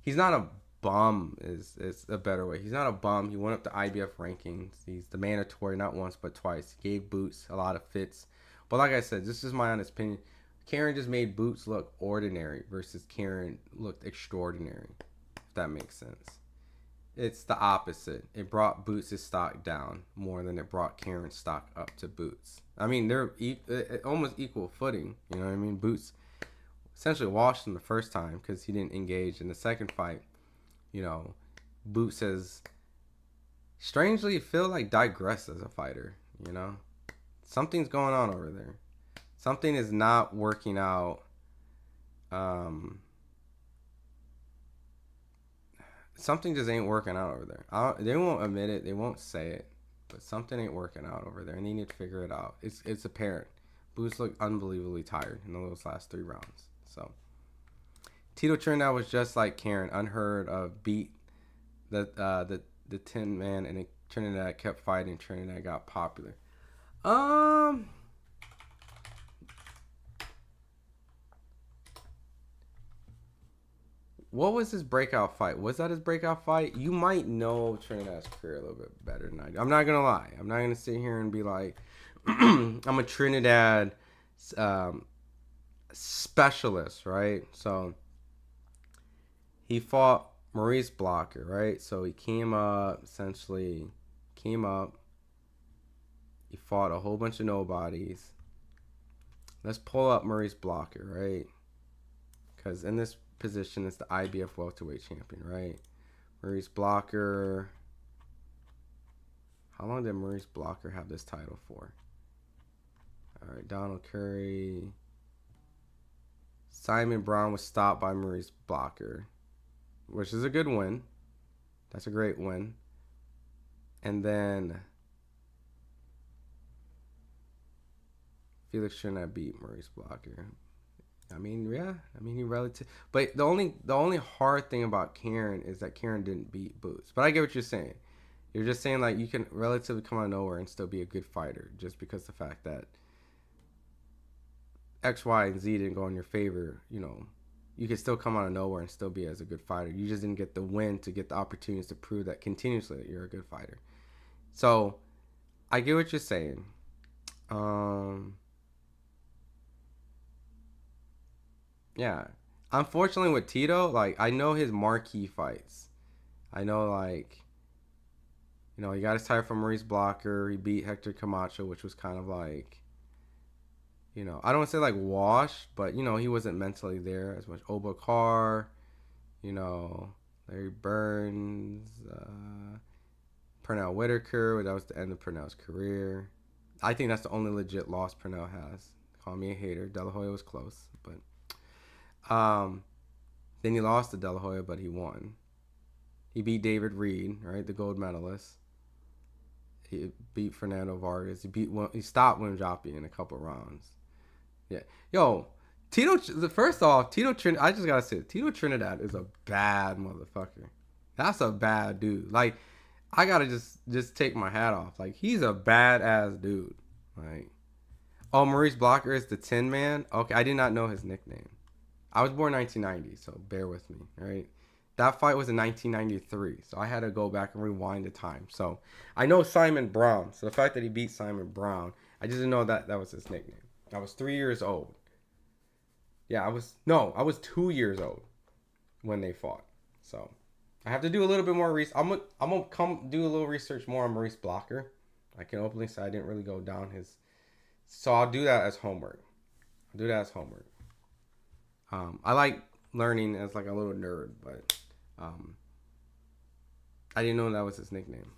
he's not a bum is a better way. He's not a bum. He went up to IBF rankings. He's the mandatory not once but twice. He gave Boots a lot of fits. But like I said, this is my honest opinion. Karen just made Boots look ordinary versus Karen looked extraordinary, if that makes sense. It's the opposite. It brought Boots' stock down more than it brought Karen's stock up to Boots. I mean, they're almost equal footing. You know what I mean? Boots essentially washed him the first time because he didn't engage. In the second fight, Boots has strangely feel like digressed as a fighter. Something's going on over there. Something is not working out. Something just ain't working out over there. They won't admit it. They won't say it. But something ain't working out over there, and they need to figure it out. It's apparent. Boots looked unbelievably tired in those last 3 rounds. So Tito Trinidad was just like Karen, unheard of, beat the Tin Man, and Trinidad kept fighting. Trinidad got popular. What was his breakout fight? Was that his breakout fight? You might know Trinidad's career a little bit better than I do. I'm not going to lie. I'm not going to sit here and be like, I'm a Trinidad specialist, right? So he fought Maurice Blocker, right? So he came up. He fought a whole bunch of nobodies. Let's pull up Maurice Blocker, right? Because in this position is the IBF welterweight champion, right? Maurice Blocker. How long did Maurice Blocker have this title for? All right, Donald Curry. Simon Brown was stopped by Maurice Blocker, which is a good win. That's a great win. And then Felix Trinidad beat Maurice Blocker. I mean, yeah. I mean, he relative. But the only hard thing about Karen is that Karen didn't beat Boots. But I get what you're saying. You're just saying you can relatively come out of nowhere and still be a good fighter just because the fact that X, Y, and Z didn't go in your favor. You can still come out of nowhere and still be as a good fighter. You just didn't get the win to get the opportunities to prove that continuously that you're a good fighter. So I get what you're saying. Yeah. Unfortunately with Tito, like, I know his marquee fights. I know, like, you know, he got his title from Maurice Blocker. He beat Hector Camacho, which was kind of like, you know, I don't want to say like washed, but, you know, he wasn't mentally there as much. Oba Carr, you know, Larry Burns, Pernell Whitaker. That was the end of Pernell's career. I think that's the only legit loss Pernell has. Call me a hater. De La Hoya was close, but then he lost to De La Hoya, but he won. He beat David Reed, right, the gold medalist. He beat Fernando Vargas. He stopped William Joppy in a couple rounds. Yeah, yo, Tito. First off, I just gotta say, Tito Trinidad is a bad motherfucker. That's a bad dude. Like, I gotta just take my hat off. Like, he's a badass dude. Like, oh, Maurice Blocker is the Tin Man. Okay, I did not know his nickname. I was born 1990, so bear with me, right? That fight was in 1993, so I had to go back and rewind the time. So I know Simon Brown. So the fact that he beat Simon Brown, I just didn't know that was his nickname. I was 3 years old. Yeah, I was 2 years old when they fought. So I have to do a little bit more research. I'm gonna come do a little research more on Maurice Blocker. I can openly say I didn't really go down his. So I'll do that as homework. I like learning as like a little nerd, but I didn't know that was his nickname.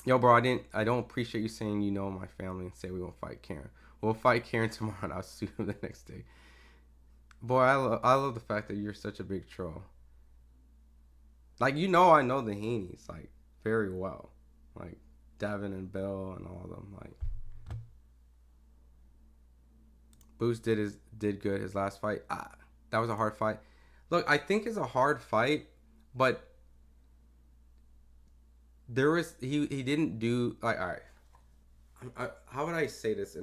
Yo, bro, I don't appreciate you saying you know my family and say we won't fight Karen. We'll fight Karen tomorrow and I'll sue him the next day. Boy, I love the fact that you're such a big troll. Like, you know, I know the Heenies like very well, like Devin and Bill and all of them. Like, Boots did good his last fight. That was a hard fight. Look, I think it's a hard fight, but there was he didn't do like, all right. How would I say this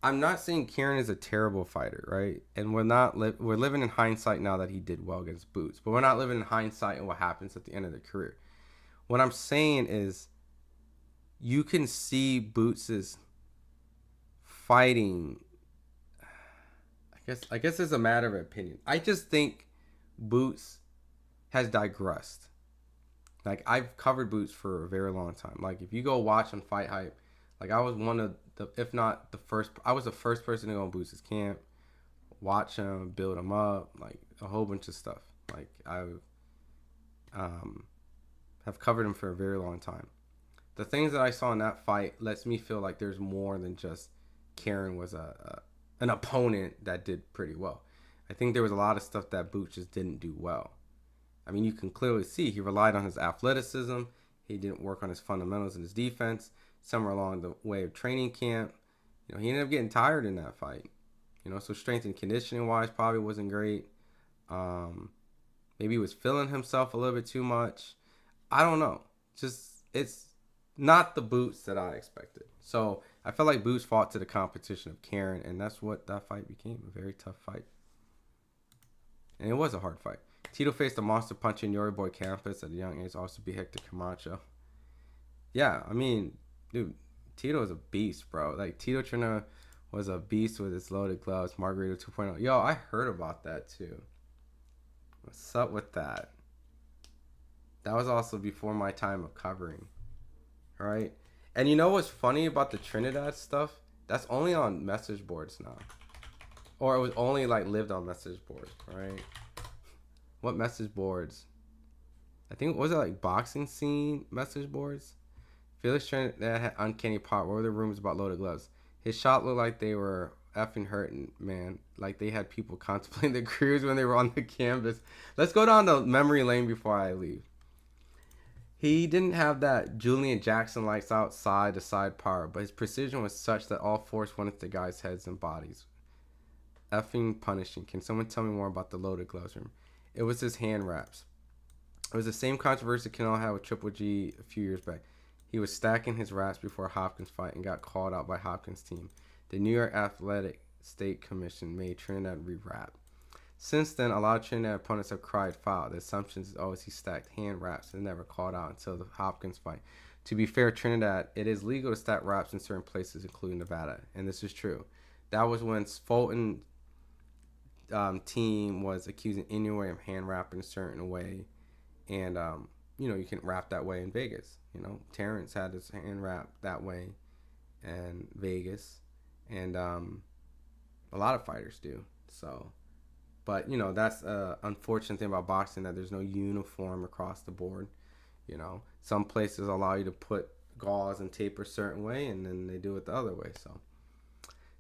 I'm not saying Kieran is a terrible fighter, right? And we're living in hindsight now that he did well against Boots, but we're not living in hindsight and what happens at the end of the career. What I'm saying is, you can see Boots's fighting. I guess it's a matter of opinion. I just think Boots has digressed. Like, I've covered Boots for a very long time. Like, if you go watch on FightHype, like, I was one of the, if not the first, I was the first person to go on Boots' camp, watch him, build him up, like, a whole bunch of stuff. Like, I have covered him for a very long time. The things that I saw in that fight lets me feel like there's more than just Karen was an opponent that did pretty well. I think there was a lot of stuff that Boots just didn't do well. I mean, you can clearly see he relied on his athleticism. He didn't work on his fundamentals and his defense. Somewhere along the way of training camp, you know, he ended up getting tired in that fight. You know, so strength and conditioning wise probably wasn't great. Maybe he was feeling himself a little bit too much. I don't know. Just, it's not the Boots that I expected. So I felt like Boots fought to the competition of Karen, and that's what that fight became, a very tough fight. And it was a hard fight. Tito faced a monster punch in Yori Boy Campus at a young age, also beat Hector Camacho. Yeah, I mean, dude, Tito is a beast, bro. Like, Tito Trinidad was a beast with his loaded gloves, Margarito 2.0. Yo, I heard about that, too. What's up with that? That was also before my time of covering, right? And you know what's funny about the Trinidad stuff? That's only on message boards now. Or it was only, like, lived on message boards, right? What message boards? I think, was it like boxing scene message boards? Felix Trinidad had uncanny pop. What were the rumors about loaded gloves? His shot looked like they were effing hurting, man. Like they had people contemplating their careers when they were on the canvas. Let's go down the memory lane before I leave. He didn't have that Julian Jackson lights outside to side power, but his precision was such that all force went into the guys' heads and bodies. Effing punishing. Can someone tell me more about the loaded gloves room? It was his hand wraps. It was the same controversy Canelo had with Triple G a few years back. He was stacking his wraps before a Hopkins fight and got called out by Hopkins' team. The New York Athletic State Commission made Trinidad re-wrap. Since then, a lot of Trinidad opponents have cried foul. The assumption is always he stacked hand wraps and never called out until the Hopkins fight. To be fair, Trinidad, it is legal to stack wraps in certain places, including Nevada, and this is true. That was when Fulton team was accusing Inoue of hand wrapping a certain way, and you can wrap that way in Vegas. Terrence had his hand wrap that way in Vegas, and a lot of fighters do. So, but that's unfortunate thing about boxing, that there's no uniform across the board. Some places allow you to put gauze and tape a certain way, and then they do it the other way. So,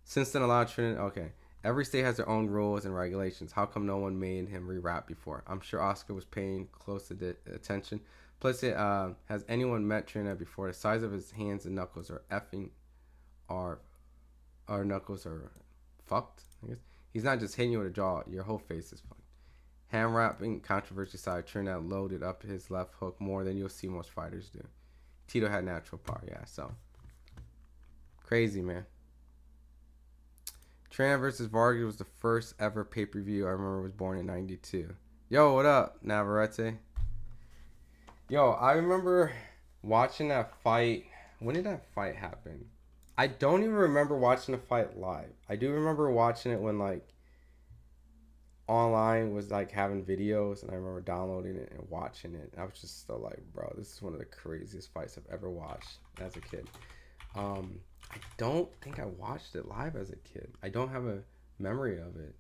since then, allowed Trinidad. Okay, every state has their own rules and regulations. How come no one made him rewrap before? I'm sure Oscar was paying close attention. Plus, has anyone met Trinidad before? The size of his hands and knuckles are effing, our knuckles are fucked. I guess he's not just hitting you with a jaw; your whole face is fucked. Hand wrapping controversy aside, Trinidad loaded up his left hook more than you'll see most fighters do. Tito had natural power, yeah. So crazy, man. Trinidad versus Vargas was the first ever pay-per-view I remember. Was born in '92. Yo, what up, Navarrete? Yo, I remember watching that fight. When did that fight happen? I don't even remember watching the fight live. I do remember watching it when online was having videos, and I remember downloading it and watching it. I was just still like, bro, this is one of the craziest fights I've ever watched as a kid. I don't think I watched it live as a kid. I don't have a memory of it.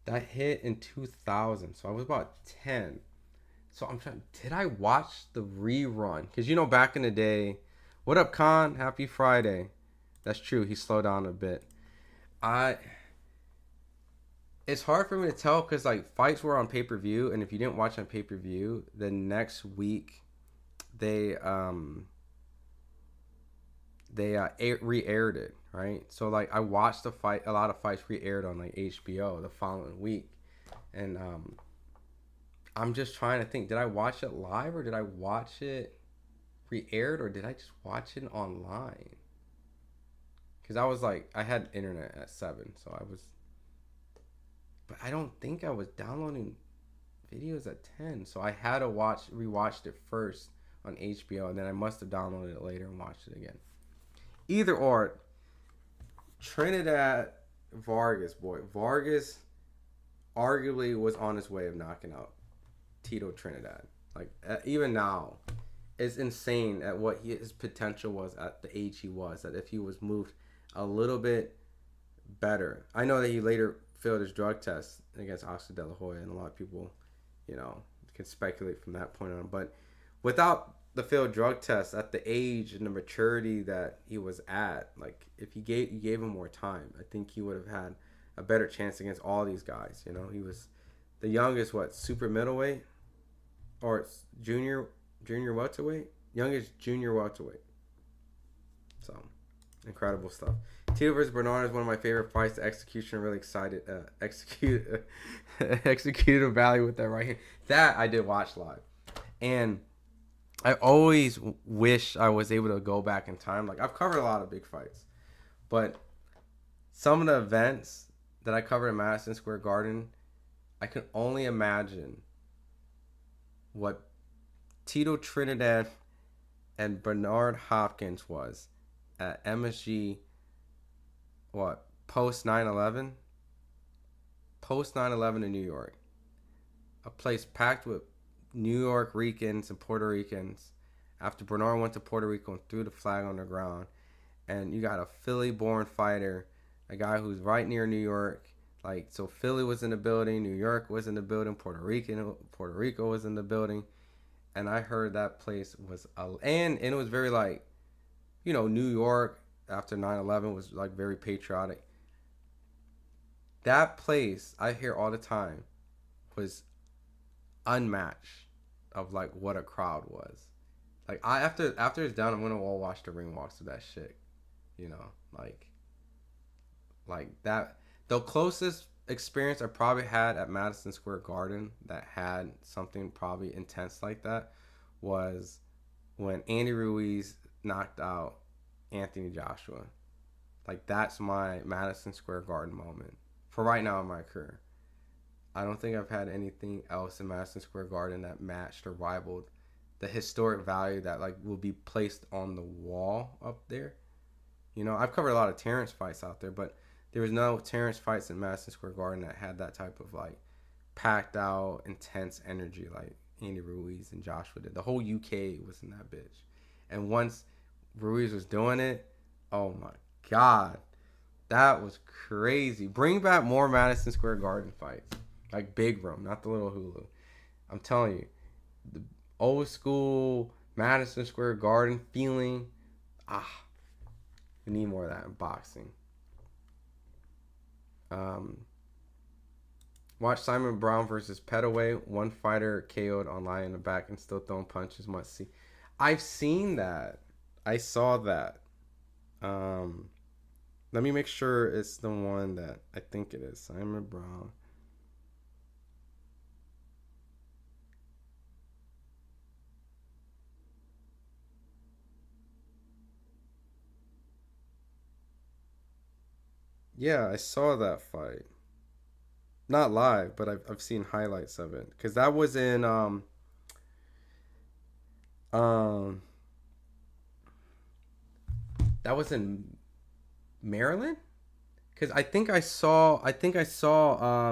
That hit in 2000, so I was about 10. So I'm trying, did I watch the rerun? Because back in the day, what up, Khan? Happy Friday. That's true, he slowed down a bit. It's hard for me to tell because fights were on pay-per-view, and if you didn't watch on pay-per-view, the next week they re-aired it, right? So I watched the fight. A lot of fights re-aired on HBO the following week, and I'm just trying to think: did I watch it live, or did I watch it re-aired, or did I just watch it online? Because I was I had internet at 7, so I was. But I don't think I was downloading videos at 10, so I had to rewatched it first on HBO, and then I must have downloaded it later and watched it again. Either or, Trinidad Vargas, boy. Vargas arguably was on his way of knocking out Tito Trinidad. Even now, it's insane at what his potential was at the age he was. That if he was moved a little bit better. I know that he later failed his drug test against Oscar De La Hoya, and a lot of people, can speculate from that point on. But without the failed drug test, at the age and the maturity that he was at, if you gave him more time, I think he would have had a better chance against all these guys. He was the youngest, super middleweight, or junior welterweight, youngest junior welterweight. So incredible stuff. Tito versus Bernard is one of my favorite fights. The execution really excited. Executed a value with that right hand. That I did watch live, and I always wish I was able to go back in time. I've covered a lot of big fights, but some of the events that I covered in Madison Square Garden, I can only imagine what Tito Trinidad and Bernard Hopkins was at MSG. What, post 9/11? Post 9/11 in New York. A place packed with New York Ricans and Puerto Ricans after Bernard went to Puerto Rico and threw the flag on the ground. And you got a Philly-born fighter, a guy who's right near New York. So Philly was in the building, New York was in the building, Puerto Rico was in the building. And I heard that place was, and it was very New York after 9/11 was very patriotic. That place, I hear all the time, was unmatched of what a crowd was. After it's done, I'm gonna all watch the ring walks of that shit. That. The closest experience I probably had at Madison Square Garden that had something probably intense like that was when Andy Ruiz knocked out Anthony Joshua. That's my Madison Square Garden moment for right now in my career. I don't think I've had anything else in Madison Square Garden that matched or rivaled the historic value that will be placed on the wall up there. I've covered a lot of Terrence fights out there, but there was no Terrence fights in Madison Square Garden that had that type of like packed out, intense energy like Andy Ruiz and Joshua did. The whole UK was in that bitch. And once Ruiz was doing it, oh my God, that was crazy. Bring back more Madison Square Garden fights. Like big room, not the little Hulu. I'm telling you, the old school Madison Square Garden feeling, we need more of that in boxing. Watch Simon Brown versus Petaway. One fighter KO'd on lying in the back and still throwing punches. Must see. I've seen that. I saw that. Let me make sure it's the one that I think it is. Simon Brown. Yeah, I saw that fight. Not live, but I've seen highlights of it. Cause that was in that was in Maryland. Cause I think I saw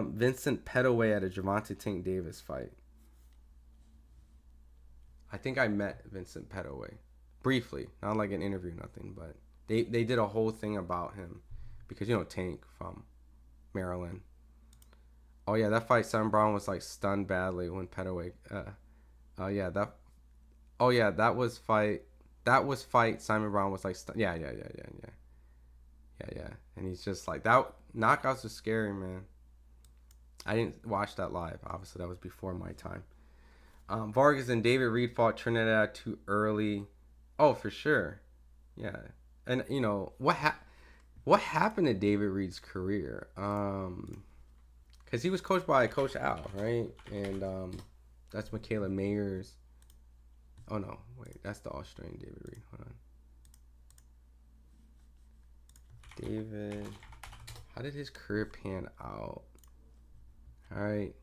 Vincent Petaway at a Gervonta Tank Davis fight. I think I met Vincent Petaway briefly, not like an interview, nothing, but they did a whole thing about him because Tank from Maryland. Oh yeah, that fight, Simon Brown was like stunned badly when Petaway. That was fight. That was fight. Simon Brown was like stunned. Yeah. And he's just like that. Knockouts are scary, man. I didn't watch that live. Obviously, that was before my time. Vargas and David Reed fought Trinidad too early. Oh, for sure. Yeah, and what happened to David Reed's career? Because he was coached by Coach Al, right? And that's Michaela Mayers. Oh, no. Wait. That's the Australian David Reed. Hold on. David. How did his career pan out? All right.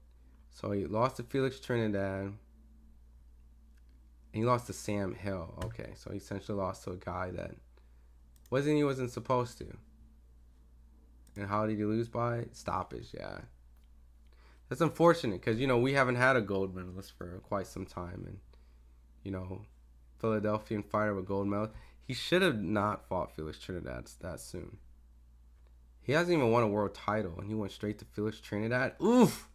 So he lost to Felix Trinidad. And he lost to Sam Hill. Okay. So he essentially lost to a guy that wasn't supposed to. And how did he lose by? Stoppage, yeah. That's unfortunate because, we haven't had a gold medalist for quite some time. And, Philadelphian fighter with gold medal. He should have not fought Felix Trinidad that soon. He hasn't even won a world title, and he went straight to Felix Trinidad. Oof.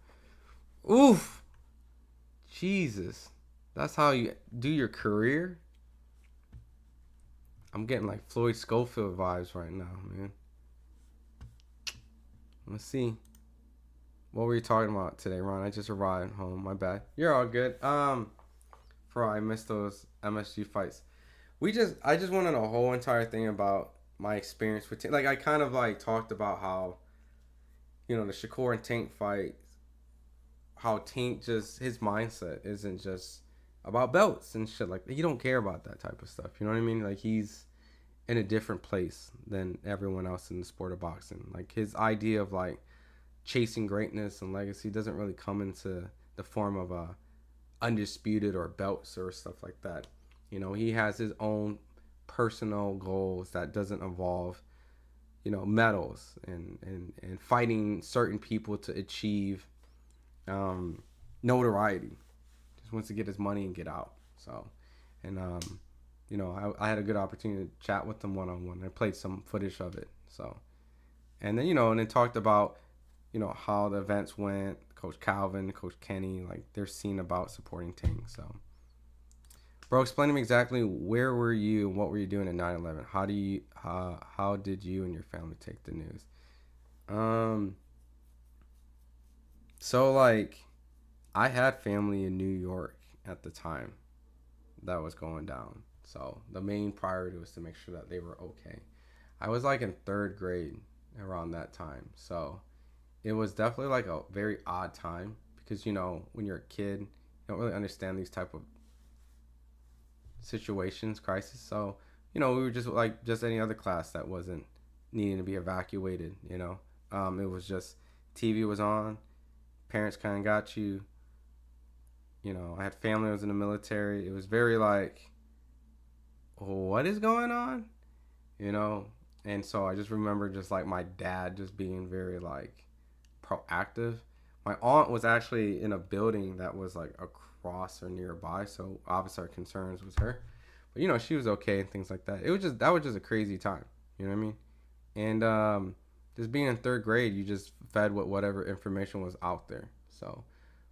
Jesus. That's how you do your career? I'm getting like Floyd Schofield vibes right now, man. Let's see. What were you talking about today, Ron? I just arrived home. My bad. You're all good. I missed those MSG fights. I just wanted a whole entire thing about my experience with Tank. Like I kind of like talked about how, the Shakur and Tank fight, how Tank his mindset isn't just about belts and shit. Like he don't care about that type of stuff. You know what I mean? Like he's in a different place than everyone else in the sport of boxing. Like his idea of like chasing greatness and legacy doesn't really come into the form of undisputed or belts or stuff like that. He has his own personal goals that doesn't involve, medals and fighting certain people to achieve notoriety. Just wants to get his money and get out. So, and I had a good opportunity to chat with him one-on-one. I played some footage of it. So, and then and then talked about how the events went. Coach Calvin, Coach Kenny, like they're seen about supporting Tank. So, bro, explain to me exactly where were you and what were you doing at 9/11? How did you and your family take the news? So like, I had family in New York at the time that was going down. So the main priority was to make sure that they were okay. I was like in 3rd grade around that time. So it was definitely like a very odd time because, when you're a kid, you don't really understand these type of situations, crisis. So, we were just like just any other class that wasn't needing to be evacuated, It was just TV was on, parents kind of got you, I had family that was in the military. It was very like, what is going on? And so I just remember just like my dad just being very like proactive. My aunt was actually in a building that was like across or nearby, so obviously our concerns was her. But you know, she was okay and things like that. It was just that was just a crazy time. You know what I mean? And just being in third grade, you just fed with whatever information was out there. So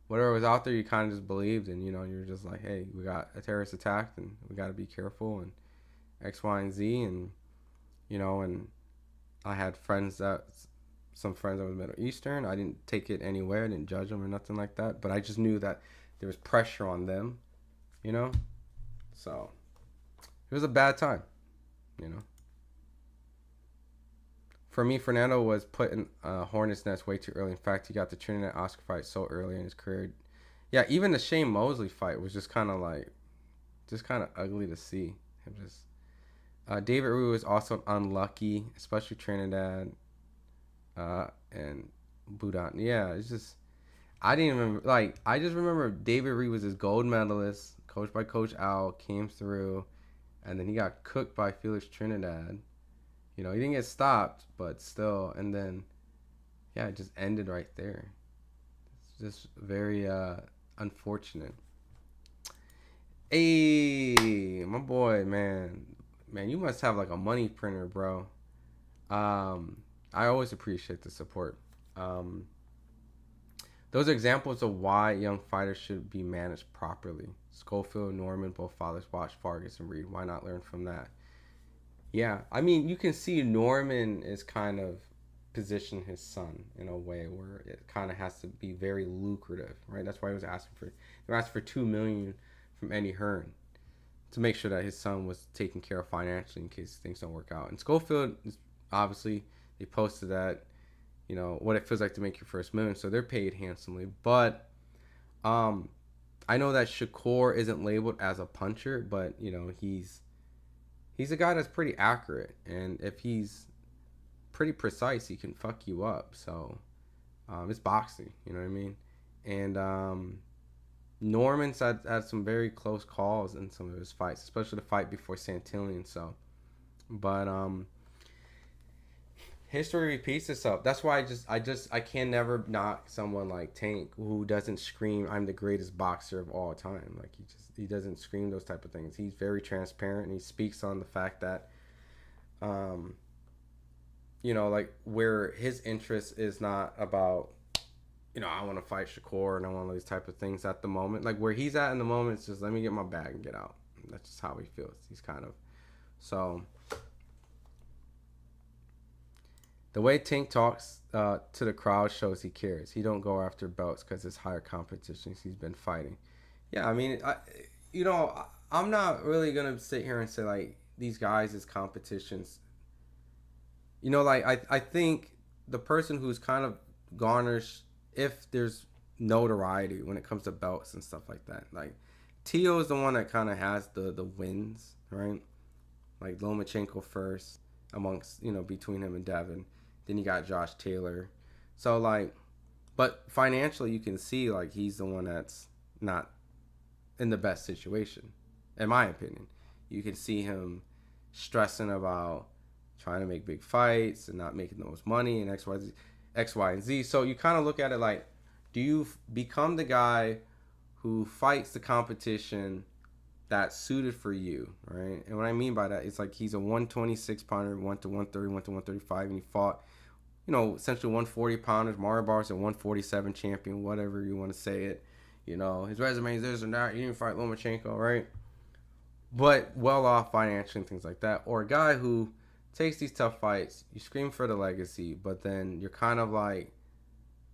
whatever was out there, you kind of just believed, and you know, you're just like, hey, we got a terrorist attack, and we got to be careful, and X, Y, and Z, and you know, and I had some friends that was Middle Eastern. I didn't take it anywhere. I didn't judge them or nothing like that, but I just knew that there was pressure on them, you know. So it was a bad time, you know. For me, Fernando was put in a hornet's nest way too early. In fact, he got the Trinidad Oscar fight so early in his career. Yeah, even the Shane Mosley fight was just kind of ugly to see. Him just. David Rue was also unlucky, especially Trinidad and Budan. Yeah, it's just I didn't remember. Like I just remember David Rue was his gold medalist, coached by Coach Al, came through, and then he got cooked by Felix Trinidad. You know, he didn't get stopped, but still, and then, yeah, it just ended right there. It's just very unfortunate. Hey, my boy, man, you must have like a money printer, bro. I always appreciate the support. Those are examples of why young fighters should be managed properly. Schofield, Norman, both fathers watched Vargas and Reed. Why not learn from that? Yeah, I mean, you can see Norman is kind of positioned his son in a way where it kind of has to be very lucrative, right? That's why he was asking for $2 million from Eddie Hearn to make sure that his son was taken care of financially in case things don't work out. And Schofield, obviously, they posted that, you know, what it feels like to make your first million, so they're paid handsomely. But I know that Shakur isn't labeled as a puncher, but you know, he's a guy that's pretty accurate, and if he's pretty precise, he can fuck you up. So it's boxing, you know what I mean? And Norman's had some very close calls in some of his fights, especially the fight before Santillan. So, but history repeats itself. That's why I can never knock someone like Tank who doesn't scream I'm the greatest boxer of all time. Like he doesn't scream those type of things. He's very transparent, and he speaks on the fact that you know, like where his interest is not about, you know, I want to fight Shakur and I want all these type of things at the moment. Like where he's at in the moment, it's just let me get my bag and get out. That's just how he feels. He's kind of so. The way Tank talks to the crowd shows he cares. He don't go after belts because it's higher competitions he's been fighting. Yeah, I mean, I'm not really going to sit here and say, like, these guys is competitions. You know, like, I think the person who's kind of garnished, if there's notoriety when it comes to belts and stuff like that. Like, Tio is the one that kind of has the wins, right? Like, Lomachenko first amongst, you know, between him and Devin. Then you got Josh Taylor. So, like, but financially, you can see, like, he's the one that's not in the best situation, in my opinion. You can see him stressing about trying to make big fights and not making the most money and X, Y, and Z. So you kind of look at it like, do you become the guy who fights the competition that's suited for you, right? And what I mean by that is like he's a 126 pounder, 1 to 130, 1 to 135, and he fought, you know, essentially 140 pounders. Mario Bar's a 147 champion, whatever you want to say it. You know, his resume is this or that. He didn't fight Lomachenko, right? But well off financially and things like that. Or a guy who takes these tough fights, you scream for the legacy, but then you're kind of like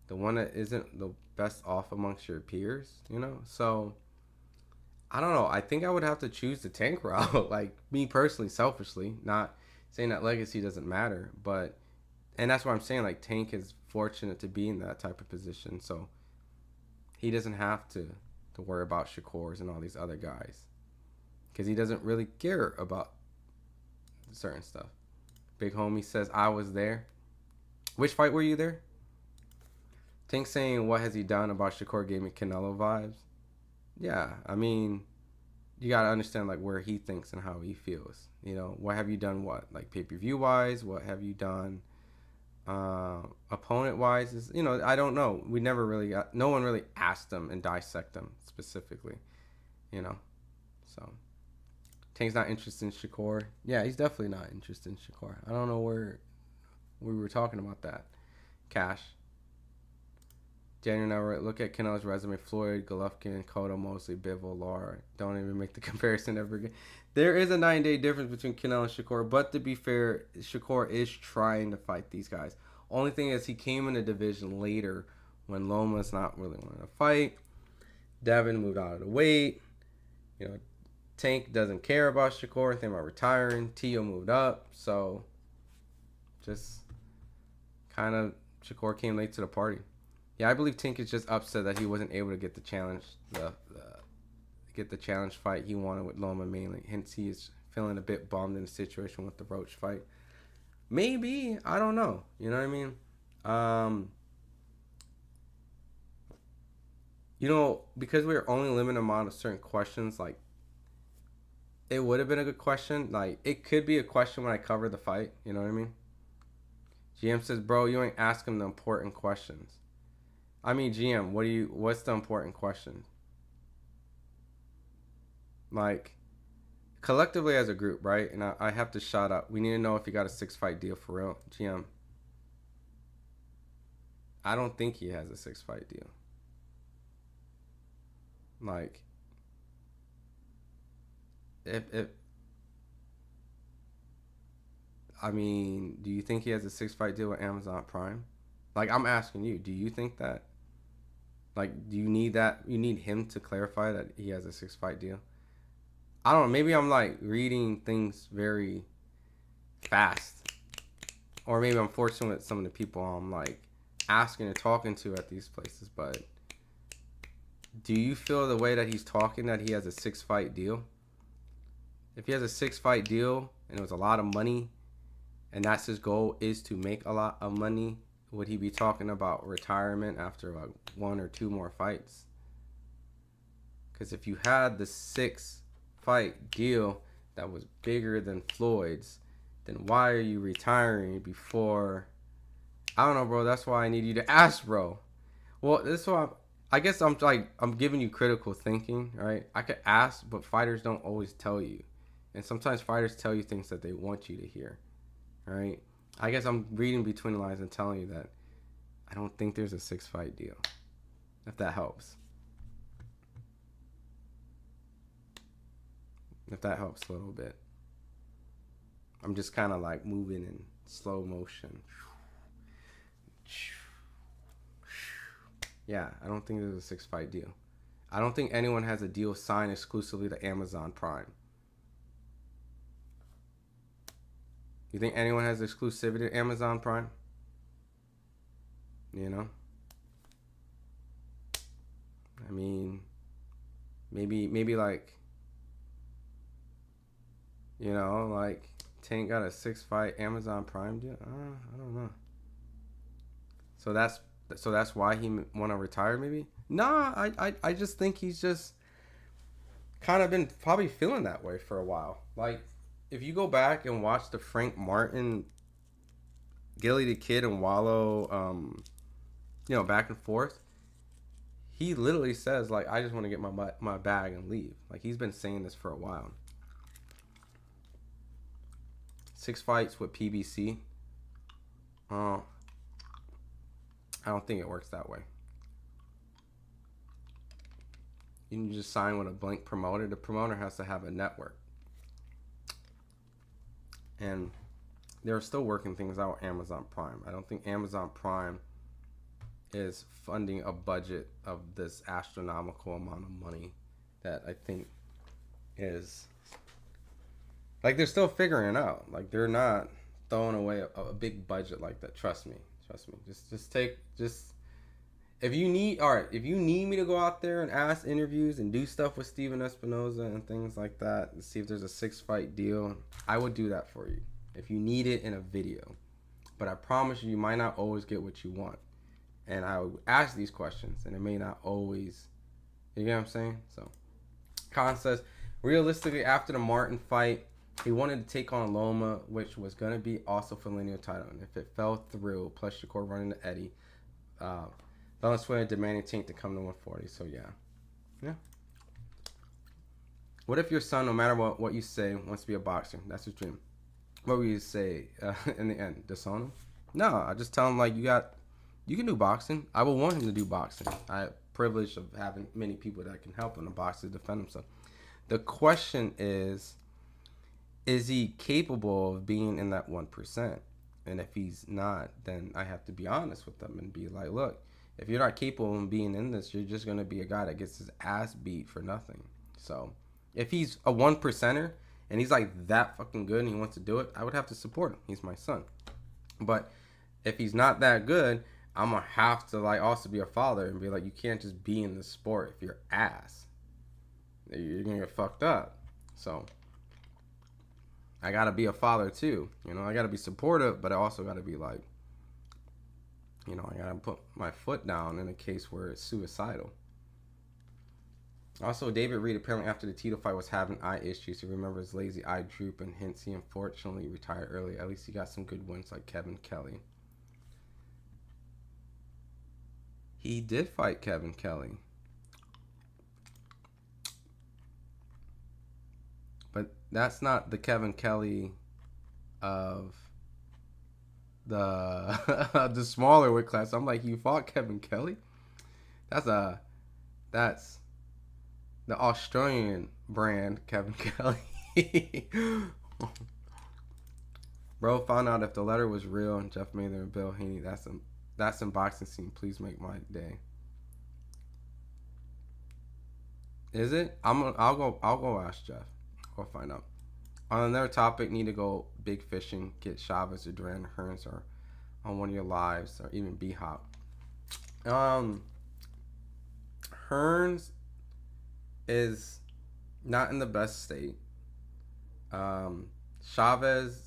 the one that isn't the best off amongst your peers, you know? So I don't know. I think I would have to choose the Tank route. Like, me personally, selfishly, not saying that legacy doesn't matter, but, and that's why I'm saying, like, Tank is fortunate to be in that type of position, so he doesn't have to worry about Shakur's and all these other guys, because he doesn't really care about certain stuff. Big Homie says, I was there. Which fight were you there? Tank saying, what has he done about Shakur gave me Canelo vibes. Yeah, I mean, you gotta understand like where he thinks and how he feels. You know, what have you done? What like pay-per-view wise? What have you done? Opponent wise is, you know, I don't know. We never really got, no one really asked them and dissect them specifically, you know. So Tank's not interested in Shakur. Yeah, he's definitely not interested in Shakur. I don't know where we were talking about that. Cash. Daniel Never, look at Canelo's resume. Floyd, Golovkin, Cotto, Mosley, Bivol, Lara. Don't even make the comparison ever again. There is a 9-day difference between Canelo and Shakur, but to be fair, Shakur is trying to fight these guys. Only thing is he came in a division later when Loma's not really wanting to fight. Devin moved out of the weight. You know, Tank doesn't care about Shakur, thinking about retiring. Tio moved up, so just kind of Shakur came late to the party. Yeah, I believe Tank is just upset that he wasn't able to get the challenge, get the challenge fight he wanted with Loma mainly. Hence, he is feeling a bit bummed in the situation with the Roach fight. Maybe, I don't know. You know what I mean? You know, because we were only limited amount of certain questions, like it would have been a good question. Like it could be a question when I cover the fight. You know what I mean? GM says, bro, you ain't ask him the important questions. I mean, GM, what's the important question? Like, collectively as a group, right? And I have to shout out. We need to know if he got a 6-fight deal for real. GM. I don't think he has a 6-fight deal. Like, if I mean, do you think he has a 6-fight deal with Amazon Prime? Like, I'm asking you, do you think that? Like, do you need that? You need him to clarify that he has a 6-fight deal? I don't know. Maybe I'm, like, reading things very fast. Or maybe I'm fortunate with some of the people I'm, like, asking and talking to at these places. But do you feel the way that he's talking that he has a 6-fight deal? If he has a 6-fight deal and it was a lot of money and that's his goal is to make a lot of money, would he be talking about retirement after like 1 or 2 more fights? Because if you had the 6-fight deal that was bigger than Floyd's, then why are you retiring before? I don't know, bro. That's why I need you to ask, bro. Well, this is why I guess I'm giving you critical thinking, right? I could ask, but fighters don't always tell you. And sometimes fighters tell you things that they want you to hear, right? I guess I'm reading between the lines and telling you that I don't think there's a 6-fight deal, if that helps. If that helps a little bit. I'm just kind of like moving in slow motion. Yeah, I don't think there's a 6-fight deal. I don't think anyone has a deal signed exclusively to Amazon Prime. You think anyone has exclusivity to Amazon Prime? You know? I mean, maybe like, you know, like Tank got a 6-fight Amazon Prime deal. I don't know. So that's why he want to retire, maybe? Nah, I just think he's just kind of been probably feeling that way for a while. Like, if you go back and watch the Frank Martin, Gilly the Kid and Wallow, you know, back and forth, he literally says, like, I just want to get my bag and leave. Like, he's been saying this for a while. 6 fights with PBC. I don't think it works that way. You can just sign with a blank promoter. The promoter has to have a network. And they're still working things out with Amazon Prime. I don't think Amazon Prime is funding a budget of this astronomical amount of money that I think is... Like, they're still figuring it out. Like, they're not throwing away a big budget like that. Trust me. If you need me to go out there and ask interviews and do stuff with Steven Espinoza and things like that and see if there's a 6-fight deal, I would do that for you if you need it in a video. But I promise you might not always get what you want. And I would ask these questions and it may not always, you get what I'm saying? So, Khan says, Realistically, after the Martin fight, he wanted to take on Loma, which was going to be also for the lineal title. And if it fell through, plus Shakur running to Eddie, Valenzuela demanding Tank to come to 140. So, yeah. What if your son, no matter what you say, wants to be a boxer? That's his dream. What would you say in the end? Disown him? No, I just tell him, like, you can do boxing. I will want him to do boxing. I have privilege of having many people that can help him, a boxer, defend himself. The question is he capable of being in that 1%? And if he's not, then I have to be honest with them and be like, look, if you're not capable of being in this, you're just going to be a guy that gets his ass beat for nothing. So if he's a 1%er and he's like that fucking good and he wants to do it, I would have to support him. He's my son. But if he's not that good, I'm going to have to like also be a father and be like, you can't just be in this sport if you're ass. You're going to get fucked up. So I got to be a father too. You know, I got to be supportive, but I also got to be like, you know, I got to put my foot down in a case where it's suicidal. Also, David Reed apparently after the Tito fight was having eye issues. He remembers lazy eye droop and hints he unfortunately retired early. At least he got some good wins like Kevin Kelly. He did fight Kevin Kelly. But that's not the Kevin Kelly of the smaller weight class. I'm like, you fought Kevin Kelly? That's the Australian brand Kevin Kelly. Bro found out if the letter was real and Jeff Mather and Bill Haney. That's some boxing scene. Please make my day. Is it? I'll go ask Jeff. I'll find out. On another topic, need to go big fishing. Get Chavez or Duran Hearns or on one of your lives or even B-Hop. Hearns is not in the best state. Chavez,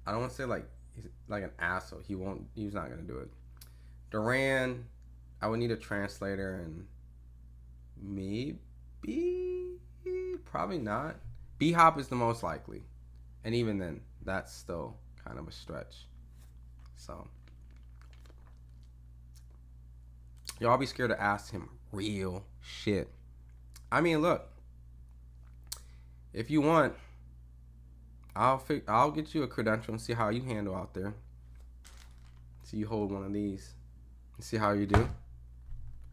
I don't want to say like he's like an asshole. He's not gonna do it. Duran, I would need a translator and probably not. B-Hop is the most likely. And even then, that's still kind of a stretch. So, y'all be scared to ask him real shit. I mean, look. If you want, I'll get you a credential and see how you handle out there. See you hold one of these and see how you do.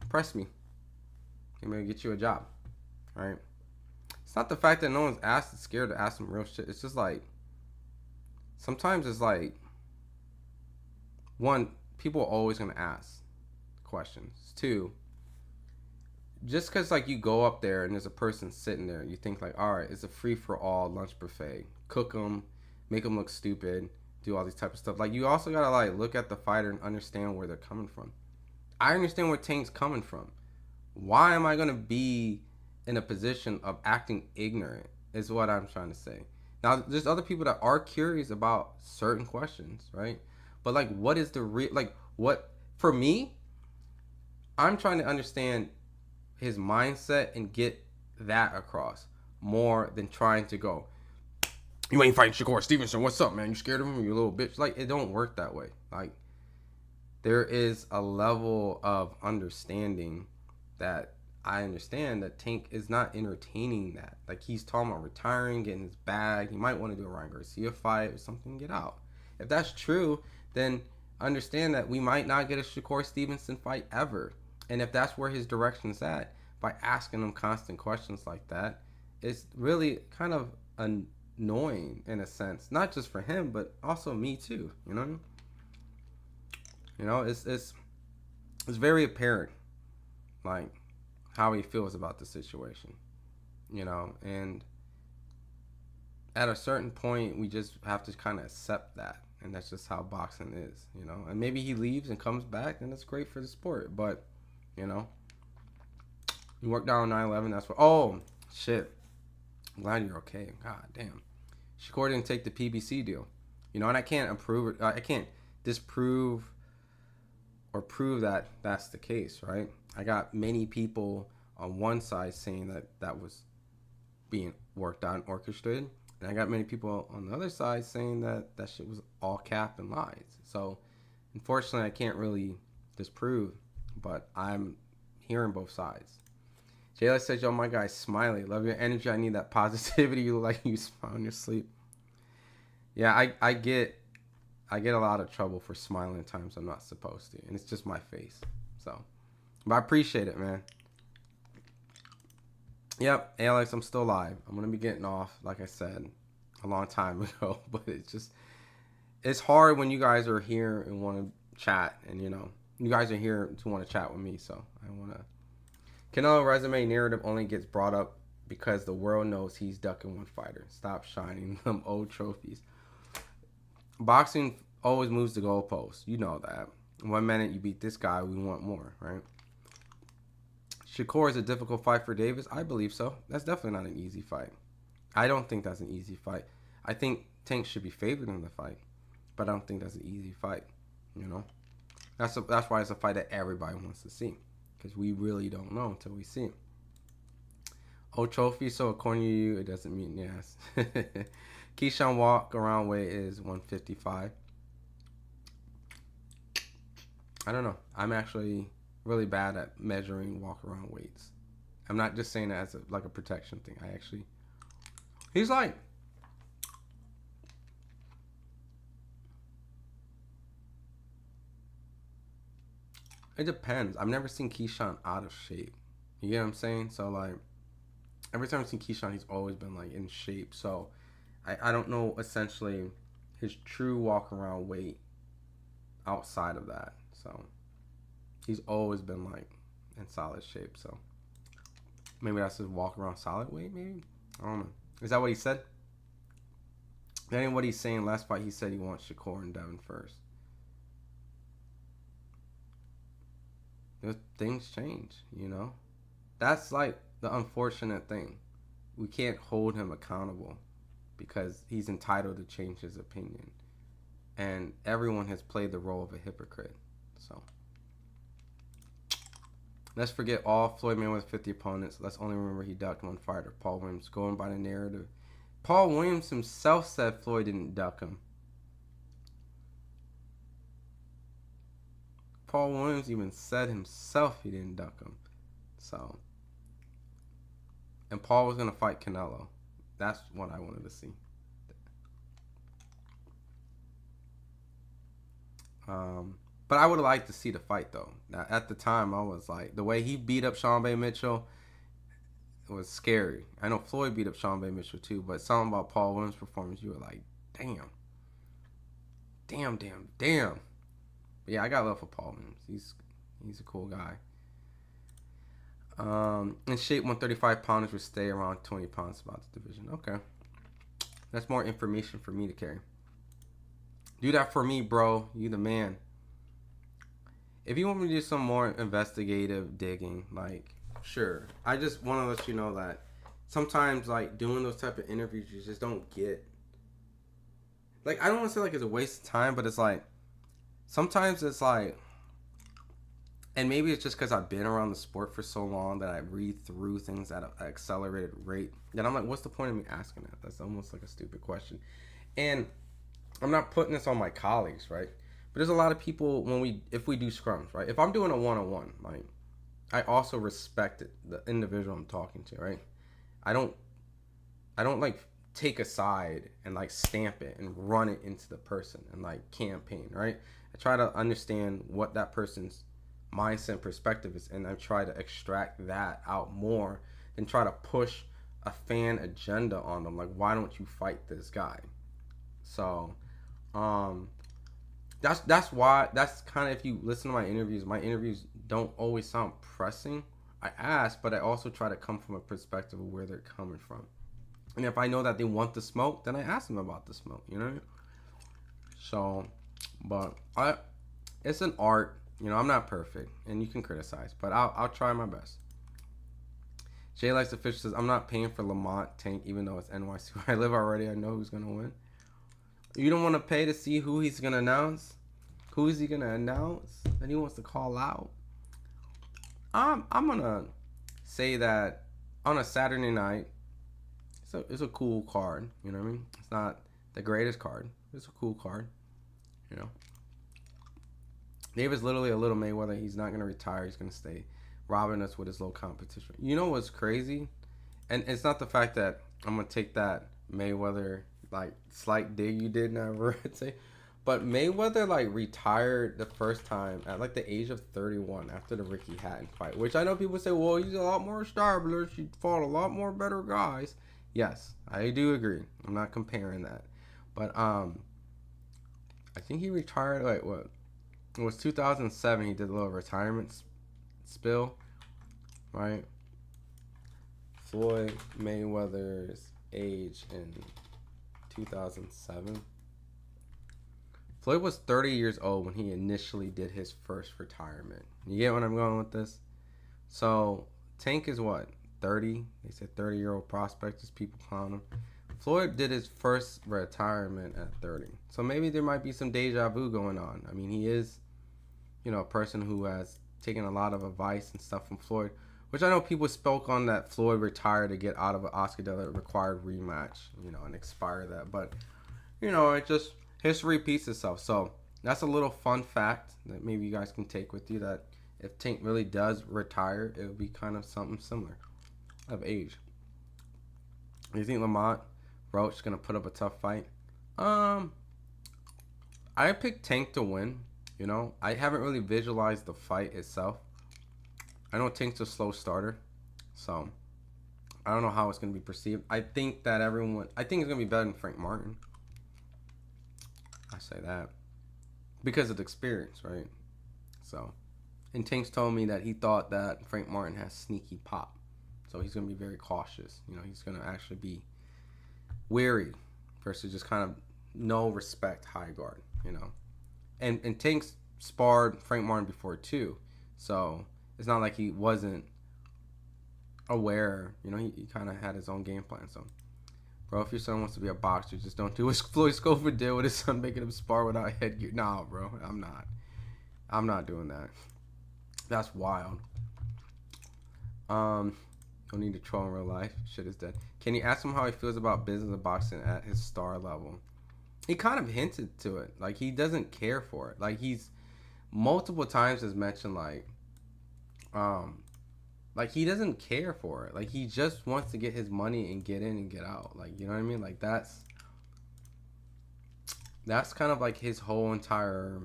Press me. I'm gonna get you a job. All right. It's not the fact that no one's scared to ask them real shit. It's just like sometimes it's like one, people are always gonna ask questions. Two, just because like you go up there and there's a person sitting there, you think like, all right, it's a free for all lunch buffet. Cook them, make them look stupid, do all these type of stuff. Like you also gotta like look at the fighter and understand where they're coming from. I understand where Tank's coming from. Why am I gonna be in a position of acting ignorant is what I'm trying to say. Now, there's other people that are curious about certain questions, right? But like, what is the real, like what, for me, I'm trying to understand his mindset and get that across more than trying to go, you ain't fighting Shakur Stevenson. What's up, man? You scared of him? You little bitch. Like, it don't work that way. Like, there is a level of understanding that I understand that Tank is not entertaining that. Like, he's talking about retiring, getting his bag. He might want to do a Ryan Garcia fight or something, get out. If that's true, then understand that we might not get a Shakur Stevenson fight ever. And if that's where his direction's at, by asking him constant questions like that, it's really kind of annoying in a sense. Not just for him, but also me too, you know? You know, it's very apparent, like, how he feels about the situation, you know, and at a certain point, we just have to kind of accept that, and that's just how boxing is, you know, and maybe he leaves and comes back, and that's great for the sport, but, you know, you worked down on 9/11, that's what, oh, shit, I'm glad you're okay, god damn, Shakur didn't take the PBC deal, you know, and I can't approve it, I can't disprove or prove that that's the case, right? I got many people on one side saying that that was being worked out and orchestrated. And I got many people on the other side saying that that shit was all cap and lies. So, unfortunately, I can't really disprove, but I'm hearing both sides. Jayla says, yo, my guy, Smiley. Love your energy. I need that positivity. You look like you smile in your sleep. Yeah, I get a lot of trouble for smiling at times I'm not supposed to. And it's just my face. So, but I appreciate it, man. Yep, Alex, I'm still live. I'm going to be getting off, like I said, a long time ago. But it's hard when you guys are here and want to chat. And, you know, you guys are here to want to chat with me. So I want to. Canelo resume narrative only gets brought up because the world knows he's ducking one fighter. Stop shining them old trophies. Boxing always moves the goalposts. You know that. 1 minute you beat this guy, we want more, right? Shakur is a difficult fight for Davis. I believe so. That's definitely not an easy fight. I don't think that's an easy fight. I think Tank should be favored in the fight, but I don't think that's an easy fight. You know, that's why it's a fight that everybody wants to see, because we really don't know until we see it. Oh, trophy. So according to you, it doesn't mean yes. Keyshawn walk around weight is 155. I don't know. I'm actually really bad at measuring walk around weights. I'm not just saying that as like a protection thing. He's like, it depends. I've never seen Keyshawn out of shape. You get what I'm saying? So like, every time I've seen Keyshawn, he's always been like in shape. So I don't know essentially his true walk around weight outside of that. So he's always been like in solid shape. So maybe that's his walk around solid weight, maybe? I don't know. Is that what he said? That ain't what he's saying. Last fight he said he wants Shakur and Devin first. Things change, you know? That's like the unfortunate thing. We can't hold him accountable because he's entitled to change his opinion. And everyone has played the role of a hypocrite. So let's forget all Floyd Mayweather 50 opponents. Let's only remember he ducked one fighter, Paul Williams. Going by the narrative, Paul Williams himself said Floyd didn't duck him. Paul Williams even said himself he didn't duck him. So, and Paul was going to fight Canelo. That's what I wanted to see. But I would have liked to see the fight, though. Now, at the time, I was like, the way he beat up Sean Bay Mitchell was scary. I know Floyd beat up Sean Bay Mitchell, too, but something about Paul Williams' performance, you were like, damn. Damn. But yeah, I got love for Paul Williams. He's a cool guy. In shape, 135 pounders would stay around 20 pounds about the division. Okay. That's more information for me to carry. Do that for me, bro. You the man. If you want me to do some more investigative digging, like, sure. I just want to let you know that sometimes, like, doing those type of interviews, you just don't get. Like, I don't want to say, like, it's a waste of time, but it's like, sometimes it's like, and maybe it's just because I've been around the sport for so long that I read through things at an accelerated rate. That I'm like, what's the point of me asking that? That's almost like a stupid question. And I'm not putting this on my colleagues, right? But there's a lot of people if we do scrums, right? If I'm doing a one-on-one, like, I also respect the individual I'm talking to, right? I don't like take a side and like stamp it and run it into the person and like campaign, right? I try to understand what that person's mindset and perspective is, and I try to extract that out more than try to push a fan agenda on them. Like, why don't you fight this guy? So, that's why, that's kind of, if you listen to my interviews don't always sound pressing. I ask, but I also try to come from a perspective of where they're coming from. And if I know that they want the smoke, then I ask them about the smoke, you know? So, but it's an art. You know, I'm not perfect, and you can criticize, but I'll try my best. Jay Likes the Fish says, I'm not paying for Lamont Tank, even though it's NYC where I live already. I know who's going to win. You don't want to pay to see who he's going to announce? Who is he going to announce that he wants to call out? I'm going to say that on a Saturday night, it's a cool card. You know what I mean? It's not the greatest card. It's a cool card. You know. David's literally a little Mayweather. He's not gonna retire. He's gonna stay robbing us with his little competition. You know what's crazy? And it's not the fact that I'm gonna take that Mayweather like slight dig you did never say, but Mayweather like retired the first time at like the age of 31 after the Ricky Hatton fight, which I know people say, well, he's a lot more established. He fought a lot more better guys. Yes, I do agree. I'm not comparing that, but I think he retired like what? It was 2007. He did a little retirement spill, right? Floyd Mayweather's age in 2007. Floyd was 30 years old when he initially did his first retirement. You get what I'm going with this? So Tank is what? 30? They said 30-year-old prospect, just people clown him. Floyd did his first retirement at 30. So maybe there might be some deja vu going on. I mean, he is, you know, a person who has taken a lot of advice and stuff from Floyd, which I know people spoke on that Floyd retired to get out of an Oscar De La required rematch, you know, and expire that. But, you know, it just, history repeats itself. So that's a little fun fact that maybe you guys can take with you, that if Tank really does retire, it would be kind of something similar of age. Do you think Lamont Roach is going to put up a tough fight? I picked Tank to win. You know, I haven't really visualized the fight itself. I know Tank's a slow starter, so I don't know how it's going to be perceived. I think it's going to be better than Frank Martin. I say that because of the experience, right? So, and Tank's told me that he thought that Frank Martin has sneaky pop, so he's going to be very cautious. You know, he's going to actually be wary versus just kind of no respect, high guard, you know. And Tank's sparred Frank Martin before too, so it's not like he wasn't aware. You know, he kind of had his own game plan. So, bro, if your son wants to be a boxer, just don't do what Floyd Scofield did with his son, making him spar without headgear. Nah, bro, I'm not doing that. That's wild. Don't need to troll in real life. Shit is dead. Can you ask him how he feels about business of boxing at his star level? He kind of hinted to it. Like, he doesn't care for it. Like, he's multiple times has mentioned, like he doesn't care for it. Like, he just wants to get his money and get in and get out. Like, you know what I mean? Like, that's kind of like his whole entire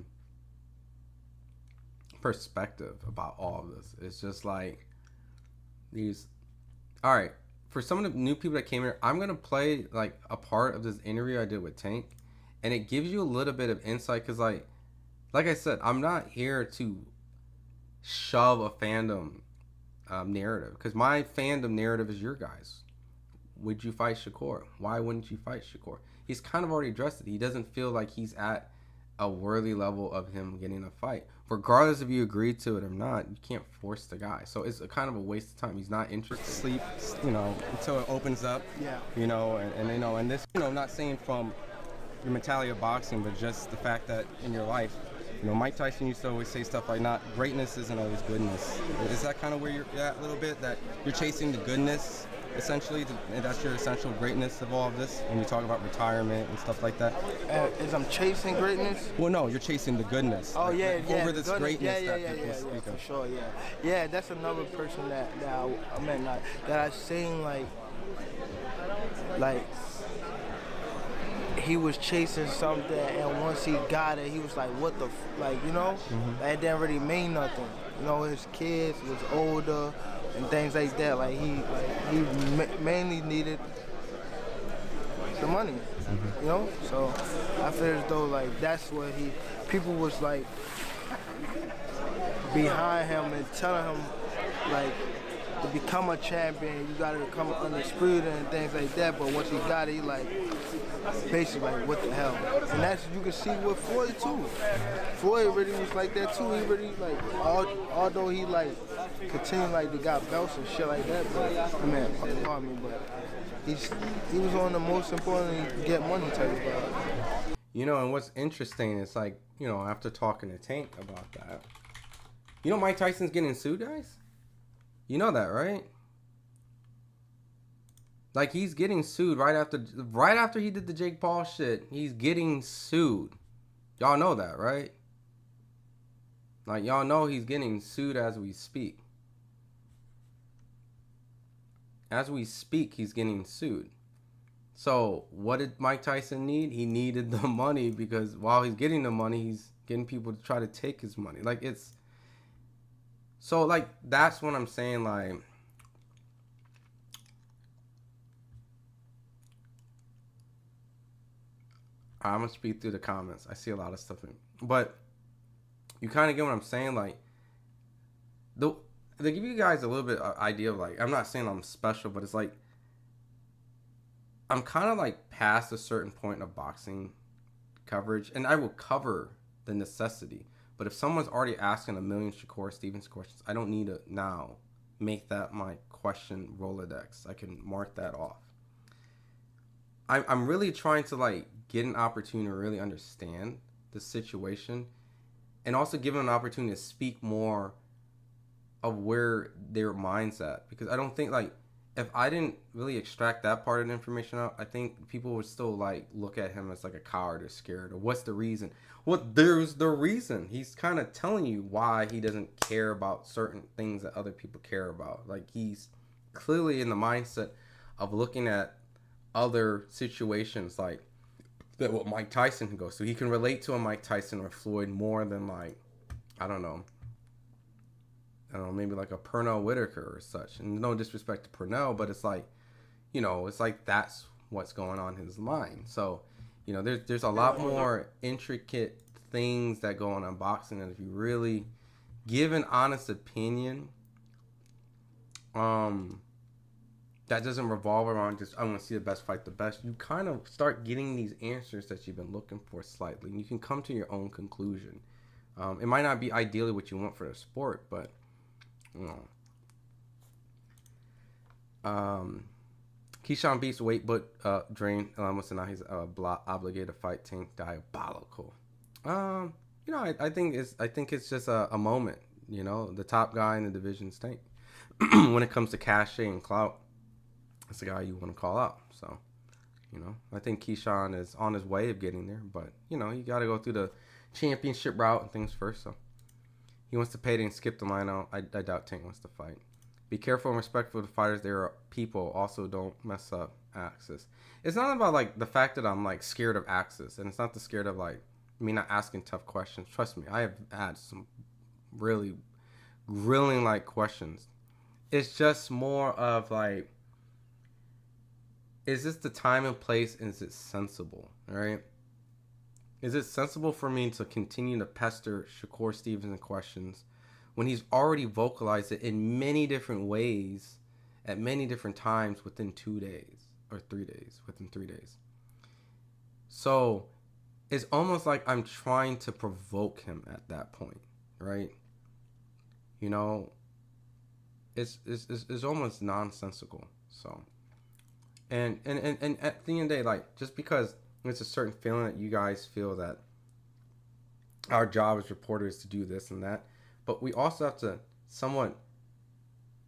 perspective about all of this. It's just like all right, for some of the new people that came here, I'm gonna play like a part of this interview I did with Tank, and it gives you a little bit of insight, because like I said, I'm not here to shove a fandom narrative, because my fandom narrative is your guys. Would you fight Shakur? Why wouldn't you fight Shakur? He's kind of already addressed it. He doesn't feel like he's at a worthy level of him getting a fight. Regardless if you agree to it or not, you can't force the guy. So it's a kind of a waste of time. He's not interested. Sleep, you know, until it opens up. Yeah. You know, and you know, and this, you know, I'm not saying from the mentality of boxing, but just the fact that in your life, you know, Mike Tyson used to always say stuff like, not greatness isn't always goodness. Is that kind of where you're at a little bit? That you're chasing the goodness, essentially, and that's your essential greatness of all of this when you talk about retirement and stuff like that? Is I'm chasing greatness? Well, no, you're chasing the goodness. Oh, like, yeah, like, yeah. over this greatness that people speak for of. sure, yeah. Yeah, that's another person that I seen, like he was chasing something, and once he got it, he was like, what the like, you know? That didn't really mean nothing. You know, his kids was older and things like that. Like he mainly needed the money, you know? So I feel as though like that's what people was like behind him and telling him like, to become a champion, you gotta become undisputed and things like that. But once he got it, he like basically like, what the hell? And that's, you can see with Floyd too. Floyd really was like that too. He really like, although he like continued like to got belts and shit like that. But pardon me, but he was on the most important get money type of guy. You know, and what's interesting is like, you know, after talking to Tank about that, you know, Mike Tyson's getting sued, guys. You know that, right? Like, he's getting sued right after he did the Jake Paul shit. He's getting sued. Y'all know that, right? Like, y'all know he's getting sued as we speak. As we speak, he's getting sued. So, what did Mike Tyson need? He needed the money, because while he's getting the money, he's getting people to try to take his money. Like, it's... So, like, that's what I'm saying, like... I'm going to speed through the comments. I see a lot of stuff in. But, you kind of get what I'm saying, like... To give you guys a little bit of idea of, like... I'm not saying I'm special, but it's like... I'm kind of like past a certain point of boxing coverage, and I will cover the necessity. But if someone's already asking a million Shakur Stevenson questions, I don't need to now make that my question Rolodex. I can mark that off. I'm really trying to like get an opportunity to really understand the situation, and also give them an opportunity to speak more of where their mind's at. Because I don't think, like, if I didn't really extract that part of the information out, I think people would still like look at him as like a coward or scared. Or what's the reason? Well, there's the reason. He's kind of telling you why he doesn't care about certain things that other people care about. Like, he's clearly in the mindset of looking at other situations like that what Mike Tyson can go. So he can relate to a Mike Tyson or Floyd more than, like, I don't know, maybe like a Pernell Whitaker or such. And no disrespect to Pernell, but it's like, you know, it's like that's what's going on in his mind. So, you know, there's a lot more intricate things that go on in boxing, and if you really give an honest opinion, that doesn't revolve around just I want to see the best fight the best. You kind of start getting these answers that you've been looking for slightly, and you can come to your own conclusion. It might not be ideally what you want for the sport, but Keyshawn beats weight but drain almost, and now he's obligated to fight Tank. Diabolical. You know, I think it's just a moment. You know, the top guy in the division's Tank. When it comes to cachet and clout, it's the guy you want to call out. So, you know, I think Keyshawn is on his way of getting there, but you know, you got to go through the championship route and things first. So he wants to pay it and skip the line out. I doubt Tank wants to fight. Be careful and respectful to fighters. There are people. Also, don't mess up Axis. It's not about like the fact that I'm like scared of Axis, and it's not the scared of like me not asking tough questions. Trust me, I have had some really grilling like questions. It's just more of like, is this the time and place, and is it sensible? All right. Is it sensible for me to continue to pester Shakur Stevenson questions when he's already vocalized it in many different ways at many different times within 2 days or 3 days, within 3 days? So it's almost like I'm trying to provoke him at that point, right? You know, it's almost nonsensical. So, and at the end of the day, like, just because it's a certain feeling that you guys feel that our job as reporters to do this and that, but we also have to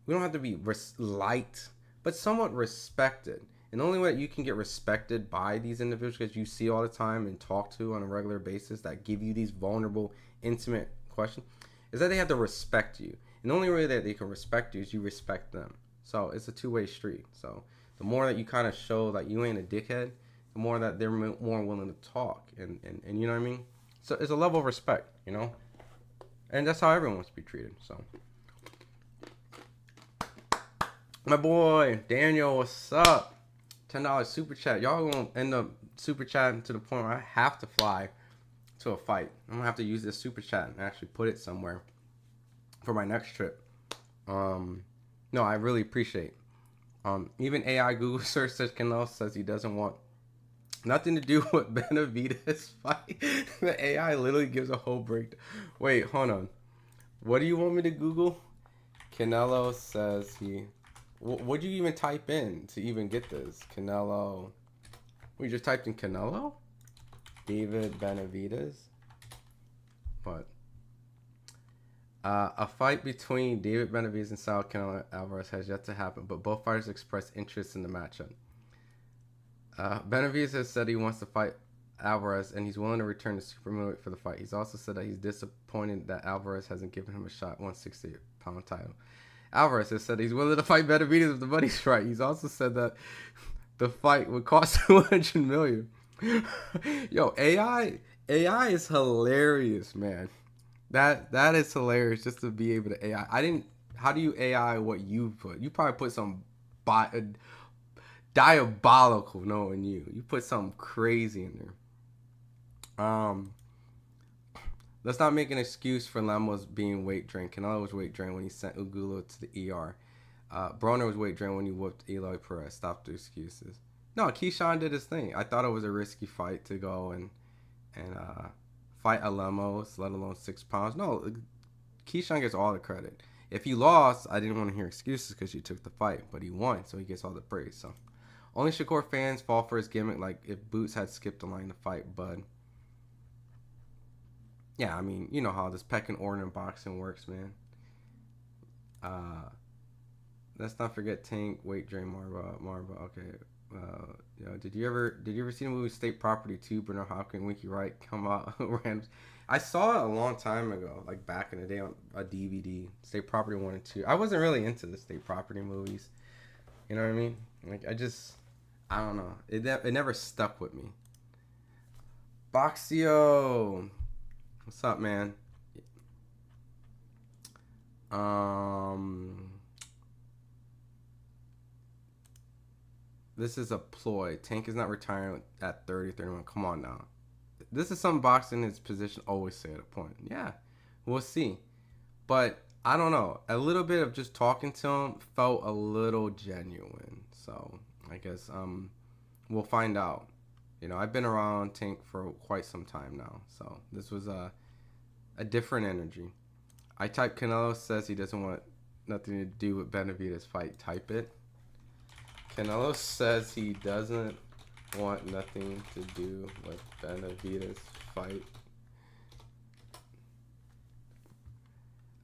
we don't have to be liked, but somewhat respected. And the only way that you can get respected by these individuals that you see all the time and talk to on a regular basis that give you these vulnerable, intimate questions is that they have to respect you. And the only way that they can respect you is you respect them. So it's a two-way street. So the more that you kind of show that you ain't a dickhead, the more that they're more willing to talk. And you know what I mean? So it's a level of respect, you know? And that's how everyone wants to be treated. So my boy Daniel, what's up? $10 super chat. Y'all gonna end up super chatting to the point where I have to fly to a fight. I'm gonna have to use this super chat and actually put it somewhere for my next trip. No, I really appreciate. Even AI Google search Canelo says he doesn't want nothing to do with Benavidez fight. The AI literally gives a whole breakdown. Wait, hold on. What do you want me to Google? Canelo says he... What'd you even type in to even get this? Canelo... We just typed in Canelo? David Benavidez? What? A fight between David Benavidez and Saul Canelo Alvarez has yet to happen, but both fighters expressed interest in the matchup. Benavidez has said he wants to fight Alvarez, and he's willing to return to super middleweight for the fight. He's also said that he's disappointed that Alvarez hasn't given him a shot at 168-pound title. Alvarez has said he's willing to fight Benavidez if the money's right. He's also said that the fight would cost $200 million. Yo, AI is hilarious, man. That is hilarious just to be able to AI. How do you AI what you put? You probably put some diabolical knowing you. You put something crazy in there. Let's not make an excuse for Lemos being weight drained. Canelo was weight drained when he sent Ugulo to the ER. Broner was weight drained when he whooped Eloy Perez. Stop the excuses. No, Keyshawn did his thing. I thought it was a risky fight to go and fight a Lemos, let alone 6 pounds. No, Keyshawn gets all the credit. If he lost, I didn't want to hear excuses because he took the fight, but he won, so he gets all the praise. So only Shakur fans fall for his gimmick, like if Boots had skipped the line to fight Bud. Yeah, I mean, you know how this pecking order in boxing works, man. Let's not forget Tank, weight drain, Marva. Okay. Did you ever see the movie State Property 2? Bernard Hopkins, Winky Wright come out random. I saw it a long time ago, like back in the day on a DVD. State Property 1 and 2. I wasn't really into the State Property movies. You know what I mean? Like I don't know. It never stuck with me. Boxio, what's up, man? This is a ploy. Tank is not retiring at 30, 31. Come on now. This is some boxing in his position always say at a point. Yeah, we'll see. But I don't know. A little bit of just talking to him felt a little genuine. So I guess we'll find out. You know, I've been around Tank for quite some time now. So this was a different energy. I type Canelo says he doesn't want nothing to do with Benavidez fight. Type it. Canelo says he doesn't want nothing to do with Benavidez fight.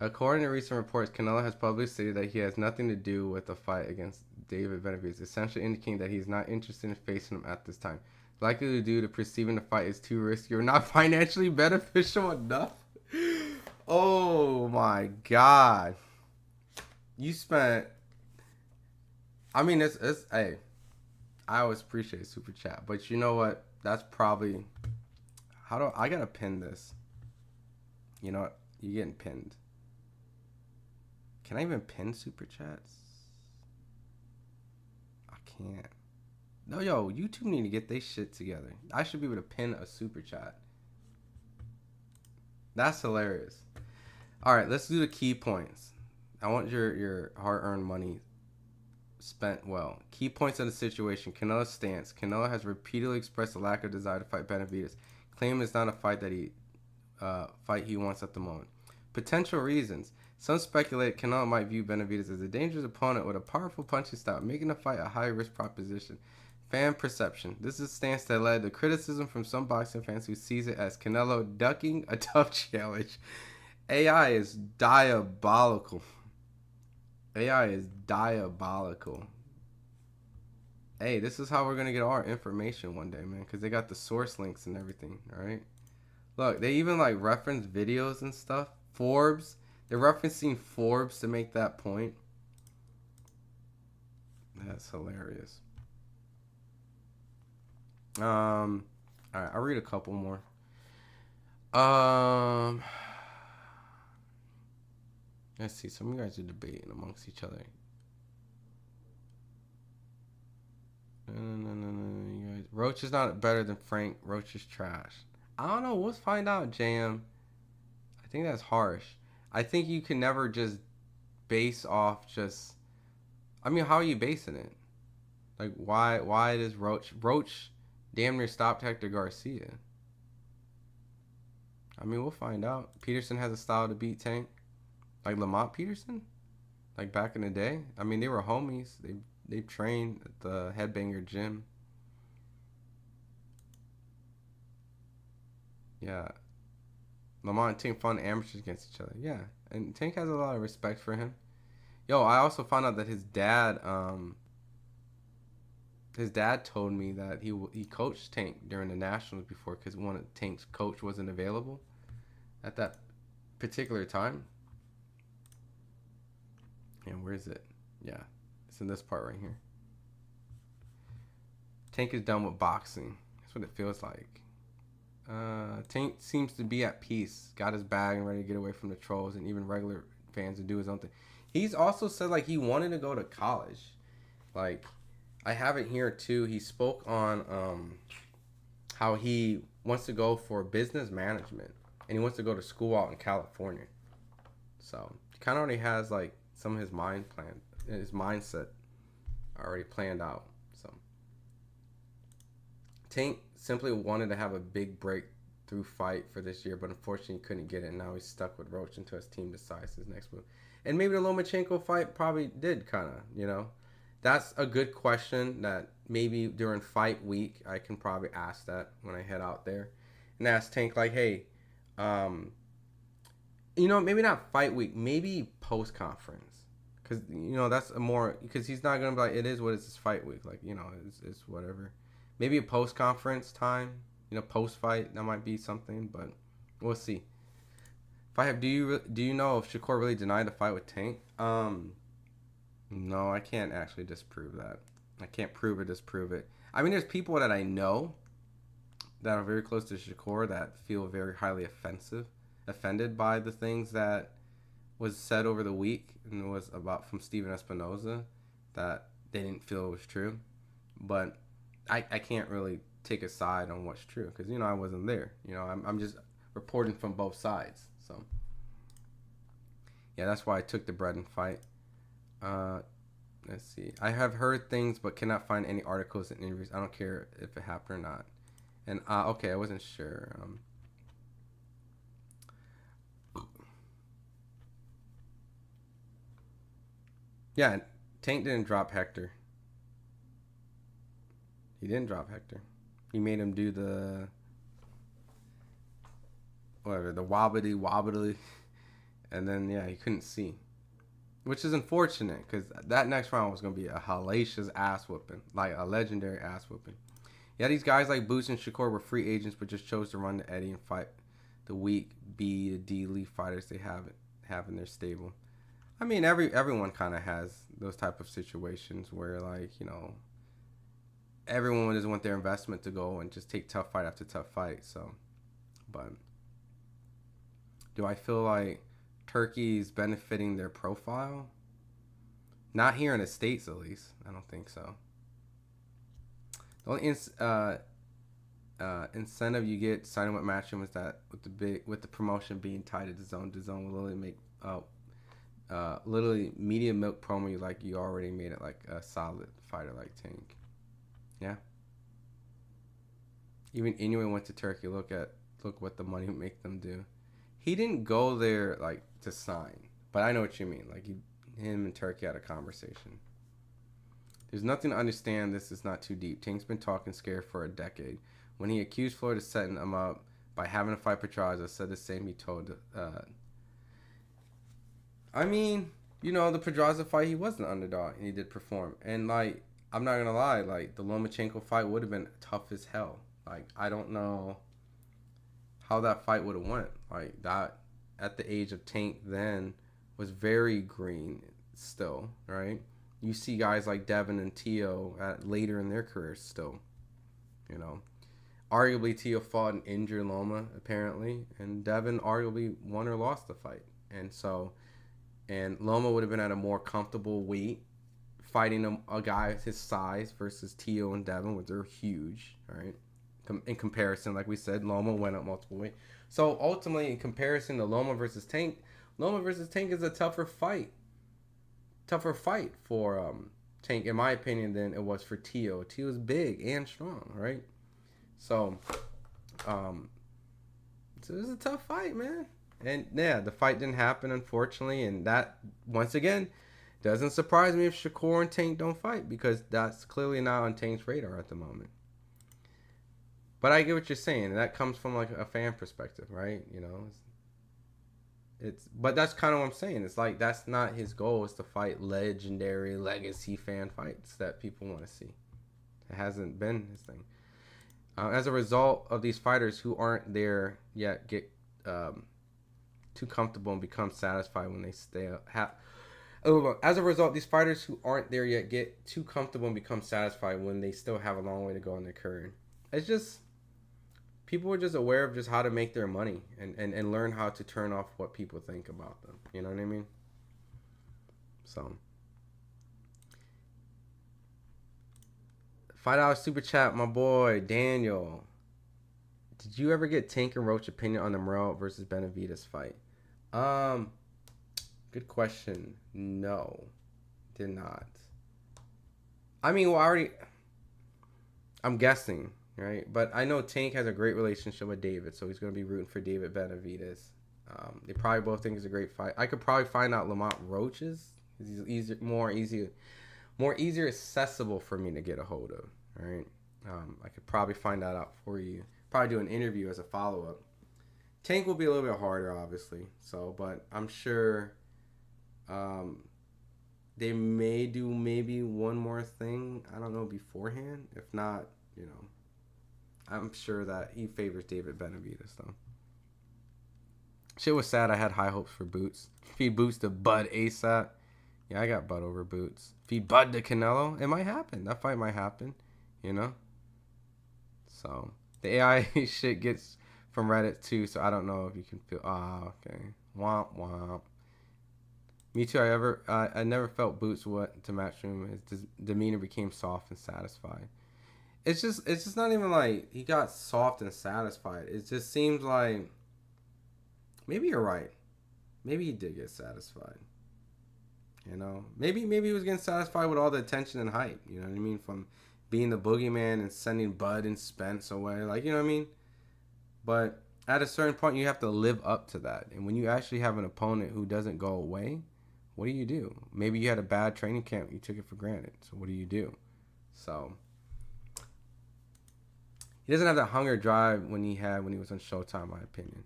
According to recent reports, Canelo has publicly stated that he has nothing to do with the fight against David Benavidez, essentially indicating that he's not interested in facing him at this time. Likely due to perceiving the fight is too risky or not financially beneficial enough. Oh my God. You spent... I mean, it's hey, I always appreciate super chat, but you know what? That's probably I gotta pin this. You know what? You're getting pinned. Can I even pin super chats? I can't. No, yo, YouTube need to get their shit together. I should be able to pin a super chat. That's hilarious. All right, let's do the key points. I want your hard-earned money spent well. Key points of the situation. Canelo's stance. Canelo has repeatedly expressed a lack of desire to fight Benavidez. Claim it's not a fight that he wants at the moment. Potential reasons. Some speculate Canelo might view Benavidez as a dangerous opponent with a powerful punching style, making the fight a high-risk proposition. Fan perception. This is a stance that led to criticism from some boxing fans who sees it as Canelo ducking a tough challenge. AI is diabolical. AI is diabolical. Hey, this is how we're going to get all our information one day, man, because they got the source links and everything, all right? Look, they even, like, reference videos and stuff. Forbes. They're referencing Forbes to make that point. That's hilarious. All right, I'll read a couple more. Let's see. Some of you guys are debating amongst each other. No, you guys. Roach is not better than Frank. Roach is trash. I don't know. We'll find out, JM. I think that's harsh. I think you can never just base off just... I mean, how are you basing it? Like, why does Roach damn near stopped Hector Garcia? I mean, we'll find out. Peterson has a style to beat Tank. Like Lamont Peterson? Like back in the day? I mean, they were homies. They trained at the Headbanger gym. Yeah. Lamont and Tank fought amateurs against each other. Yeah, and Tank has a lot of respect for him. Yo, I also found out that his dad told me that he coached Tank during the Nationals before because one of Tank's coach wasn't available at that particular time. And where is it? Yeah, it's in this part right here. Tank is done with boxing. That's what it feels like. Tank seems to be at peace. Got his bag and ready to get away from the trolls and even regular fans and do his own thing. He's also said like he wanted to go to college. Like I have it here too. He spoke on how he wants to go for business management and he wants to go to school out in California. So he kind of already has like some of his mindset already planned out. So Tank simply wanted to have a big breakthrough fight for this year, but unfortunately he couldn't get it. Now he's stuck with Roach until his team decides his next move. And maybe the Lomachenko fight probably did kind of, That's a good question that maybe during fight week I can probably ask that when I head out there. And ask Tank like, hey, maybe not fight week, maybe post-conference. Because, that's a more, because he's not going to be like, it is what it's fight week. Like, it's whatever. Maybe a post-conference time, post-fight, that might be something, but we'll see. FightHype, do you know if Shakur really denied the fight with Tank? No, I can't actually disprove that. I can't prove or disprove it. I mean, there's people that I know that are very close to Shakur that feel very highly offended by the things that was said over the week and was about from Steven Espinoza that they didn't feel was true. But I can't really take a side on what's true because, I wasn't there. I'm just reporting from both sides. So, yeah, that's why I took the Bread and fight. Let's see. I have heard things but cannot find any articles and interviews. I don't care if it happened or not. And, okay, I wasn't sure. Yeah, Tank didn't drop Hector. He didn't drop Hector. He made him do the wobbly, and then yeah, he couldn't see, which is unfortunate because that next round was gonna be a hellacious ass whooping, like a legendary ass whooping. Yeah, these guys like Boots and Shakur were free agents, but just chose to run to Eddie and fight the weak B to D League fighters they have in their stable. I mean, everyone kind of has those type of situations where like everyone just want their investment to go and just take tough fight after tough fight. So, but do I feel like Turkey's benefiting their profile? Not here in the States, at least. I don't think so. The only incentive you get signing with Matchroom is that with the promotion being tied to DAZN will literally make literally media milk promo you already made it like a solid fighter like Tank. Yeah. Even Inoue went to Turkey. Look what the money would make them do. He didn't go there like to sign, but I know what you mean. Like him and Turkey had a conversation. There's nothing to understand. This is not too deep. Tank's been talking scared for a decade. When he accused Floyd of setting him up by having to fight Pedraza, said the same. He told. I mean, the Pedraza fight, he was an underdog and he did perform. And like, I'm not gonna lie, like the Lomachenko fight would have been tough as hell. Like I don't know how that fight would have went. Like that at the age of Tank then was very green still, right? You see guys like Devin and Tio later in their careers still, Arguably Tio fought an injured Loma apparently, and Devin arguably won or lost the fight. And Loma would have been at a more comfortable weight fighting a guy his size versus Tio and Devin, which are huge, right? In comparison, like we said, Loma went up multiple weight. So ultimately, in comparison to Loma versus Tank is a tougher fight for Tank, in my opinion, than it was for Tio. Tio's big and strong, right? So, it was a tough fight, man. And yeah, the fight didn't happen, unfortunately, and that once again doesn't surprise me if Shakur and Tank don't fight because that's clearly not on Tank's radar at the moment. But I get what you're saying, and that comes from like a fan perspective, right? You know, but that's kind of what I'm saying. It's like that's not his goal. Is to fight legendary legacy fan fights that people want to see. It hasn't been his thing. As a result of these fighters who aren't there yet get too comfortable and become satisfied when they as a result, these fighters who aren't there yet get too comfortable and become satisfied when they still have a long way to go in their career. It's just people are just aware of just how to make their money and learn how to turn off what people think about them. You know what I mean? So, $5 super chat, my boy Daniel. Did you ever get Tank and Roach opinion on the Morrell versus Benavidez fight? Good question. No, did not. I mean, well, I'm guessing, right? But I know Tank has a great relationship with David, so he's going to be rooting for David Benavidez. They probably both think it's a great fight. I could probably find out Lamont Roach's. He's more easier accessible for me to get a hold of, right? I could probably find that out for you. Probably do an interview as a follow-up. Tank will be a little bit harder, obviously. So, but I'm sure they may do maybe one more thing. I don't know beforehand. If not, you know, I'm sure that he favors David Benavidez though. Shit was sad. I had high hopes for Boots. Feed Boots to Bud ASAP. Yeah, I got Bud over Boots. Feed Bud to Canelo. It might happen. That fight might happen. You know. So the AI shit gets from Reddit too. So I don't know if you can feel. Okay. Womp womp. Me too. I never felt Boots went to Matchroom. His demeanor became soft and satisfied. It's just not even like he got soft and satisfied. It just seems like maybe you're right. Maybe he did get satisfied. You know, maybe he was getting satisfied with all the attention and hype. You know what I mean? From being the boogeyman and sending Bud and Spence away, like, you know what I mean? But at a certain point, you have to live up to that. And when you actually have an opponent who doesn't go away, what do? Maybe you had a bad training camp. You took it for granted. So what do? So he doesn't have that hunger drive when he was on Showtime, in my opinion.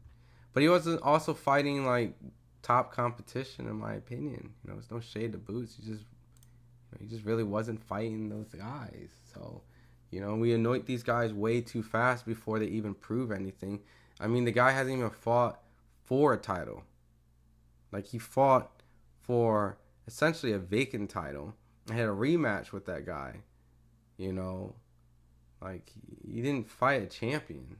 But he wasn't also fighting like top competition, in my opinion. You know, it's no shade to Boots. He just really wasn't fighting those guys. So, you know, we anoint these guys way too fast before they even prove anything. I mean, the guy hasn't even fought for a title. Like, he fought for essentially a vacant title. I had a rematch with that guy. You know, like, he didn't fight a champion.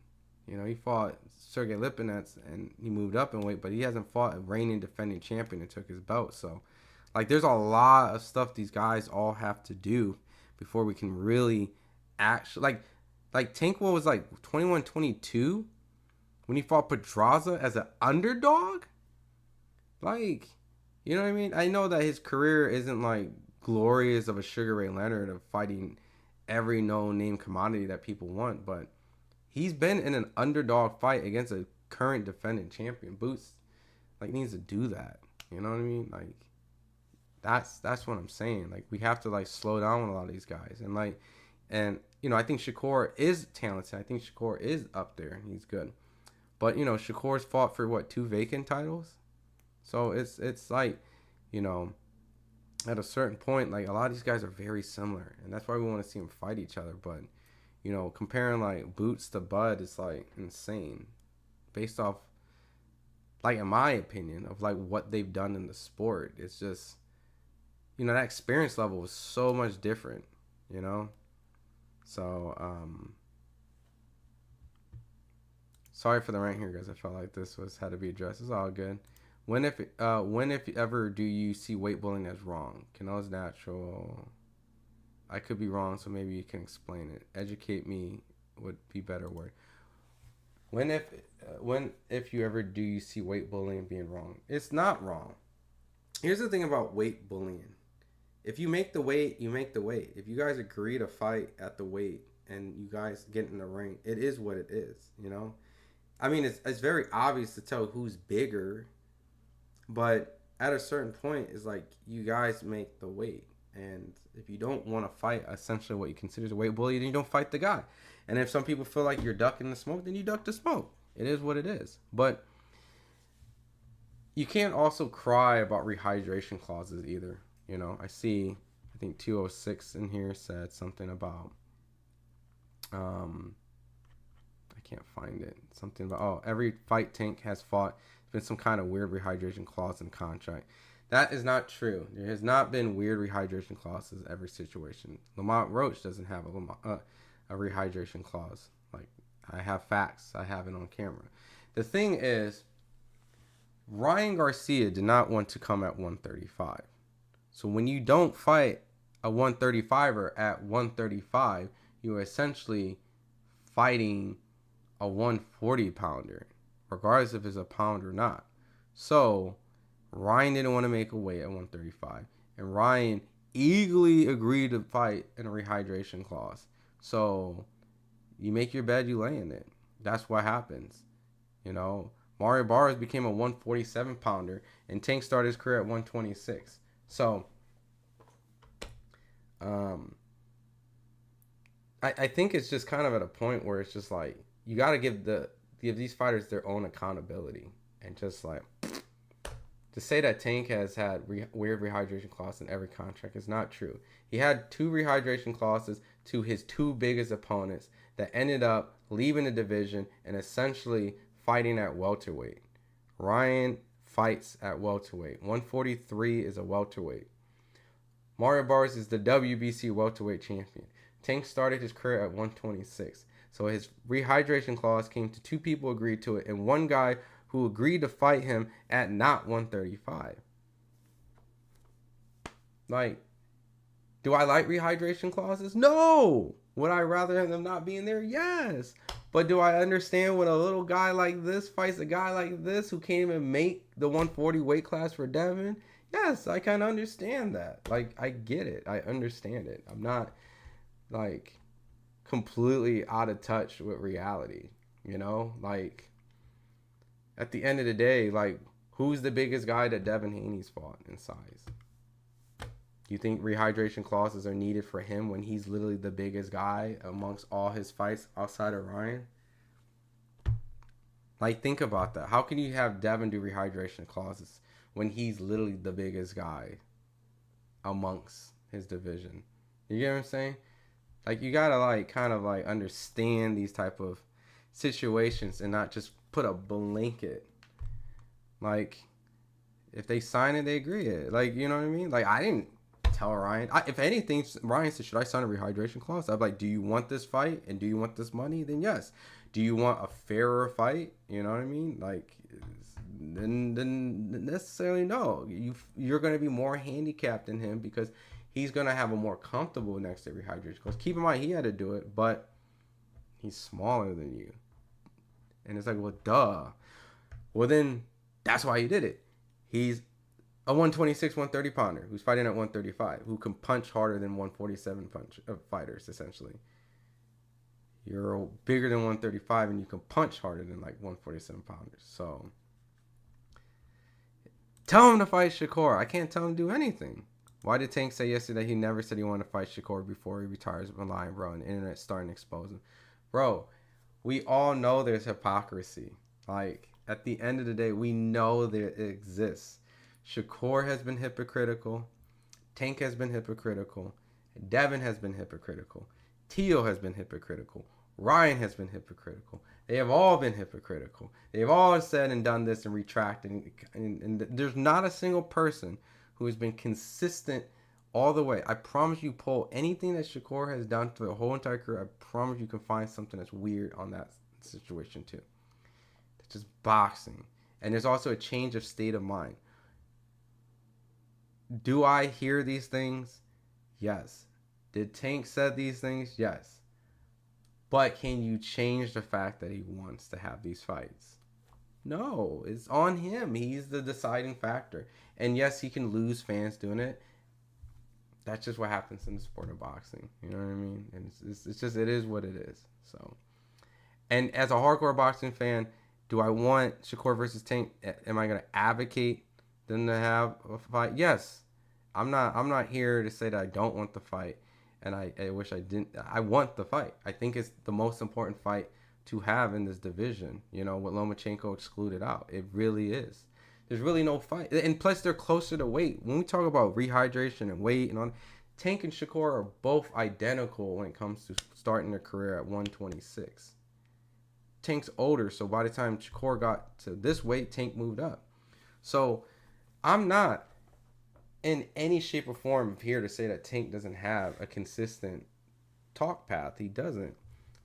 You know, he fought Sergey Lipinets and he moved up in weight, but he hasn't fought a reigning defending champion and took his belt. So, like, there's a lot of stuff these guys all have to do before we can really actually, like Tankwell was like 21-22 when he fought Pedraza as an underdog. Like, you know what I mean? I know that his career isn't like glorious of a Sugar Ray Leonard of fighting every known name commodity that people want, but he's been in an underdog fight against a current defending champion. Boots like needs to do that. You know what I mean? Like, that's what I'm saying. Like, we have to like slow down with a lot of these guys. And you know, I think Shakur is talented. I think Shakur is up there. He's good. But, you know, Shakur's fought for what, 2 vacant titles? So it's like, you know, at a certain point, like, a lot of these guys are very similar, and that's why we want to see them fight each other. But, you know, comparing like Boots to Bud is like insane, based off, like, in my opinion, of like what they've done in the sport. It's just, you know, that experience level was so much different, you know. So sorry for the rant here, guys. I felt like this had to be addressed. It's all good. When if ever do you see weight bullying as wrong? Canelo's natural. I could be wrong, so maybe you can explain it. Educate me would be a better word. When if you ever do you see weight bullying being wrong? It's not wrong. Here's the thing about weight bullying. If you make the weight, you make the weight. If you guys agree to fight at the weight and you guys get in the ring, it is what it is, you know? I mean, it's very obvious to tell who's bigger, but at a certain point, it's like you guys make the weight. And if you don't want to fight essentially what you consider a weight bully, then you don't fight the guy. And if some people feel like you're ducking the smoke, then you duck the smoke. It is what it is. But you can't also cry about rehydration clauses either. You know, I think 206 in here said something about, I can't find it. Something about, every fight Tank has fought, there's been some kind of weird rehydration clause in the contract. That is not true. There has not been weird rehydration clauses every situation. Lamont Roach doesn't have a rehydration clause. Like, I have facts. I have it on camera. The thing is, Ryan Garcia did not want to come at 135. So when you don't fight a 135er at 135, you are essentially fighting a 140 pounder, regardless if it's a pound or not. So Ryan didn't want to make a weight at 135, and Ryan eagerly agreed to fight in a rehydration clause. So you make your bed, you lay in it. That's what happens. You know, Mario Barros became a 147 pounder, and Tank started his career at 126. So I think it's just kind of at a point where it's just like, you got to give these fighters their own accountability, and just like, to say that Tank has had weird rehydration clauses in every contract is not true. He had 2 rehydration clauses to his 2 biggest opponents that ended up leaving the division and essentially fighting at welterweight. Ryan fights at welterweight. 143 is a welterweight. Mario Barros is the WBC welterweight champion. Tank started his career at 126. So his rehydration clause came to 2 people who agreed to it, and 1 guy who agreed to fight him at not 135. Like, do I like rehydration clauses? No! Would I rather them not being there? Yes! But do I understand when a little guy like this fights a guy like this who can't even make the 140 weight class for Devin? Yes, I kind of understand that. Like, I get it. I understand it. I'm not, like, completely out of touch with reality, you know? Like, at the end of the day, like, who's the biggest guy that Devin Haney's fought in size? You think rehydration clauses are needed for him when he's literally the biggest guy amongst all his fights outside of Ryan? Like, think about that. How can you have Devin do rehydration clauses when he's literally the biggest guy amongst his division? You get what I'm saying? Like, you gotta, like, kind of, like, understand these type of situations and not just put a blanket. Like, if they sign it, they agree it. Like, you know what I mean? Like, I didn't tell Ryan. If anything, Ryan said, should I sign a rehydration clause? I'd be like, do you want this fight and do you want this money? Then yes. Do you want a fairer fight? You know what I mean? Like, then necessarily no. You're going to be more handicapped than him because he's going to have a more comfortable next to rehydration clause. Keep in mind, he had to do it, but he's smaller than you. And it's like, well, duh. Well, then that's why he did it. He's a 126, 130 pounder who's fighting at 135, who can punch harder than 147 fighters, essentially. You're bigger than 135 and you can punch harder than like 147 pounders. So tell him to fight Shakur. I can't tell him to do anything. Why did Tank say yesterday he never said he wanted to fight Shakur before he retires from Lion, bro? And the internet starting to expose him. Bro, we all know there's hypocrisy. Like, at the end of the day, we know there it exists. Shakur has been hypocritical. Tank has been hypocritical. Devin has been hypocritical. Tio has been hypocritical. Ryan has been hypocritical. They have all been hypocritical. They've all said and done this and retracted. And there's not a single person who has been consistent all the way. I promise you, pull anything that Shakur has done through the whole entire career, I promise you can find something that's weird on that situation too. It's just boxing. And there's also a change of state of mind. Do I hear these things? Yes. Did Tank said these things? Yes. But can you change the fact that he wants to have these fights? No, it's on him. He's the deciding factor. And yes, he can lose fans doing it. That's just what happens in the sport of boxing. You know what I mean? And it's just, it is what it is. So, and as a hardcore boxing fan, do I want Shakur versus Tank? Am I going to advocate them to have a fight? Yes. I'm not here to say that I don't want the fight. and I wish I didn't. I want the fight. I think it's the most important fight to have in this division. You know, with Lomachenko excluded out, it really is. There's really no fight, and plus they're closer to weight. When we talk about rehydration and weight and on, Tank and Shakur are both identical when it comes to starting their career at 126. Tank's older, so by the time Shakur got to this weight, Tank moved up. So I'm not in any shape or form here to say that Tank doesn't have a consistent talk path. He doesn't.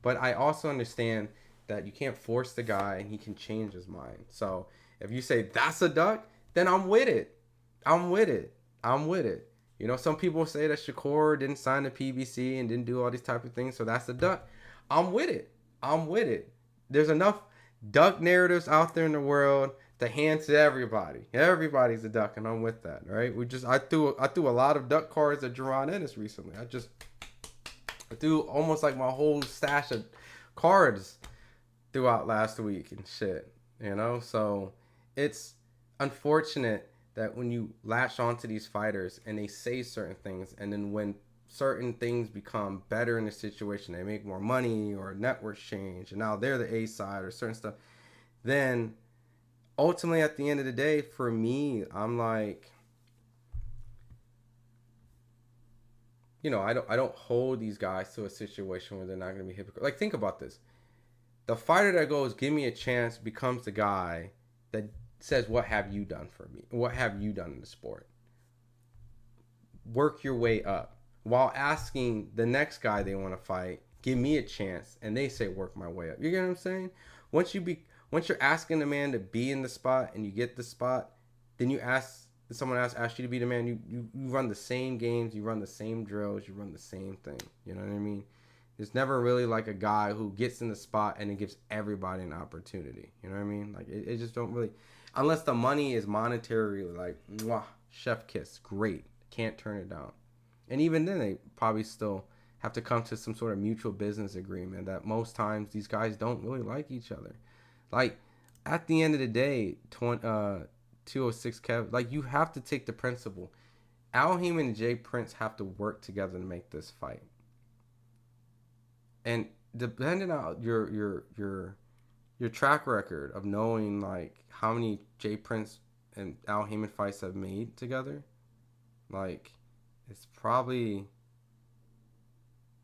But I also understand that you can't force the guy and he can change his mind. So if you say that's a duck, then I'm with it. I'm with it. I'm with it. You know, some people say that Shakur didn't sign the PBC and didn't do all these type of things, so that's a duck. I'm with it. I'm with it. There's enough duck narratives out there in the world to hand to everybody. Everybody's a duck, and I'm with that, right? I threw a lot of duck cards at Gervonta Ennis recently. I threw almost like my whole stash of cards throughout last week and shit, you know? So it's unfortunate that when you latch onto these fighters and they say certain things, and then when certain things become better in the situation, they make more money or networks change, and now they're the A side or certain stuff, then ultimately at the end of the day, for me, I'm like, you know, I don't hold these guys to a situation where they're not going to be hypocritical. Like, think about this. The fighter that goes, give me a chance, becomes the guy that says, what have you done for me? What have you done in the sport? Work your way up. While asking the next guy they want to fight, give me a chance, and they say, work my way up. You get what I'm saying? Once you're asking the man to be in the spot and you get the spot, then you ask, someone else asks you to be the man, you run the same games, you run the same drills, you run the same thing. You know what I mean? There's never really like a guy who gets in the spot and it gives everybody an opportunity. You know what I mean? Like it just don't really, unless the money is monetary, like mwah, chef kiss, great, can't turn it down. And even then, they probably still have to come to some sort of mutual business agreement that most times these guys don't really like each other. Like, at the end of the day, 206 Kev, like, you have to take the principle. Al Heyman and Jay Prince have to work together to make this fight. And depending on your track record of knowing, like, how many Jay Prince and Al Heyman fights have made together, like, it's probably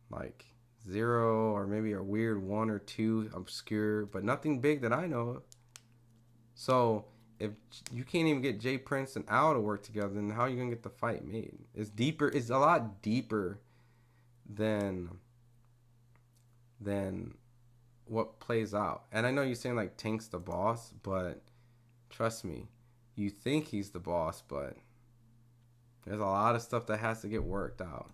like 0 or maybe a weird 1 or 2 obscure, but nothing big that I know of. So if you can't even get Jay Prince and Al to work together, then how are you gonna get the fight made? It's deeper. It's a lot deeper than what plays out. And I know you're saying like Tank's the boss, but trust me, you think he's the boss, but there's a lot of stuff that has to get worked out.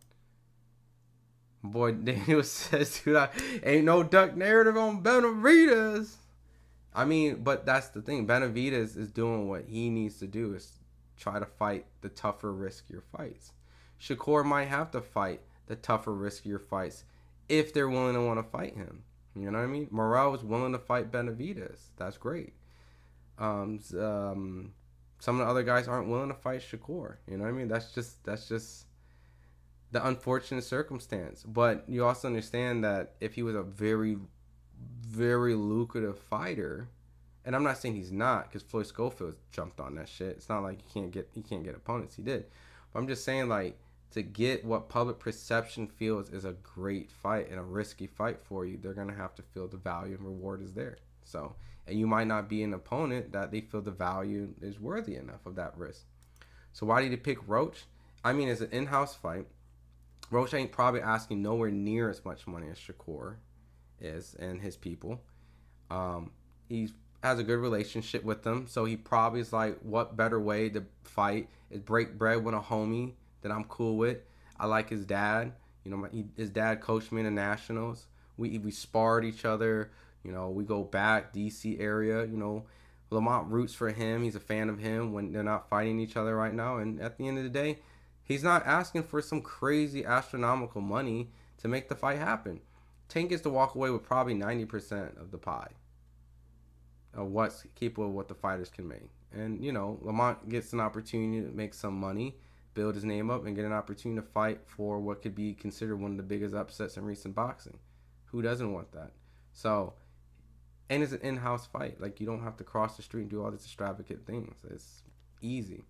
Boy, Daniel says, dude, ain't no duck narrative on Benavidez. I mean, but that's the thing. Benavidez is doing what he needs to do, is try to fight the tougher, riskier fights. Shakur might have to fight the tougher, riskier fights if they're willing to want to fight him. You know what I mean? Morrell was willing to fight Benavidez. That's great. Some of the other guys aren't willing to fight Shakur. You know what I mean? That's just the unfortunate circumstance. But you also understand that if he was a very, very lucrative fighter, and I'm not saying he's not, because Floyd Schofield jumped on that shit. It's not like he can't get opponents. He did. But I'm just saying, like, to get what public perception feels is a great fight and a risky fight for you, they're gonna have to feel the value and reward is there. So, and you might not be an opponent that they feel the value is worthy enough of that risk. So why did he pick Roach? I mean, it's an in-house fight. Roach ain't probably asking nowhere near as much money as Shakur is and his people. He has a good relationship with them, so he probably is like, what better way to fight is break bread with a homie that I'm cool with. I like his dad. You know, his dad coached me in the Nationals. We sparred each other. You know, we go back, DC area. You know, Lamont roots for him. He's a fan of him when they're not fighting each other right now. And at the end of the day, he's not asking for some crazy astronomical money to make the fight happen. Tank gets to walk away with probably 90% of the pie of what's capable of what the fighters can make. And, you know, Lamont gets an opportunity to make some money, build his name up and get an opportunity to fight for what could be considered one of the biggest upsets in recent boxing. Who doesn't want that? So, and it's an in-house fight. Like, you don't have to cross the street and do all these extravagant things. It's easy.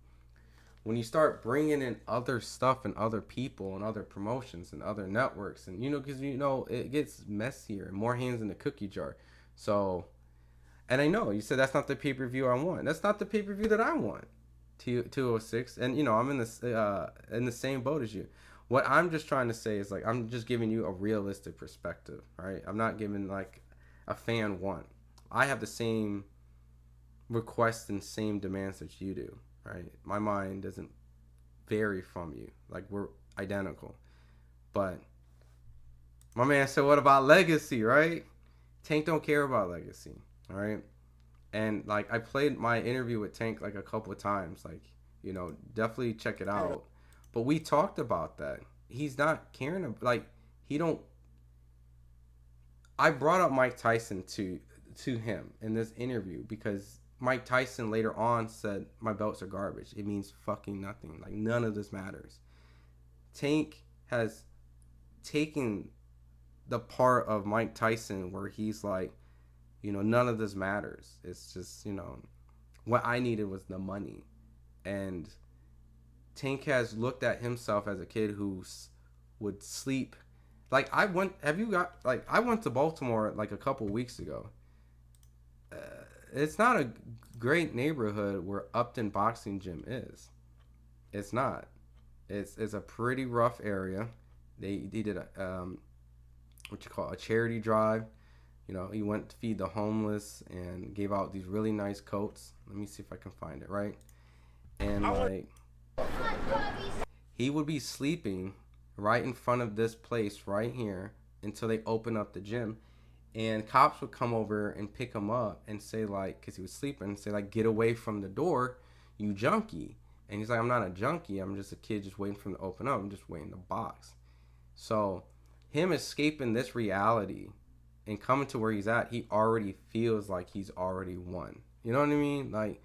When you start bringing in other stuff and other people and other promotions and other networks, and because it gets messier and more hands in the cookie jar. So, and I know you said that's not the pay-per-view I want. That's not the pay-per-view that I want. 206, and I'm in the same boat as you. What I'm just trying to say is, like, I'm just giving you a realistic perspective, right? I'm not giving like a fan want. I have the same requests and same demands that you do, right? My mind doesn't vary from you. Like, we're identical. But my man said, what about legacy, right? Tank don't care about legacy, all right? And, like, I played my interview with Tank, like, a couple of times. Like, definitely check it out. But we talked about that. He's not caring. Like, he don't. I brought up Mike Tyson to him in this interview because Mike Tyson later on said, my belts are garbage. It means fucking nothing. Like, none of this matters. Tank has taken the part of Mike Tyson where he's like, none of this matters. It's just, what I needed was the money. And Tank has looked at himself as a kid who would sleep. Like, I went to Baltimore like a couple weeks ago. It's not a great neighborhood where Upton Boxing Gym is. It's not. It's a pretty rough area. They did a charity drive. He went to feed the homeless and gave out these really nice coats. Let me see if I can find it, right? And, like, he would be sleeping right in front of this place right here until they open up the gym. And cops would come over and pick him up and say, like, because he was sleeping, and say, like, get away from the door, you junkie. And he's like, I'm not a junkie. I'm just a kid just waiting for him to open up. I'm just waiting to box. So him escaping this reality and coming to where he's at, he already feels like he's already won. You know what I mean? Like,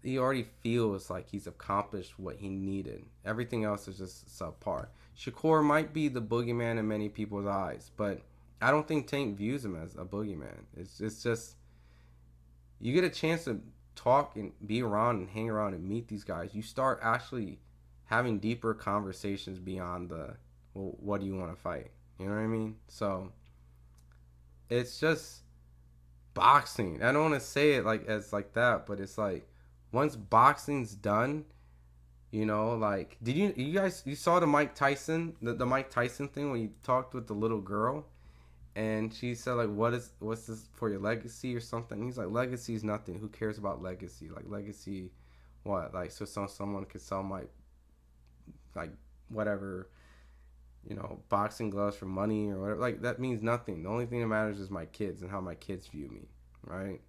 he already feels like he's accomplished what he needed. Everything else is just subpar. Shakur might be the boogeyman in many people's eyes, but I don't think Tank views him as a boogeyman. It's just, you get a chance to talk and be around and hang around and meet these guys. You start actually having deeper conversations beyond the, well, what do you want to fight? You know what I mean? So it's just boxing. I don't want to say it like as like that, but it's like, once boxing's done, like, did you guys saw the Mike Tyson the Mike Tyson thing when he talked with the little girl, and she said, like, what's this for your legacy or something? He's like, legacy is nothing. Who cares about legacy? Like, legacy, what? Like, so someone could sell my, like, whatever, boxing gloves for money or whatever. Like, that means nothing. The only thing that matters is my kids and how my kids view me, right?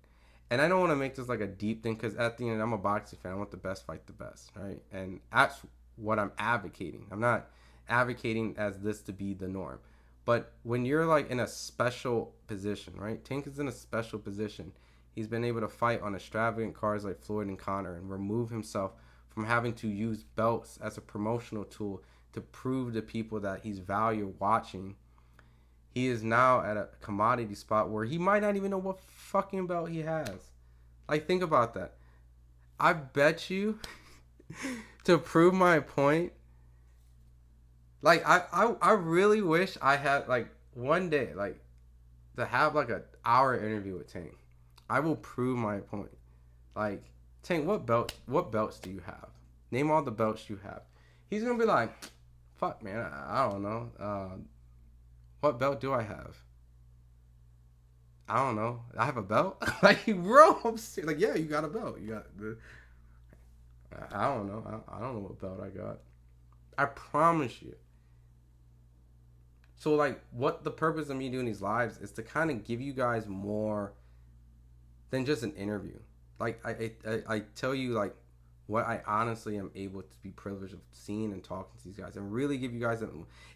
And I don't want to make this like a deep thing, because at the end, I'm a boxing fan. I want the best fight the best, right? And that's what I'm advocating. I'm not advocating as this to be the norm. But when you're like in a special position, right? Tank is in a special position. He's been able to fight on extravagant cards like Floyd and Conor and remove himself from having to use belts as a promotional tool to prove to people that he's valued watching. He is now at a commodity spot where he might not even know what fucking belt he has. Like, think about that. I bet you, to prove my point, like, I really wish I had, like, one day, like, to have, like, an hour interview with Tank. I will prove my point. Like, Tank, what belts do you have? Name all the belts you have. He's going to be like, fuck, man, I don't know. What belt do I have? I don't know. I have a belt? Like, bro, I'm serious. Like, yeah, you got a belt. You got the... I don't know. I don't know what belt I got. I promise you. So, like, what the purpose of me doing these lives is to kind of give you guys more than just an interview. Like, I tell you, like, what I honestly am able to be privileged of seeing and talking to these guys and really give you guys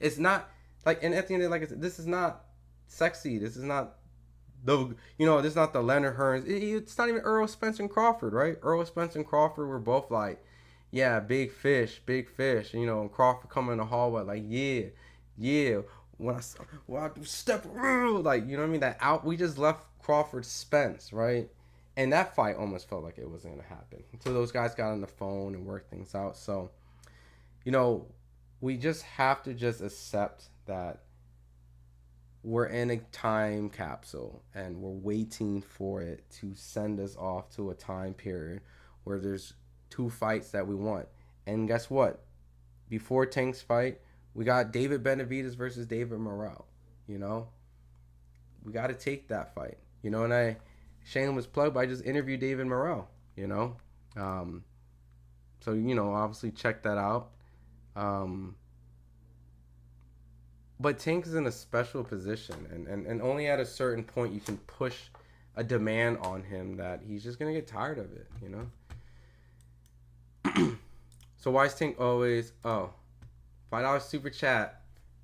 it's not... Like, and at the end of the day, like I said, this is not sexy. This is not this is not the Leonard Hearns. It's not even Earl Spence and Crawford, right? Earl Spence and Crawford were both like, yeah, big fish, you know, Crawford coming in the hallway like, yeah, when I do step, like, you know what I mean, that out, we just left Crawford Spence, right? And that fight almost felt like it wasn't going to happen until those guys got on the phone and worked things out. So, you know, we just have to just accept that we're in a time capsule and we're waiting for it to send us off to a time period where there's 2 fights that we want. And guess what? Before Tank's fight, we got David Benavidez versus David Morrell. You know, we got to take that fight. You know, and shameless plug, but I just interviewed David Morrell. You know, so you know, obviously check that out. But Tank is in a special position, and only at a certain point you can push a demand on him that he's just gonna get tired of it. You know. So why is Tank always $5 super chat?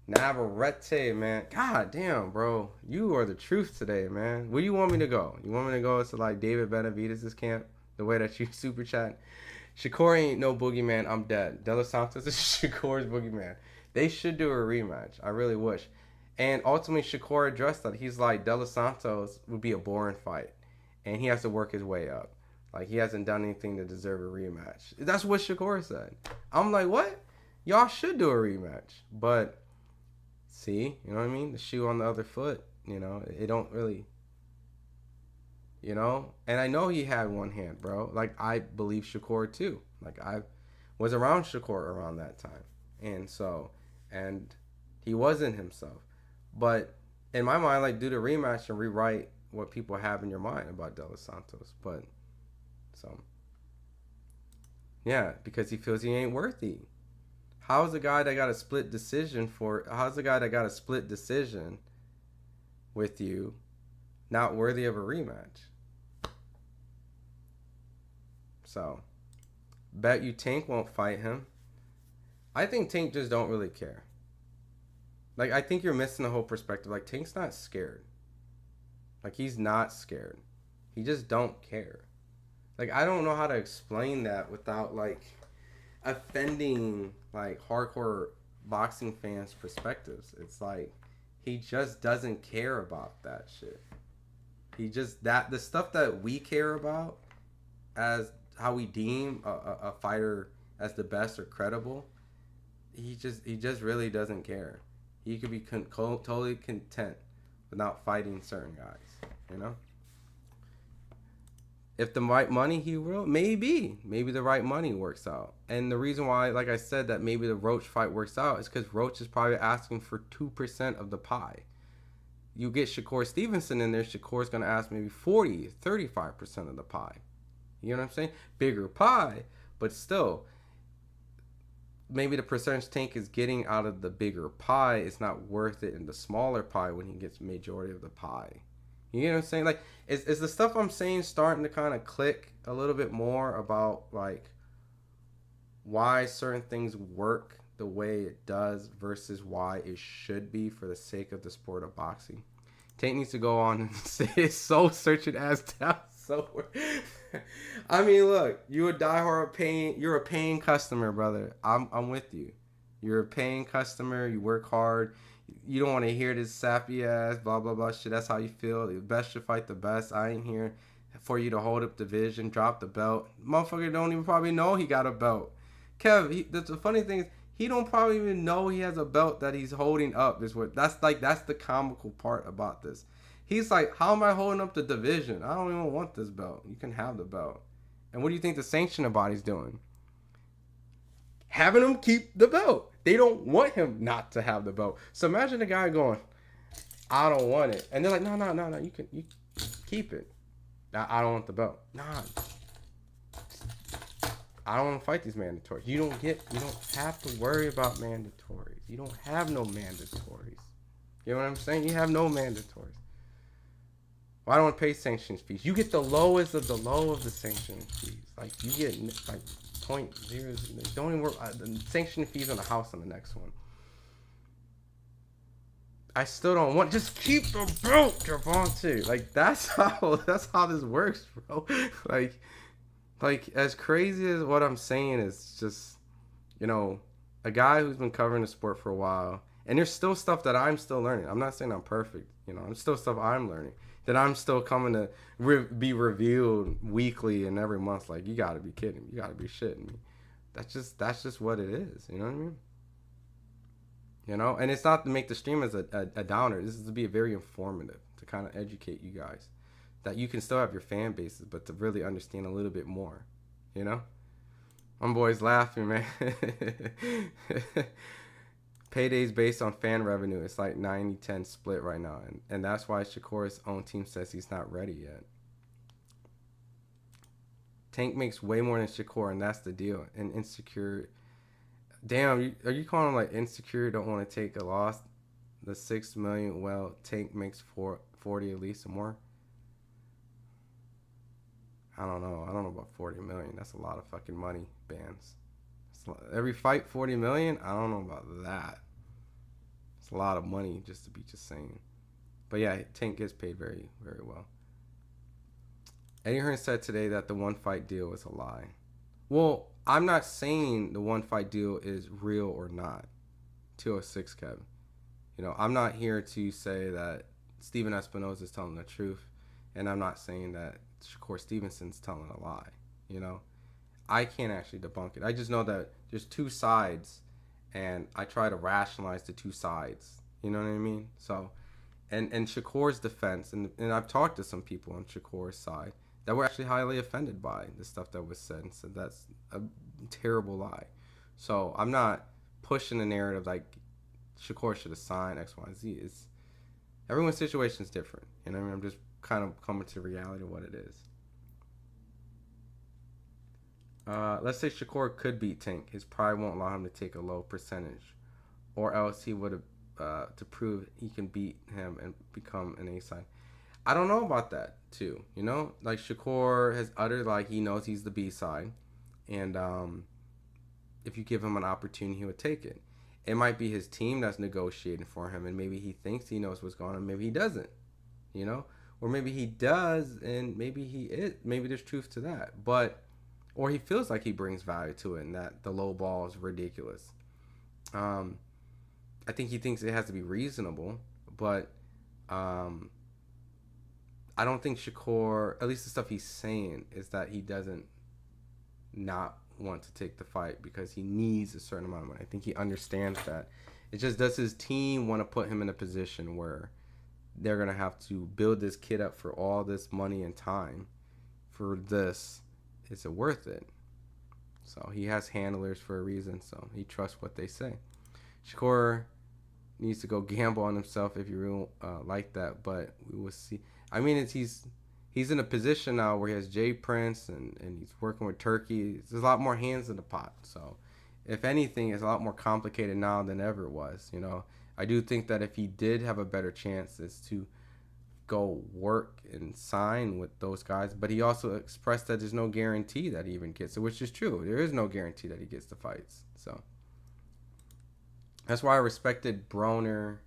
Navarrete, man. God damn, bro. You are the truth today, man. Where do you want me to go? You want me to go to like David Benavidez' camp? The way that you super chat? Shakur ain't no boogeyman. I'm dead. De Los Santos is Shakur's boogeyman. They should do a rematch. I really wish. And ultimately, Shakur addressed that. He's like, De Los Santos would be a boring fight. And he has to work his way up. Like, he hasn't done anything to deserve a rematch. That's what Shakur said. I'm like, what? Y'all should do a rematch. But, see, you know what I mean? The shoe on the other foot, you know? It don't really, you know? And I know he had one hand, bro. Like, I believe Shakur, too. Like, I was around Shakur around that time. And so, and he wasn't himself. But, in my mind, like, do the rematch and rewrite what people have in your mind about De Los Santos. But, so, yeah, because he feels he ain't worthy. How's the guy that got a split decision with you not worthy of a rematch? So, bet you Tank won't fight him. I think Tank just don't really care. Like, I think you're missing the whole perspective. Like, Tank's not scared. Like, he's not scared. He just don't care. Like, I don't know how to explain that without, like, offending, like, hardcore boxing fans' perspectives. It's like, he just doesn't care about that shit. He just, the stuff that we care about as how we deem a fighter as the best or credible, he just really doesn't care. He could be totally content without fighting certain guys, you know? If the right money, he will. Maybe the right money works out. And the reason why, like I said, that maybe the Roach fight works out is because Roach is probably asking for 2% of the pie. You get Shakur Stevenson in there, Shakur's going to ask maybe 40, 35% of the pie. You know what I'm saying? Bigger pie, but still, maybe the percentage Tank is getting out of the bigger pie is not worth it in the smaller pie when he gets majority of the pie. You know what I'm saying? Like, is the stuff I'm saying starting to kind of click a little bit more about, like, why certain things work the way it does versus why it should be for the sake of the sport of boxing? Tank needs to go on and say his soul searching ass down somewhere. I mean, look, you're a paying customer, brother. I'm with you. You're a paying customer. You work hard. You don't want to hear this sappy ass blah blah blah shit. That's how you feel. The best should fight the best. I ain't here for you to hold up division, drop the belt. Motherfucker don't even probably know he got a belt. Kev, the funny thing is he don't probably even know he has a belt that he's holding up. That's the comical part about this. He's like, how am I holding up the division? I don't even want this belt. You can have the belt. And what do you think the sanctioning body's doing? Having him keep the belt. They don't want him not to have the belt. So imagine the guy going, I don't want it. And they're like, no, you keep it. I don't want the belt. Nah. I don't want to fight these mandatories. You don't have to worry about mandatories. You don't have no mandatories. You know what I'm saying? You have no mandatories. Well, I don't want to pay sanctions fees. You get the lowest of the low of the sanction fees. Like, you get like 0.0. Don't even worry. The sanction fees on the house on the next one. I still don't want. Just keep the belt, Gervonta. Like, that's how this works, bro. Like, like, as crazy as what I'm saying is just, you know, a guy who's been covering the sport for a while, and there's still stuff that I'm still learning. I'm not saying I'm perfect, you know, I'm still stuff I'm learning that I'm still coming to be revealed weekly and every month. Like, you gotta be kidding me. You gotta be shitting me. That's just what it is. You know what I mean? You know, and it's not to make the stream as a downer. This is to be very informative, to kind of educate you guys that you can still have your fan bases, but to really understand a little bit more. You know? My boy's laughing, man. Payday's based on fan revenue. It's like 90-10 split right now. And that's why Shakur's own team says he's not ready yet. Tank makes way more than Shakur, and that's the deal. And Insecure... Damn, are you calling him like Insecure, don't want to take a loss? The $6 million, well, Tank makes 40 at least or more? I don't know. I don't know about 40 million. That's a lot of fucking money, bands. Every fight, 40 million? I don't know about that. It's a lot of money just to be just saying. But yeah, Tank gets paid very, very well. Eddie Hearn said today that the one fight deal is a lie. Well, I'm not saying the one fight deal is real or not. 206, Kevin. You know, I'm not here to say that Steven Espinosa is telling the truth. And I'm not saying that Shakur Stevenson's telling a lie. You know, I can't actually debunk it. I just know that there's two sides, and I try to rationalize the two sides. You know what I mean? So, and Shakur's defense, and I've talked to some people on Shakur's side that were actually highly offended by the stuff that was said and said that's a terrible lie. So I'm not pushing the narrative like Shakur should have signed X, Y, Z. It's everyone's situation is different. You know what I mean? I'm just kind of coming to the reality of what it is. Let's say Shakur could beat Tank. His pride won't allow him to take a low percentage, or else he would have to prove he can beat him and become an A side. I don't know about that too. You know, like Shakur has uttered like he knows he's the B side, and if you give him an opportunity, he would take it. It might be his team that's negotiating for him, and maybe he thinks he knows what's going on, maybe he doesn't. You know, or maybe he does, and maybe he is. Maybe there's truth to that, but. Or he feels like he brings value to it and that the low ball is ridiculous. I think he thinks it has to be reasonable, but I don't think Shakur, at least the stuff he's saying, is that he doesn't not want to take the fight because he needs a certain amount of money. I think he understands that. It just does his team want to put him in a position where they're going to have to build this kid up for all this money and time for this. Is it worth it? So he has handlers for a reason, so he trusts what they say. Shakur needs to go gamble on himself if you really like that, but we will see. I mean, he's in a position now where he has Jay Prince and he's working with Turkey. There's a lot more hands in the pot. So if anything, it's a lot more complicated now than ever it was. You know, I do think that if he did have a better chance is to go work and sign with those guys, but he also expressed that there's no guarantee that he even gets it, which is true. There is no guarantee that he gets the fights. So that's why I respected Broner.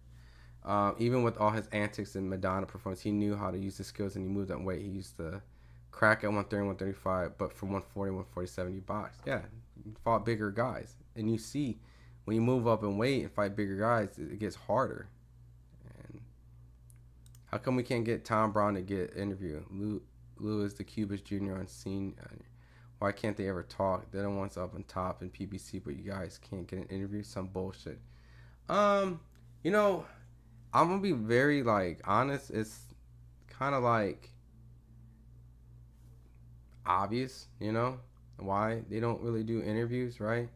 Even with all his antics in Madonna performance, he knew how to use his skills and he moved that weight. He used to crack at 130, 135, but from 140, 147, he boxed. Yeah, he fought bigger guys. And you see, when you move up in weight and fight bigger guys, it gets harder. How come we can't get Tom Brown to get an interview? Lou is the Cubas Jr. on scene. Why can't they ever talk? They're the ones up on top in PBC, but you guys can't get an interview? Some bullshit. You know, I'm gonna be very honest. It's kind of obvious, you know, why they don't really do interviews, right?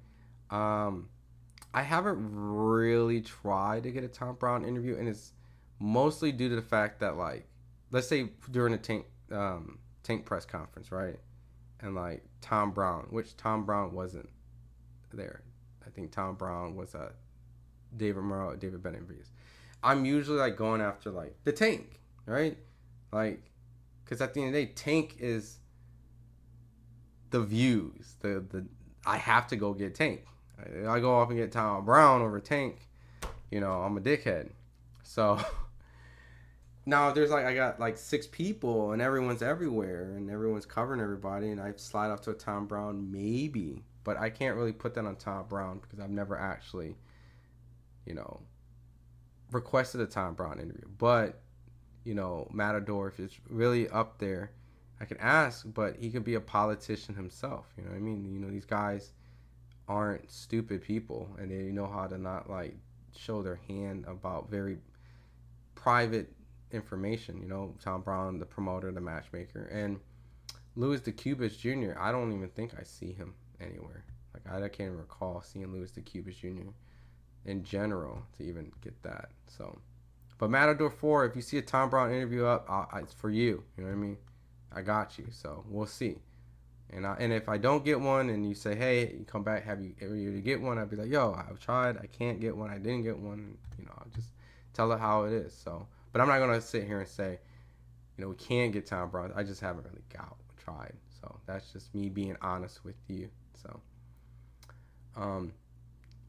I haven't really tried to get a Tom Brown interview, and it's mostly due to the fact that, let's say during a tank press conference, right? And Tom Brown, which Tom Brown wasn't there. I think Tom Brown was at David Morrell, David Benavides. I'm usually going after the Tank, right? Because at the end of the day, Tank is the views. I have to go get Tank. I go off and get Tom Brown over Tank. You know, I'm a dickhead. So Now there's like I got like 6 people and everyone's everywhere and everyone's covering everybody and I slide off to a Tom Brown maybe, but I can't really put that on Tom Brown because I've never actually, you know, requested a Tom Brown interview. But you know, Matador, if it's really up there, I can ask, but he could be a politician himself. You know what I mean? You know, these guys aren't stupid people and they know how to not like show their hand about very private information. You know, Tom Brown, the promoter, the matchmaker, and Louis DeCubas Jr. I don't even think I see him anywhere. Like I can't even recall seeing Louis DeCubas Jr. in general to even get that. So, but Matador 4, if you see a Tom Brown interview up, it's for you. You know what I mean? I got you. So we'll see. And if I don't get one, and you say, hey, you come back, have you ever to get one? I'd be like, yo, I've tried, I can't get one, I didn't get one. You know, I'll just tell it how it is. So, but I'm not gonna sit here and say, you know, we can't get Tom Brown. I just haven't really tried. So that's just me being honest with you. So,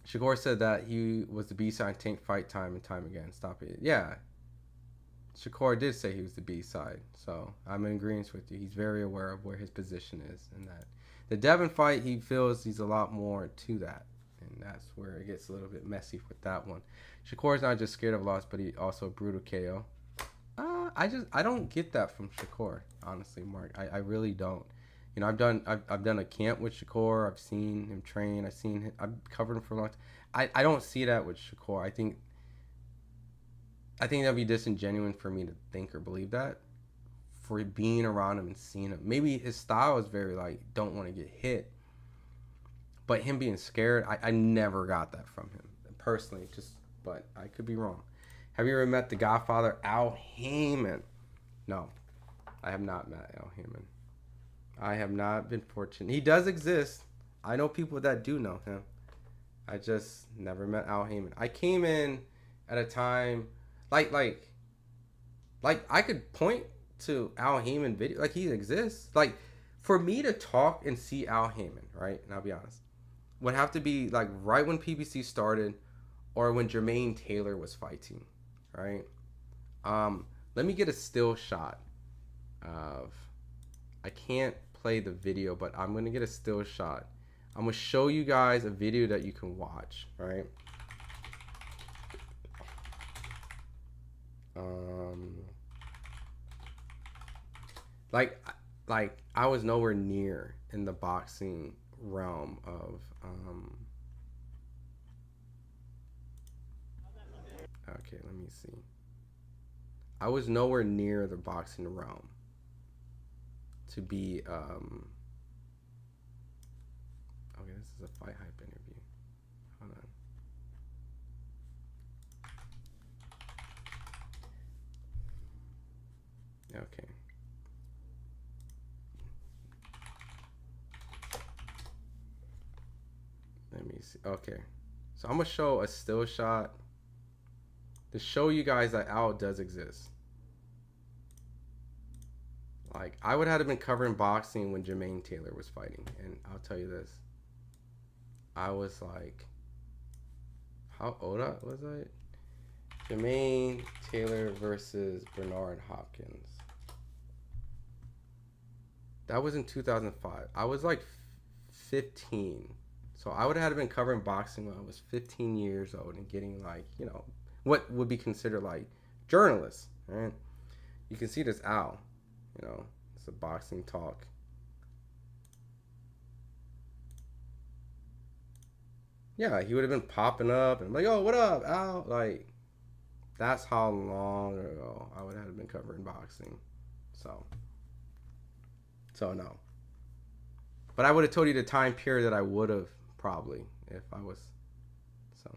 Shakur said that he was the B-side Tank fight time and time again. Stop it. Yeah. Shakur did say he was the B-side, so I'm in agreement with you. He's very aware of where his position is in that. The Devin fight, he feels he's a lot more to that, and that's where it gets a little bit messy with that one. Shakur's not just scared of loss, but he also a brutal KO. I don't get that from Shakur, honestly, Mark. I really don't. You know, I've done a camp with Shakur. I've seen him train. I've covered him for a long time. I don't see that with Shakur. I think that'd be disingenuous for me to think or believe that, for being around him and seeing him. Maybe his style is very like, don't want to get hit. But him being scared, I never got that from him. Personally, but I could be wrong. Have you ever met the Godfather, Al Heyman? No, I have not met Al Heyman. I have not been fortunate. He does exist. I know people that do know him. I just never met Al Heyman. I came in at a time... Like I could point to Al Heyman video, like he exists. Like for me to talk and see Al Heyman, right? And I'll be honest, would have to be like right when PBC started, or when Jermaine Taylor was fighting, right? Let me get a still shot of. I can't play the video, but I'm gonna get a still shot. I'm gonna show you guys a video that you can watch, right? Like I was nowhere near in the boxing realm of okay, let me see. I was nowhere near the boxing realm to be okay, this is a FightHype interview. Hold on. Okay. Let me see. Okay. So I'm going to show a still shot to show you guys that Al does exist. Like, I would have been covering boxing when Jermaine Taylor was fighting. And I'll tell you this. I was like, how old was I? Jermaine Taylor versus Bernard Hopkins. That was in 2005. I was like 15. So I would have been covering boxing when I was 15 years old and getting like, you know, what would be considered like journalists, right? You can see this Al, you know, it's a boxing talk. Yeah, he would have been popping up and I'm like, oh, what up, Al? Like, that's how long ago I would have been covering boxing. So no. But I would have told you the time period that I would have probably if I was. So.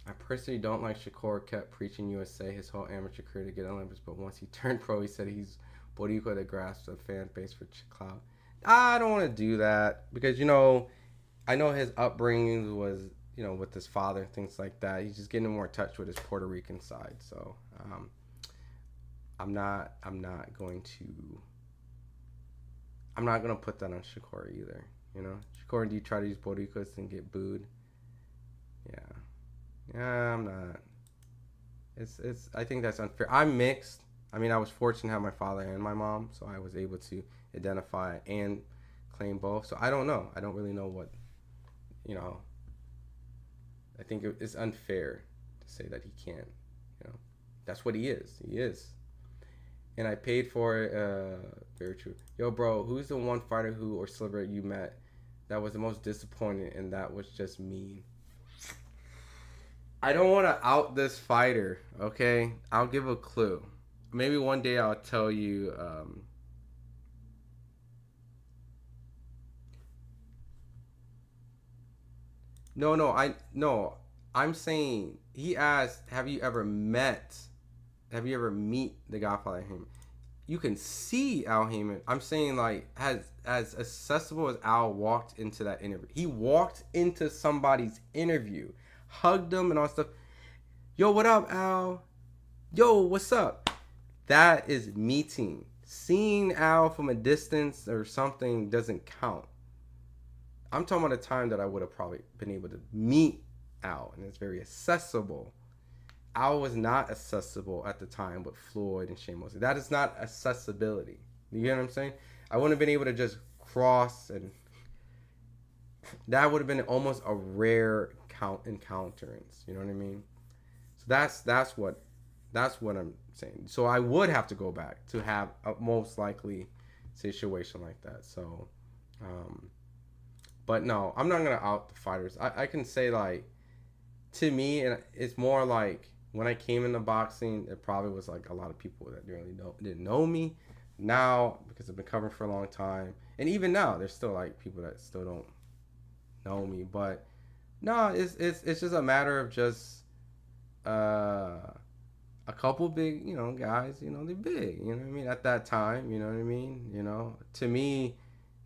I personally don't like Shakur kept preaching USA his whole amateur career to get Olympics, but once he turned pro, he said he's Boricua that grasps the fan base for clout. I don't want to do that because, you know, I know his upbringing was, you know, with his father and things like that. He's just getting more in touch with his Puerto Rican side. So I'm not going to put that on Shakur either. You know, Shakur, do you try to use Boricuas and get booed? Yeah. Yeah, I'm not. It's. I think that's unfair. I'm mixed. I mean, I was fortunate to have my father and my mom, so I was able to identify and claim both. So I don't know. I don't really know what, you know. I think it's unfair to say that he can't. You know, that's what he is. He is. And I paid for it. Very true. Yo, bro, who's the one fighter who or celebrity you met that was the most disappointing and that was just mean? I don't want to out this fighter, okay? I'll give a clue. Maybe one day I'll tell you. No. I'm saying he asked, "Have you ever met? Have you ever meet the Godfather Heyman?" You can see Al Heyman. I'm saying like as accessible as Al walked into that interview. He walked into somebody's interview, hugged them and all stuff. Yo, what up, Al? Yo, what's up? That is meeting. Seeing Al from a distance or something doesn't count. I'm talking about a time that I would have probably been able to meet Al, and it's very accessible. Al was not accessible at the time with Floyd and Shane Mosley. That is not accessibility. You get what I'm saying? I wouldn't have been able to just cross, and that would have been almost a rare encounterance. You know what I mean? So that's what I'm saying. So I would have to go back to have a most likely situation like that. So, but no, I'm not gonna out the fighters. I can say like, to me, and it's more like when I came into boxing, it probably was like a lot of people that didn't know me. Now, because I've been covering for a long time, and even now, there's still like people that still don't know me. But no, it's just a matter of just a couple big, guys. They're big. You know what I mean? At that time, you know what I mean? To me,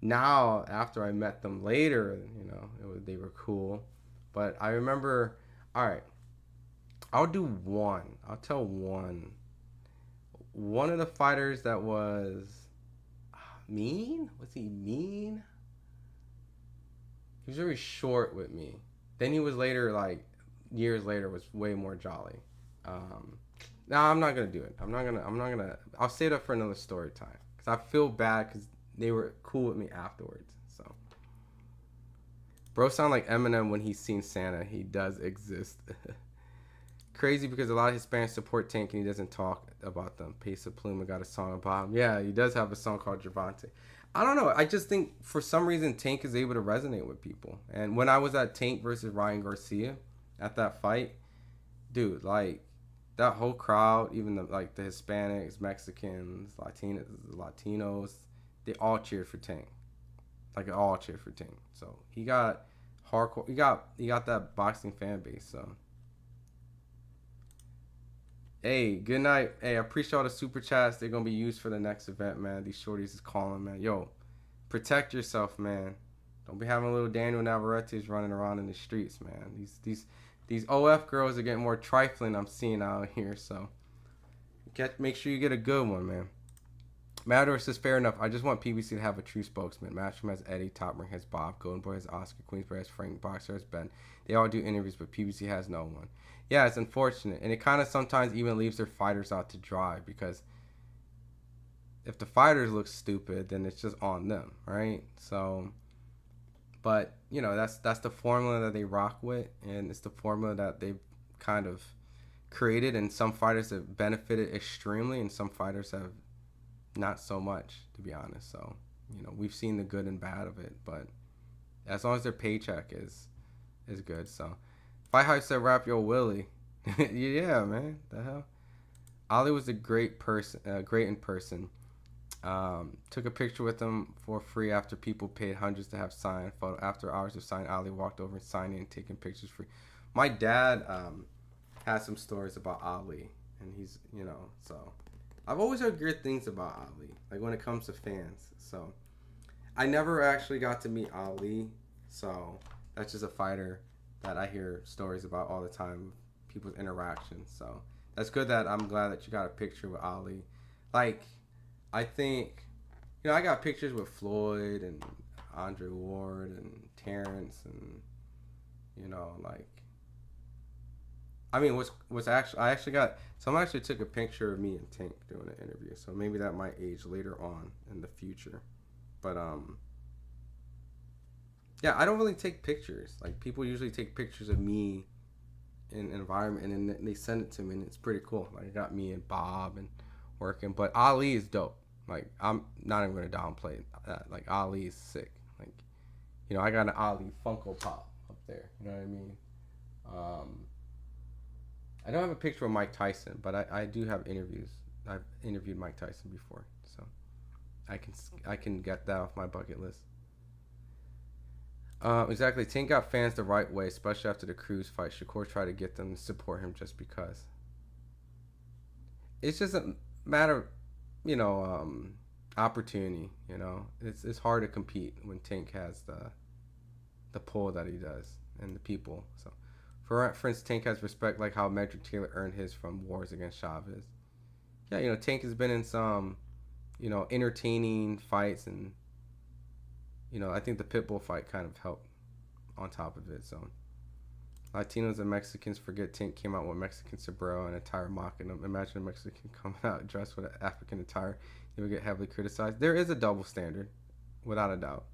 now after I met them later, they were cool. But I remember, all right, I'll do one. I'll tell one. One of the fighters that was mean? Was he mean? He was very short with me. Then he was later, like years later, was way more jolly. No, I'm not gonna do it. I'm not gonna. I'll save it up for another story time because I feel bad because they were cool with me afterwards. So, bro, sound like Eminem when he's seen Santa. He does exist. Crazy because a lot of Hispanics support Tank and he doesn't talk about them. Pesa Pluma got a song about him. Yeah, he does have a song called Gervonta. I don't know. I just think for some reason Tank is able to resonate with people. And when I was at Tank versus Ryan Garcia at that fight, dude, like that whole crowd, even the Hispanics, Mexicans, Latinos, they all cheered for Tank. Like all cheered for Tank. So he got hardcore. He got that boxing fan base. So. Hey, good night. Hey, I appreciate all the super chats. They're going to be used for the next event, man. These shorties is calling, man. Yo, protect yourself, man. Don't be having little Daniel Navarretes running around in the streets, man. These OF girls are getting more trifling I'm seeing out here, so make sure you get a good one, man. Matador says, fair enough. I just want PBC to have a true spokesman. Matchroom has Eddie, Top Ring has Bob, Golden Boy has Oscar, Queensborough has Frank, Boxer has Ben. They all do interviews, but PBC has no one. Yeah, it's unfortunate. And it kind of sometimes even leaves their fighters out to dry because if the fighters look stupid, then it's just on them, right? So, but, that's the formula that they rock with, and it's the formula that they've kind of created, and some fighters have benefited extremely, and some fighters have not so much, to be honest. So, we've seen the good and bad of it, but as long as their paycheck is good, so... FightHype said, "Rap Yo Willie." Yeah, man. The hell. Ali was a great person, great in person. Took a picture with him for free after people paid hundreds to have signed. Photo after hours of signing, Ali walked over and signed in, taking pictures free. My dad has some stories about Ali, and he's, so I've always heard good things about Ali, like when it comes to fans. So I never actually got to meet Ali, so that's just a fighter that I hear stories about all the time, people's interactions. So that's good that I'm glad that you got a picture with Ali. Like, I think, I got pictures with Floyd and Andre Ward and Terrence and, I mean, what's actually, I actually got, someone actually took a picture of me and Tank doing an interview, so maybe that might age later on in the future. But yeah, I don't really take pictures. Like, people usually take pictures of me in an environment, and then they send it to me, and it's pretty cool. Like, I got me and Bob and working, but Ali is dope. Like, I'm not even gonna downplay that. Like, Ali is sick. Like, you know, I got an Ali Funko Pop up there. You know what I mean? I don't have a picture of Mike Tyson, but I do have interviews. I've interviewed Mike Tyson before, so I can get that off my bucket list. Exactly. Tank got fans the right way, especially after the Cruz fight. Shakur tried to get them to support him just because. It's just a matter of, you know, opportunity. You know, it's hard to compete when Tank has the pull that he does and the people. So, for instance, Tank has respect like how Medrick Taylor earned his from wars against Chavez. Yeah, you know, Tank has been in some, you know, entertaining fights, and you know, I think the Pitbull fight kind of helped on top of it. So, Latinos and Mexicans forget Tank came out with Mexican sombrero and attire mocking them. Imagine a Mexican coming out dressed with an African attire. He would get heavily criticized. There is a double standard, without a doubt.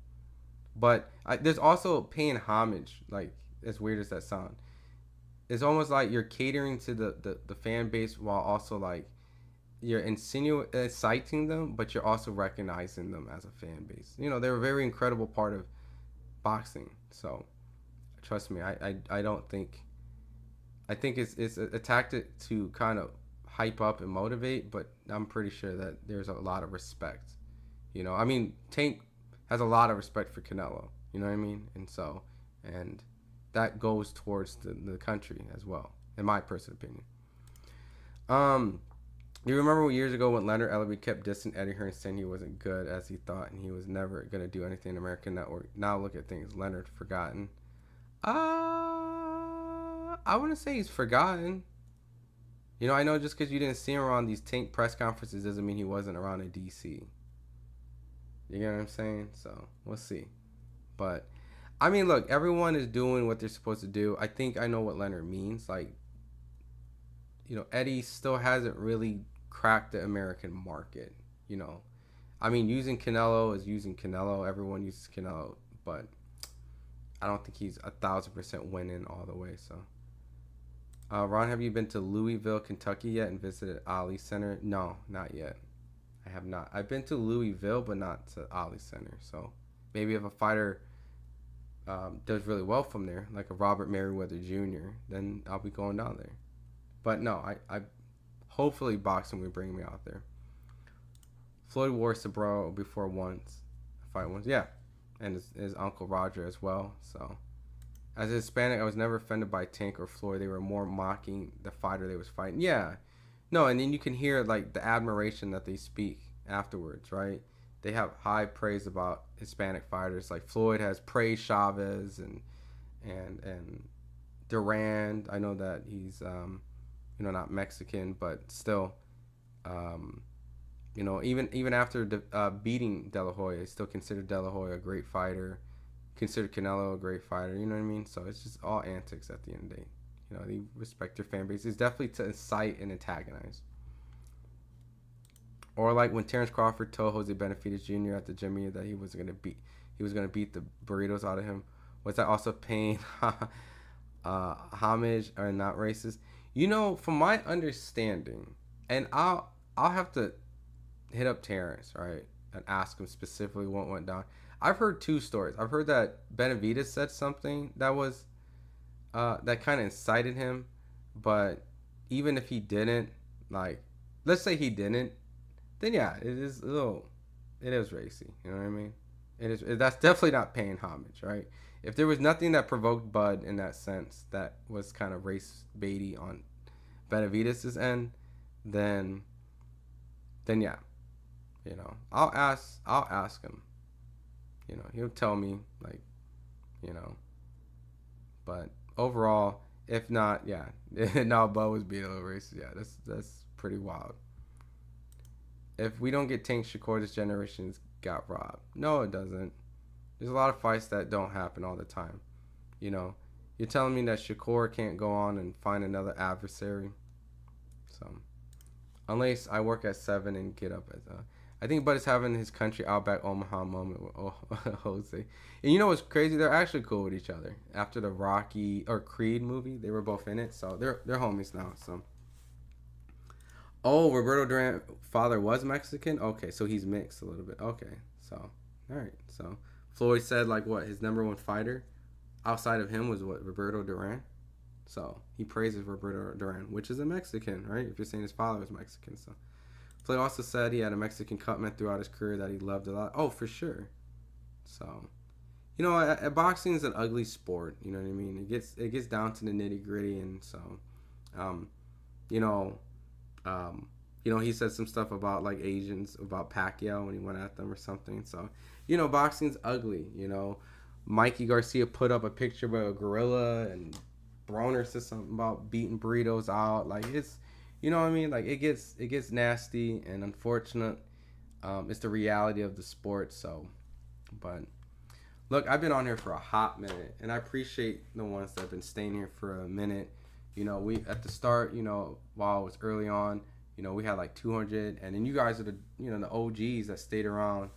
But there's also paying homage, like, as weird as that sounds. It's almost like you're catering to the fan base while also, like, you're inciting them, but you're also recognizing them as a fan base. You know, they're a very incredible part of boxing. So, trust me, I don't think... I think it's a tactic to kind of hype up and motivate, but I'm pretty sure that there's a lot of respect. You know, I mean, Tank has a lot of respect for Canelo. You know what I mean? And so, and that goes towards the country as well, in my personal opinion. You remember years ago when Leonard Ellerby kept dissing Eddie Hearn, saying he wasn't good as he thought and he was never going to do anything in American Network. Now look at things. Leonard forgotten. I wouldn't say he's forgotten. You know, I know just because you didn't see him around these Tank press conferences doesn't mean he wasn't around in D.C. You get what I'm saying? So, we'll see. But, I mean, look, everyone is doing what they're supposed to do. I think I know what Leonard means. Like, you know, Eddie still hasn't really cracked the American market. You know, I mean, using Canelo is using Canelo. Everyone uses Canelo. But I don't think he's 1,000% winning all the way. So, Ron, have you been to Louisville, Kentucky yet and visited Ali Center? No, not yet. I have not. I've been to Louisville, but not to Ali Center. So maybe if a fighter does really well from there, like a Robert Merriweather Jr., then I'll be going down there. But no, I hopefully boxing will bring me out there. Floyd wore sombrero before once. Fight once, yeah, and his uncle Roger as well. So as a Hispanic, I was never offended by Tank or Floyd. They were more mocking the fighter they was fighting. Yeah. No, and then you can hear like the admiration that they speak afterwards, right? They have high praise about Hispanic fighters. Like Floyd has praised Chavez and Durand. I know that he's you know, not Mexican, but still, you know, even after beating De La Hoya, they still consider De La Hoya a great fighter. Consider Canelo a great fighter. You know what I mean? So it's just all antics at the end of the day. You know, they respect their fan base. It's definitely to incite and antagonize. Or like when Terrence Crawford told Jose Benavidez Jr. at the Jimmy that he was gonna beat the burritos out of him. Was that also paying homage or not racist? You know, from my understanding, and I'll have to hit up Terrence, right, and ask him specifically what went down. I've heard two stories. I've heard that Benavidez said something that was that kind of incited him, but even if he didn't, like, let's say he didn't, then yeah, it is racy. You know what I mean? That's definitely not paying homage, right? If there was nothing that provoked Bud in that sense that was kind of race baity on Benavidez' end, then yeah, you know, I'll ask him. You know, he'll tell me, like, you know, but overall, if not, yeah, no, Bud was being a little racist. Yeah, that's pretty wild. If we don't get Tank Shakur, this generation's got robbed. No, it doesn't. There's a lot of fights that don't happen all the time. You know, you're telling me that Shakur can't go on and find another adversary? So, unless I work at 7 and get up at I think Bud is having his country Outback Omaha moment with Jose. And you know what's crazy? They're actually cool with each other. After the Rocky or Creed movie, they were both in it, so they're homies now. So, oh, Roberto Duran's father was Mexican. Okay, so he's mixed a little bit. Okay, so all right. So Floyd said like what his number one fighter outside of him was what Roberto Duran. So he praises Roberto Duran, which is a Mexican, right? If you're saying his father was Mexican, so. Floyd also said he had a Mexican cutman throughout his career that he loved a lot. Oh, for sure. So, you know, boxing is an ugly sport. You know what I mean? It gets down to the nitty gritty, and so, you know, he said some stuff about like Asians, about Pacquiao when he went at them or something. So, you know, boxing's ugly. You know, Mikey Garcia put up a picture of a gorilla, and Broner said something about beating burritos out. Like it's. You know what I mean? Like it gets nasty and unfortunate. It's the reality of the sport. So, but look, I've been on here for a hot minute, and I appreciate the ones that have been staying here for a minute. You know, we at the start, you know, while it was early on, you know, we had like 200, and then you guys are the OGs that stayed around.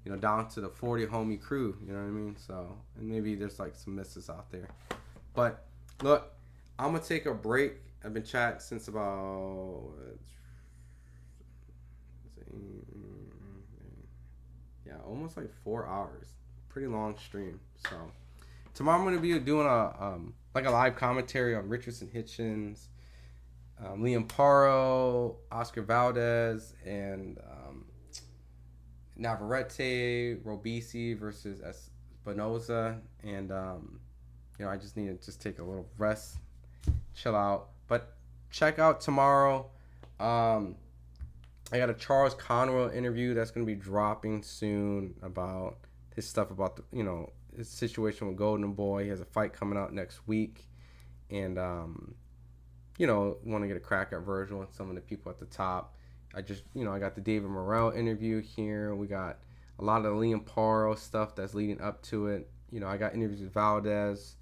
You know, down to the 40 homie crew. You know what I mean? So, and maybe there's like some misses out there, but look, I'm gonna take a break. I've been chatting since about almost like 4 hours. Pretty long stream. So tomorrow I'm gonna be doing a live commentary on Richardson Hitchens, Liam Paro, Oscar Valdez, and Navarrete, Robisi versus Espinoza, and I just need to just take a little rest, chill out. But check out tomorrow. I got a Charles Conwell interview that's going to be dropping soon about his stuff about the, his situation with Golden Boy. He has a fight coming out next week, and want to get a crack at Virgil and some of the people at the top. I got the David Morrell interview here. We got a lot of the Liam Paro stuff that's leading up to it. I got interviews with Valdez.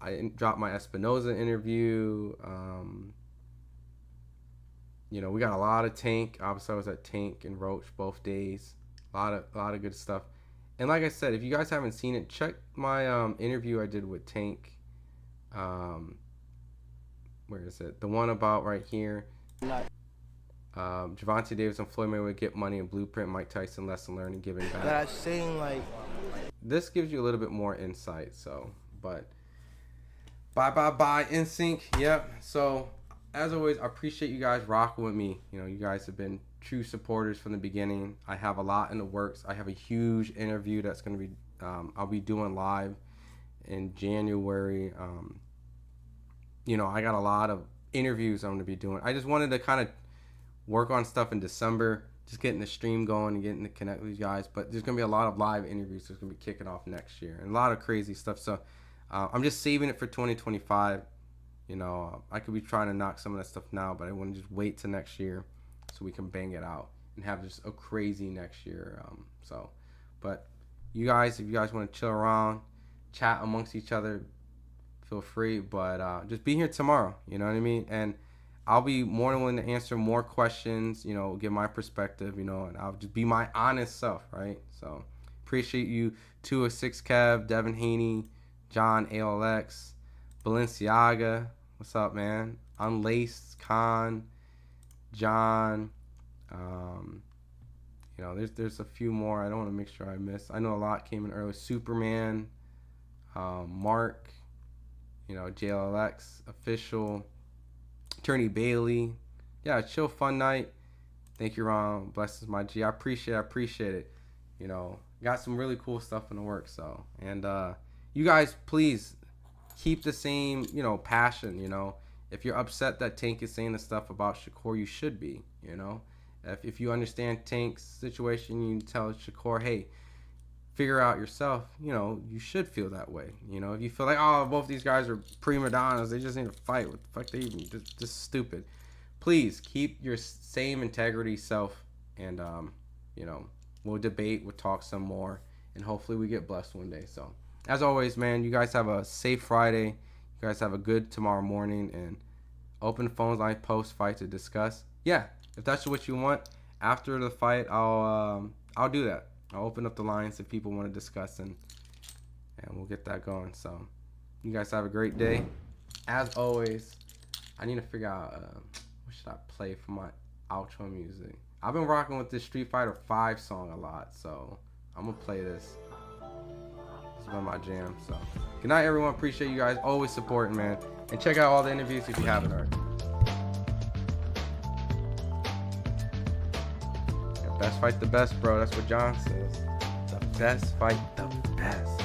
I dropped my Espinoza interview. We got a lot of Tank. Obviously, I was at Tank and Roach both days. A lot of good stuff. And like I said, if you guys haven't seen it, check my interview I did with Tank. Where is it? The one about right here. Gervonta Davis and Floyd Mayweather get money and blueprint. Mike Tyson lesson learned and giving back. That saying like. This gives you a little bit more insight. So, but. Bye, NSYNC. Yep. So, as always, I appreciate you guys rocking with me. You guys have been true supporters from the beginning. I have a lot in the works. I have a huge interview that's going to be, I'll be doing live in January. I got a lot of interviews I'm going to be doing. I just wanted to kind of work on stuff in December, just getting the stream going and getting to connect with you guys. But there's going to be a lot of live interviews that's going to be kicking off next year and a lot of crazy stuff. So, I'm just saving it for 2025. I could be trying to knock some of that stuff now, but I want to just wait till next year so we can bang it out and have just a crazy next year. But you guys, if you guys want to chill around, chat amongst each other, feel free. But just be here tomorrow. You know what I mean? And I'll be more than willing to answer more questions. Give my perspective. And I'll just be my honest self, right? So appreciate you, 206 Kev, Devin Haney, John ALX, Balenciaga, what's up, man? Unlaced, Khan, John, there's a few more. I don't want to make sure I miss. I know a lot came in early. Superman, Mark, JLX, Official, Attorney Bailey. Yeah, chill, fun night. Thank you, Ron. Blessings, my G. I appreciate it. Got some really cool stuff in the works, so. And, you guys, please keep the same, passion, If you're upset that Tank is saying the stuff about Shakur, you should be, If you understand Tank's situation, you tell Shakur, hey, figure out yourself, you should feel that way. If you feel like, oh, both these guys are prima donnas, they just need to fight. What the fuck they even, just stupid. Please keep your same integrity self, and, we'll debate, we'll talk some more, and hopefully we get blessed one day. So as always, man, you guys have a safe Friday. You guys have a good tomorrow morning, and open the phone line post fight to discuss. Yeah, if that's what you want after the fight, I'll do that. I'll open up the lines if people want to discuss, and we'll get that going. So you guys have a great day. As always, I need to figure out what should I play for my outro music. I've been rocking with this Street Fighter 5 song a lot, so I'm gonna play this. This has been my jam. So good night, everyone. Appreciate you guys always supporting, man, and check out all the interviews if you haven't already. Yeah, best fight the best, bro. That's what John says. The best fight the best.